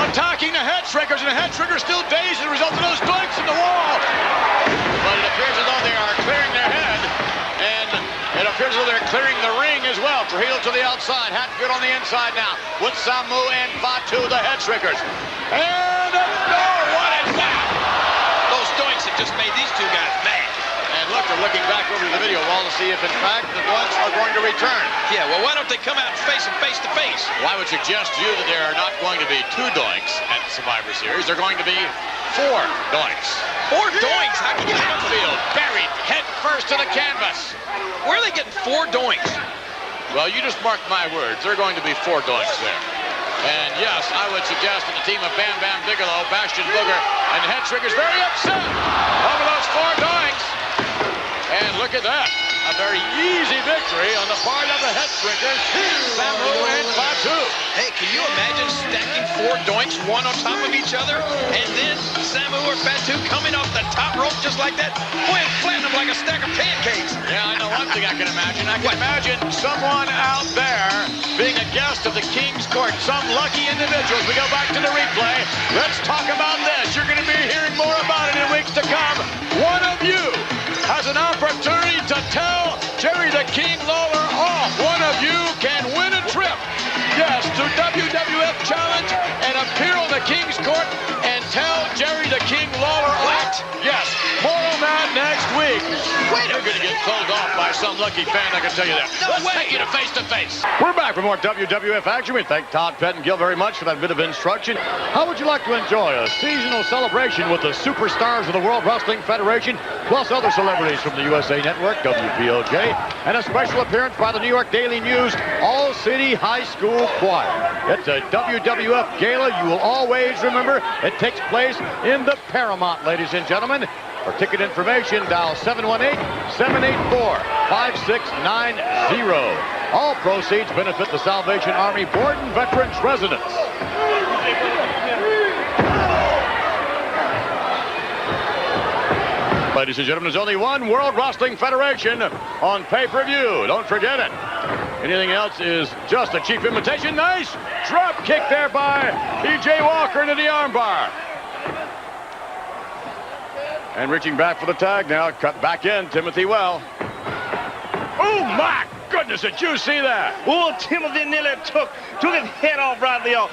attacking the Headshrinkers, and the Headshrinkers still dazed as a result of those Doinks in the wall. But it appears as though they are clearing their head, and it appears as though they're clearing the ring as well. Trujillo to the outside, Hatfield on the inside now, with Samu and Fatu, the Headshrinkers. And what is that? Those Doinks have just made these two guys mad. And look, they're looking back over the video wall to see if, in fact, the Doinks are going to return. Yeah, well, why don't they come out and face them face to face? Well, I would suggest to you that there are not going to be two Doinks at Survivor Series. They're going to be four Doinks. Four Doinks? How can you get Hatfield buried head first to the canvas. Where are they getting four Doinks? Well, you just mark my words. There are going to be four Doinks there. And yes, I would suggest that the team of Bam Bam Bigelow, Bastion Booger, and the Headshrinkers very upset over those four Doinks. And look at that. A very easy victory on the part of the Headshrinkers, Samu and Fatu. Hey, can you imagine stacking four Doinks, one on top of each other, and then Samu or Fatu coming off the top rope just like that? Boy, and flatten them like a stack of pancakes. Yeah, I know one thing I can imagine. I can imagine someone out there being a guest of the King's Court, some lucky individuals. We go back to the replay. Let's talk about this. You're going to be hearing more about it in weeks to come. One of you has an opportunity to tell Jerry the King Lawler off. One of you can win a trip, yes, to WWF Challenge and appear on the King's Court and tell Jerry the King Lawler off. Yes, more on that next week. You're going to get told off by some lucky fan, I can tell you that. Let's take you to face. We're back for more WWF action. We thank Todd, Pett, and Gill very much for that bit of instruction. How would you like to enjoy a seasonal celebration with the superstars of the World Wrestling Federation, plus other celebrities from the USA Network, WPOJ, and a special appearance by the New York Daily News All-City High School Choir? It's a WWF gala. You will always remember it takes place in the Paramount, ladies and gentlemen. For ticket information, dial 718-784-5690. All proceeds benefit the Salvation Army Borden Veterans Residence. Ladies and gentlemen, there's only one World Wrestling Federation on pay-per-view. Don't forget it. Anything else is just a cheap imitation. Nice drop kick there by P.J. Walker into the armbar. And reaching back for the tag now. Cut back in, Timothy Well. Oh, my goodness, did you see that? Oh, Timothy nearly took his head off right there.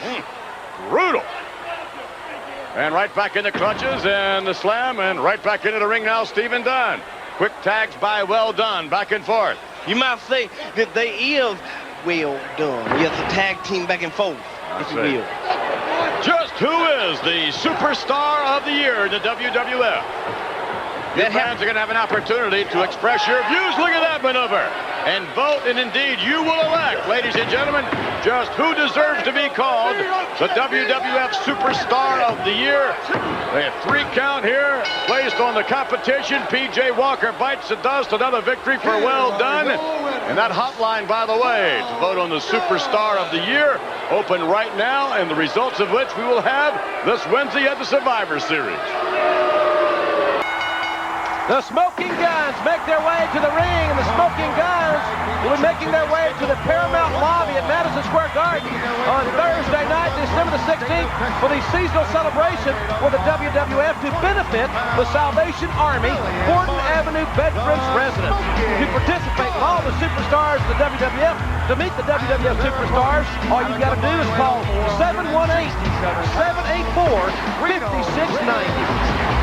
Brutal. And right back in the clutches and the slam, and right back into the ring now, Stephen Dunn. Quick tags by Well Done, back and forth. You might say that they is well done. Yes, a tag team back and forth, if you will. Just who is the superstar of the year in the WWF? You fans are going to have an opportunity to express your views. Look at that maneuver. And vote, and indeed, you will elect, ladies and gentlemen, just who deserves to be called the WWF Superstar of the Year. They have 3 count here placed on the competition. P.J. Walker bites the dust. Another victory for well done. And that hotline, by the way, to vote on the Superstar of the Year, open right now, and the results of which we will have this Wednesday at the Survivor Series. The Smoking Guns make their way to the ring, and the Smoking Guns will be making their way to the Paramount Lobby at Madison Square Garden on Thursday night, December the 16th, for the seasonal celebration for the WWF to benefit the Salvation Army Horton Avenue Veterans Residence. To participate in all the superstars of the WWF, to meet the WWF superstars, all you got to do is call 718-784-5690.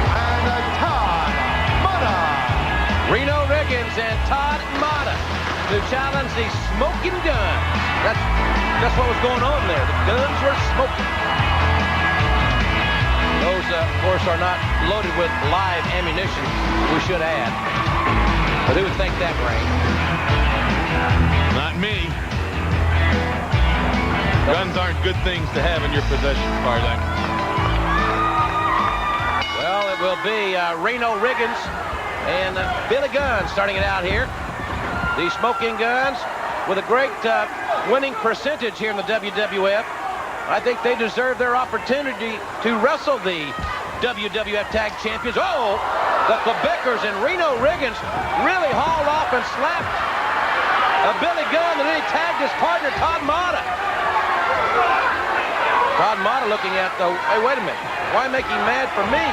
Reno Riggins and Todd Mata to challenge the Smoking Gun. That's what was going on there. The guns were smoking. Those, of course, are not loaded with live ammunition, we should add. But who would think that, Ray? Not me. Guns aren't good things to have in your possession, as far as I can. Well, it will be Reno Riggins and Billy Gunn starting it out here. The Smoking Guns with a great winning percentage here in the WWF. I think they deserve their opportunity to wrestle the WWF Tag Champions. Oh, the Quebecers and Reno Riggins really hauled off and slapped Billy Gunn, and then he tagged his partner, Todd Mata. Todd Mata looking at the, hey, wait a minute. Why make him mad for me?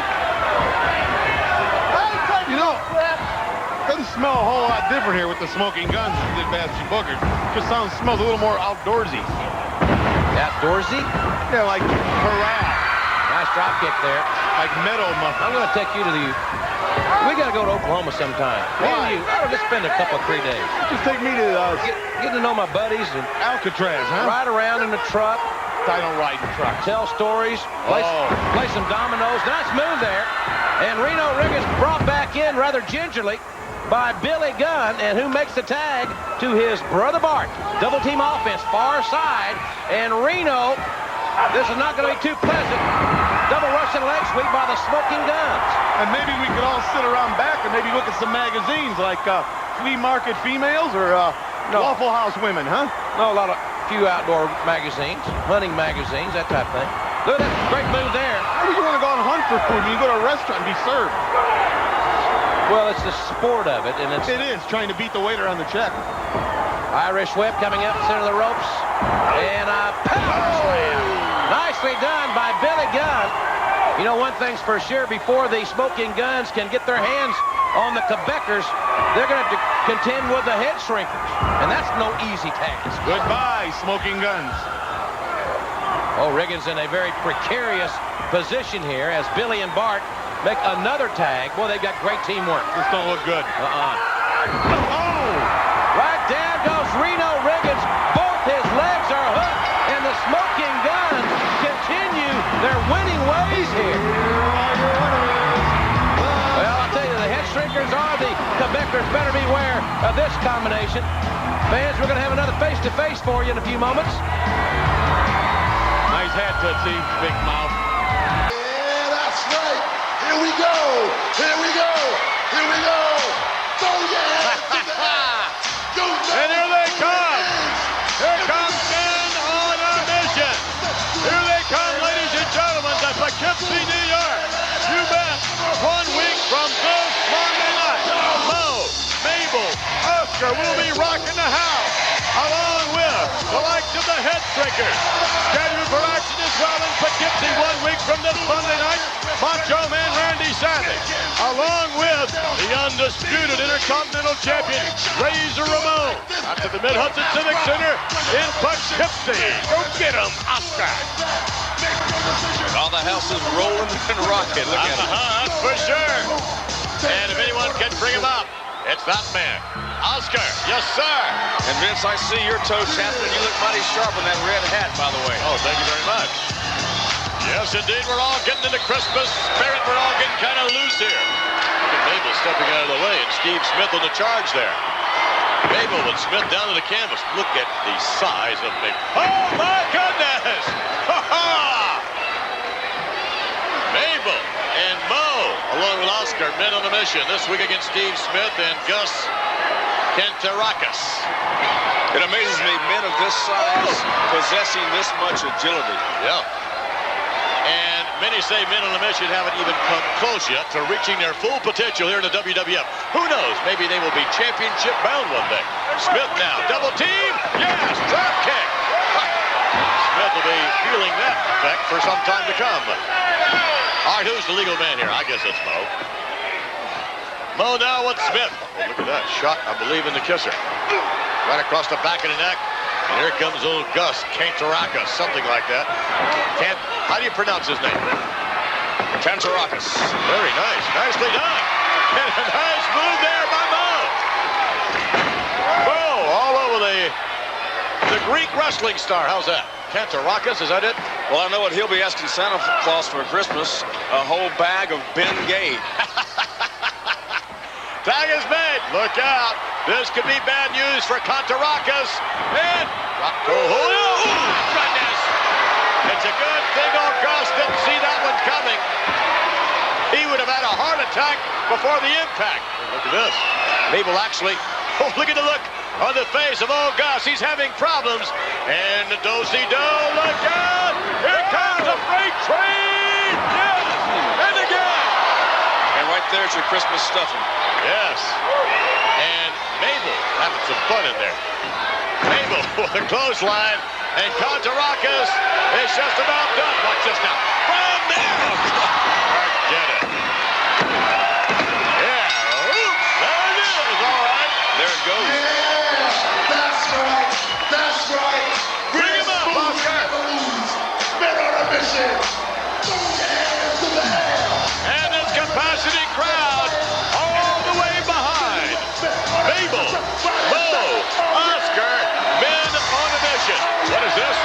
You know, it doesn't smell a whole lot different here with the Smoking Guns than it did Bastion Bookers. Just smells a little more outdoorsy. Outdoorsy? Yeah, like corral. Nice drop kick there. Like meadow muffin. I'm going to take you to the... We got to go to Oklahoma sometime. Me and you, I don't just spend a couple, 3 days. Just take me to... Get to know my buddies. And Alcatraz, huh? Ride around in the truck. I don't ride in trucks. Tell stories. Play some dominoes. Nice move there. And Reno Riggins brought back in rather gingerly by Billy Gunn, and who makes the tag to his brother Bart. Double team offense, far side, and Reno, this is not going to be too pleasant. Double Russian leg sweep by the Smoking Guns. And maybe we could all sit around back and maybe look at some magazines like Flea Market Females or Waffle House Women, huh? No, few outdoor magazines, hunting magazines, that type of thing. Look at that great move there. Why would you want to go and hunt for food when you go to a restaurant and be served? Well, it's the sport of it, and it is trying to beat the waiter on the check. Irish whip coming up center of the ropes, and a power slam. Nicely done by Billy Gunn. You know, one thing's for sure, before the Smoking Guns can get their hands on the Quebecers, they're going to have to contend with the Headshrinkers, and that's no easy task. Goodbye, Smoking Guns. Oh, Riggins in a very precarious position here as Billy and Bart make another tag. Boy, they've got great teamwork. This don't look good. Oh! Right down goes Reno Riggins. Both his legs are hooked, and the Smoking Guns continue their winning ways here. Well, I'll tell you, the Headshrinkers are the Quebecers. Better beware of this combination. Fans, we're going to have another face-to-face for you in a few moments. Nice hat, Tootsie. Big mouth. Yeah, that's right. Here we go. Here we go. Here we go. Throw your hands to the air. And here they come. Here comes men on a mission. Here they come, ladies and gentlemen, to Poughkeepsie, New York. You bet. 1 week from this Monday night, Mo, Mabel, Oscar will be rocking the house, along with the likes of the Headshrinkers. Scheduled for action as well in Poughkeepsie 1 week from this Monday night, Macho Man Randy Savage, along with the undisputed Intercontinental Champion, Razor Ramon, out to the Mid-Hudson Civic Center in Poughkeepsie. Go get him, Oscar. All the house is rolling and rocking. Look at it. That's for sure. And if anyone can bring him up, it's that man. Oscar, yes, sir. And Vince, I see your toe tapping, and you look mighty sharp in that red hat, by the way. Oh, thank you very much. Yes, indeed, we're all getting into Christmas spirit. We're all getting kind of loose here. Look at Mabel stepping out of the way, and Steve Smith on the charge there. Mabel with Smith down to the canvas. Look at the size of Mabel. Oh, my goodness! Mabel and Mo, along with Oscar, men on a mission this week against Steve Smith and Gus Kantarakis. It amazes me, men of this size possessing this much agility. Yeah. And many say men on a mission haven't even come close yet to reaching their full potential here in the WWF. Who knows? Maybe they will be championship bound one day. Smith now, double team. Yes, drop kick. Smith will be feeling that effect for some time to come. All right, who's the legal man here? I guess it's Mo. Mo now with Smith. Oh, look at that shot, I believe, in the kisser. Right across the back of the neck. And here comes old Gus Kantarakis, something like that. How do you pronounce his name? Kantarakis. Very nice. Nicely done. And a nice move there by Mo. Mo all over the Greek wrestling star. How's that? Kantarakis, is that it? Well, I know what he'll be asking Santa Claus for Christmas. A whole bag of Ben Gay. Tag is made. Look out. This could be bad news for Kantarakis. And goodness. It's a good thing old Gus didn't see that one coming. He would have had a heart attack before the impact. Look at this. Mabel actually, look at the look on the face of old Gus. He's having problems. And the do-si-do, look out. Here comes the freight train. Yes. And again. And right there's your Christmas stuffing. Yes. And Mabel having some fun in there. Mabel with a clothesline. And Kantarakis is just about done. Watch this now. From there. Forget it. Yeah. There it is. All right. There it goes. Yes, that's right. That's right. Bring him up, Oscar. Men on a mission. And this capacity crowd all the way behind. Mabel, Mo, Oscar, men on a mission. What is this?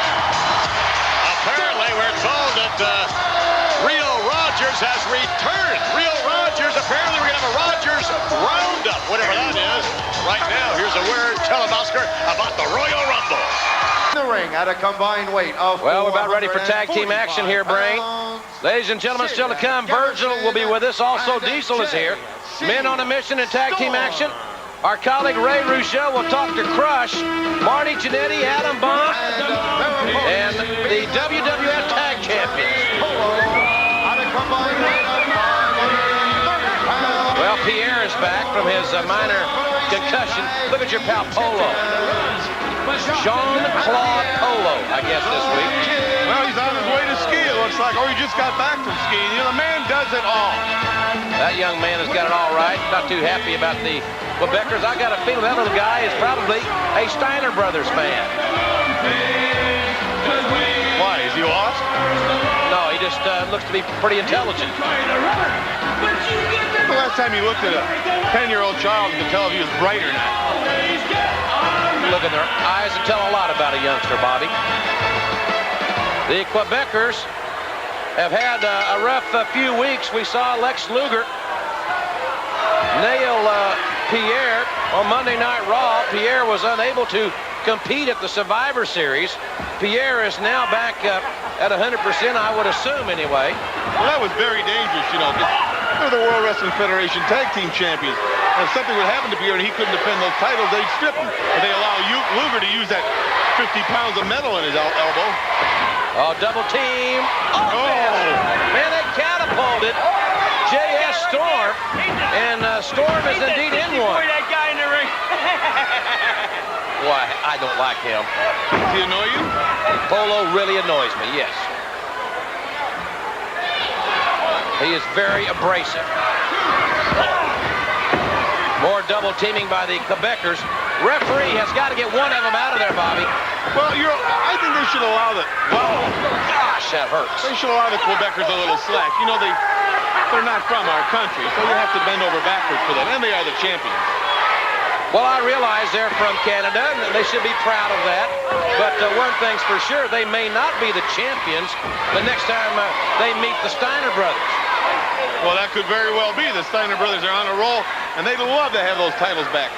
Apparently, we're told that Rio Rogers has returned. Rio Rogers, apparently we're going to have a Rogers roundup, whatever that is. Right now, here's a word. Tell him, Oscar, about the Royal Rumble. The ring at a combined weight of Well, we're about ready for tag team action here, Brain. Ladies and gentlemen, still to come, Virgil will be with us. Also, Diesel is here. Men on a mission in tag team action. Our colleague Ray Rougeau will talk to Crush, Marty Jannetty, Adam Bomb, and the WWF Tag Champions. Well, Pierre is back from his minor concussion. Look at your pal Polo. Jean-Claude Polo, I guess, this week. Well, he's on his way to ski, it looks like. Or he just got back from skiing. You know, the man does it all. That young man has got it all right. Not too happy about the Quebecers. I got a feeling that little guy is probably a Steiner Brothers fan. Why? Is he lost? No, he just looks to be pretty intelligent. The last time you looked at a 10-year-old child, you could tell if he was bright or not. Look in their eyes and tell a lot about a youngster, Bobby. The Quebecers have had a rough few weeks. We saw Lex Luger nail Pierre on Monday Night Raw. Pierre was unable to compete at the Survivor Series. Pierre is now back at 100%, I would assume, anyway. Well, that was very dangerous, you know. They're the World Wrestling Federation Tag Team Champions. And if something would happen to Pierre and he couldn't defend those titles, they'd strip him. But they allow Luger to use that 50 pounds of metal in his elbow. Oh, double team. Oh, man, they catapulted J.S. Storm. And Storm is indeed in one. That guy in the ring. Why, I don't like him. Does he annoy you? Polo really annoys me, yes. He is very abrasive. More double teaming by the Quebecers. Referee has got to get one of them out of there, Bobby. Well, I think they should allow the... Well, gosh, that hurts. They should allow the Quebecers a little slack. You know, they're not from our country, so you have to bend over backwards for them. And they are the champions. Well, I realize they're from Canada, and they should be proud of that. But one thing's for sure, they may not be the champions the next time they meet the Steiner Brothers. Well, that could very well be. The Steiner Brothers are on a roll, and they'd love to have those titles back.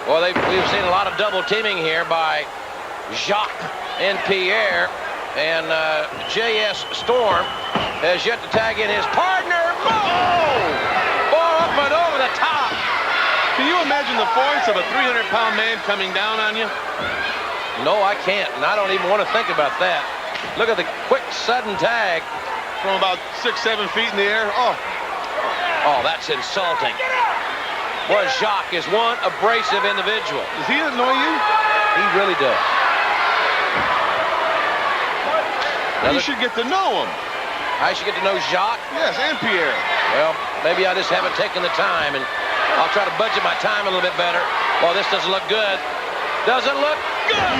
Well, we've seen a lot of double teaming here by Jacques and Pierre, and J.S. Storm has yet to tag in his partner. Oh! Up and over the top. Can you imagine the force of a 300-pound man coming down on you? No, I can't, and I don't even want to think about that. Look at the quick, sudden tag. From about 6-7 feet in the air. Oh, that's insulting. Boy, Jacques is one abrasive individual. Does he annoy you? He really does. You should get to know him. I should get to know Jacques? Yes, and Pierre. Well, maybe I just haven't taken the time, and I'll try to budget my time a little bit better. Well, this doesn't look good. Doesn't look good.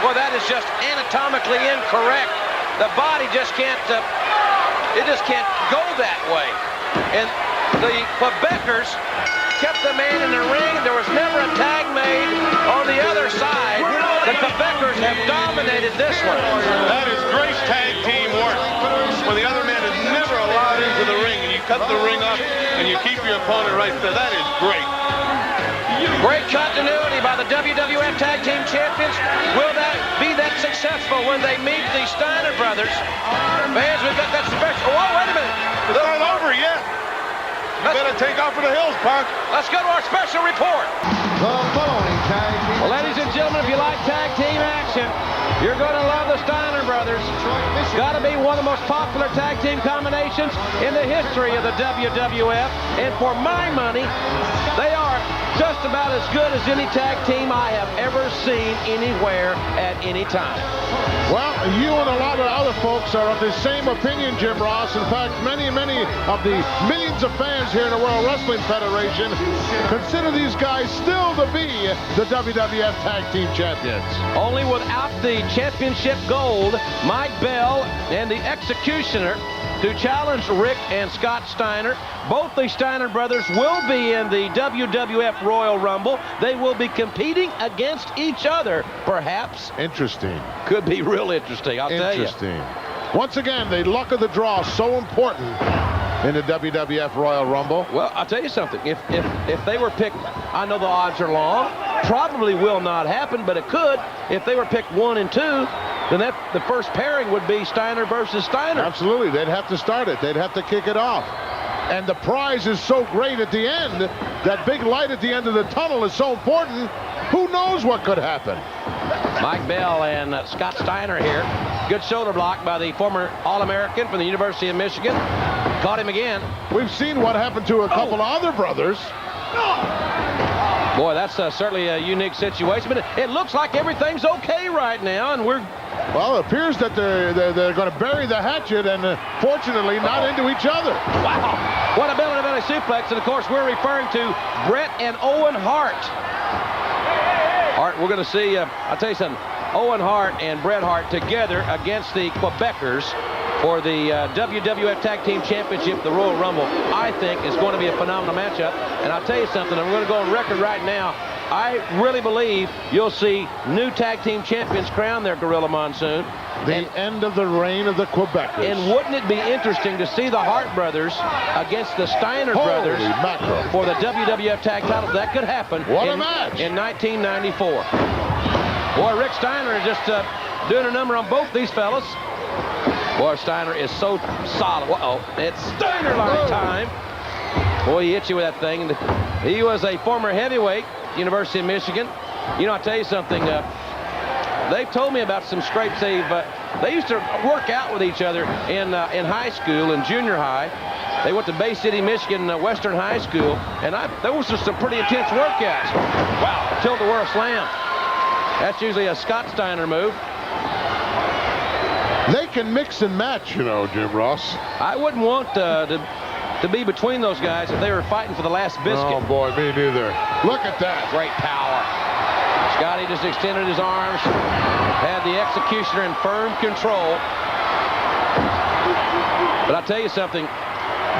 Well, that is just anatomically incorrect. The body just can't, it just can't go that way. And the Quebecers kept the man in the ring. There was never a tag made on the other side. The Quebecers have dominated this one. That is great tag team work. When the other man is never allowed into the ring, and you cut the ring up, and you keep your opponent right there. That is great. Great continuity by the WWF Tag Team Champions. Will that be that successful when they meet the Steiner Brothers? Fans, we've got that special. Oh, wait a minute. It's not over yet. You better take off for the hills, Punk. Let's go to our special report. The following tag team. Well, ladies and gentlemen, if you like tag team action, you're going to love the Steiner Brothers. Got to be one of the most popular tag team combinations in the history of the WWF. And for my money, they are just about as good as any tag team I have ever seen anywhere at any time. Well, you and a lot of other folks are of the same opinion, Jim Ross. In fact, many of the millions of fans here in the World Wrestling Federation consider these guys still to be the WWF Tag Team Champions. Only without the championship gold, Mike Bell and the Executioner to challenge Rick and Scott Steiner. Both the Steiner brothers will be in the WWF Royal Rumble. They will be competing against each other, perhaps. Interesting. Could be real interesting, I'll tell you. Interesting. Once again, the luck of the draw is so important in the WWF Royal Rumble. Well, I'll tell you something. If they were picked, I know the odds are long. Probably will not happen, but it could. If they were picked 1 and 2, then the first pairing would be Steiner versus Steiner. Absolutely. They'd have to start it. They'd have to kick it off. And the prize is so great at the end. That big light at the end of the tunnel is so important. Who knows what could happen? Mike Bell and Scott Steiner here. Good shoulder block by the former All-American from the University of Michigan. Caught him again. We've seen what happened to a couple of other brothers. Boy, that's certainly a unique situation, but it looks like everything's okay right now, and we're... Well, it appears that they're going to bury the hatchet, and fortunately not into each other. Wow. What a belly-to-belly suplex, and of course we're referring to Bret and Owen Hart. Hart, we're going to see, I'll tell you something, Owen Hart and Bret Hart together against the Quebecers for the WWF Tag Team Championship, the Royal Rumble. I think is going to be a phenomenal matchup. And I'll tell you something, I'm going to go on record right now. I really believe you'll see new tag team champions crowned there, Gorilla Monsoon. The end of the reign of the Quebecers. And wouldn't it be interesting to see the Hart brothers against the Steiner brothers for the WWF tag titles? That could happen. What a match! In 1994. Boy, Rick Steiner is just doing a number on both these fellas. Boy, Steiner is so solid. Uh-oh, it's Steiner line time. Boy, he hit you with that thing. He was a former heavyweight, University of Michigan. You know, I'll tell you something. They've told me about some scrapes. They used to work out with each other in high school and junior high. They went to Bay City, Michigan, Western High School, and there was just some pretty intense workouts. Wow, tilt-a-whirl slam. That's usually a Scott Steiner move. They can mix and match, you know, Jim Ross. I wouldn't want to be between those guys if they were fighting for the last biscuit. Oh, boy, me neither. Look at that. Great power. Scotty just extended his arms, had the Executioner in firm control. But I'll tell you something.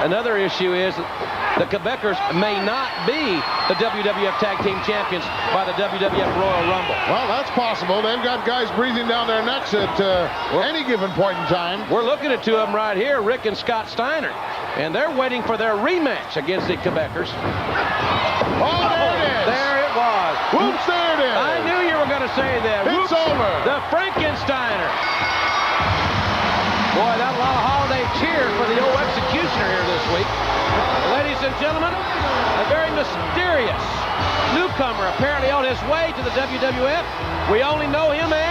Another issue is the Quebecers may not be the WWF Tag Team Champions by the WWF Royal Rumble. Well, that's possible. They've got guys breathing down their necks at any given point in time. We're looking at two of them right here, Rick and Scott Steiner. And they're waiting for their rematch against the Quebecers. Oh, there it is. There it Whoops, there it is. I knew you were going to say that. It's over. The Frankensteiner. Boy, that's a lot of holiday cheers for the old executioner here this week. Ladies and gentlemen, a very mysterious newcomer apparently on his way to the WWF. We only know him as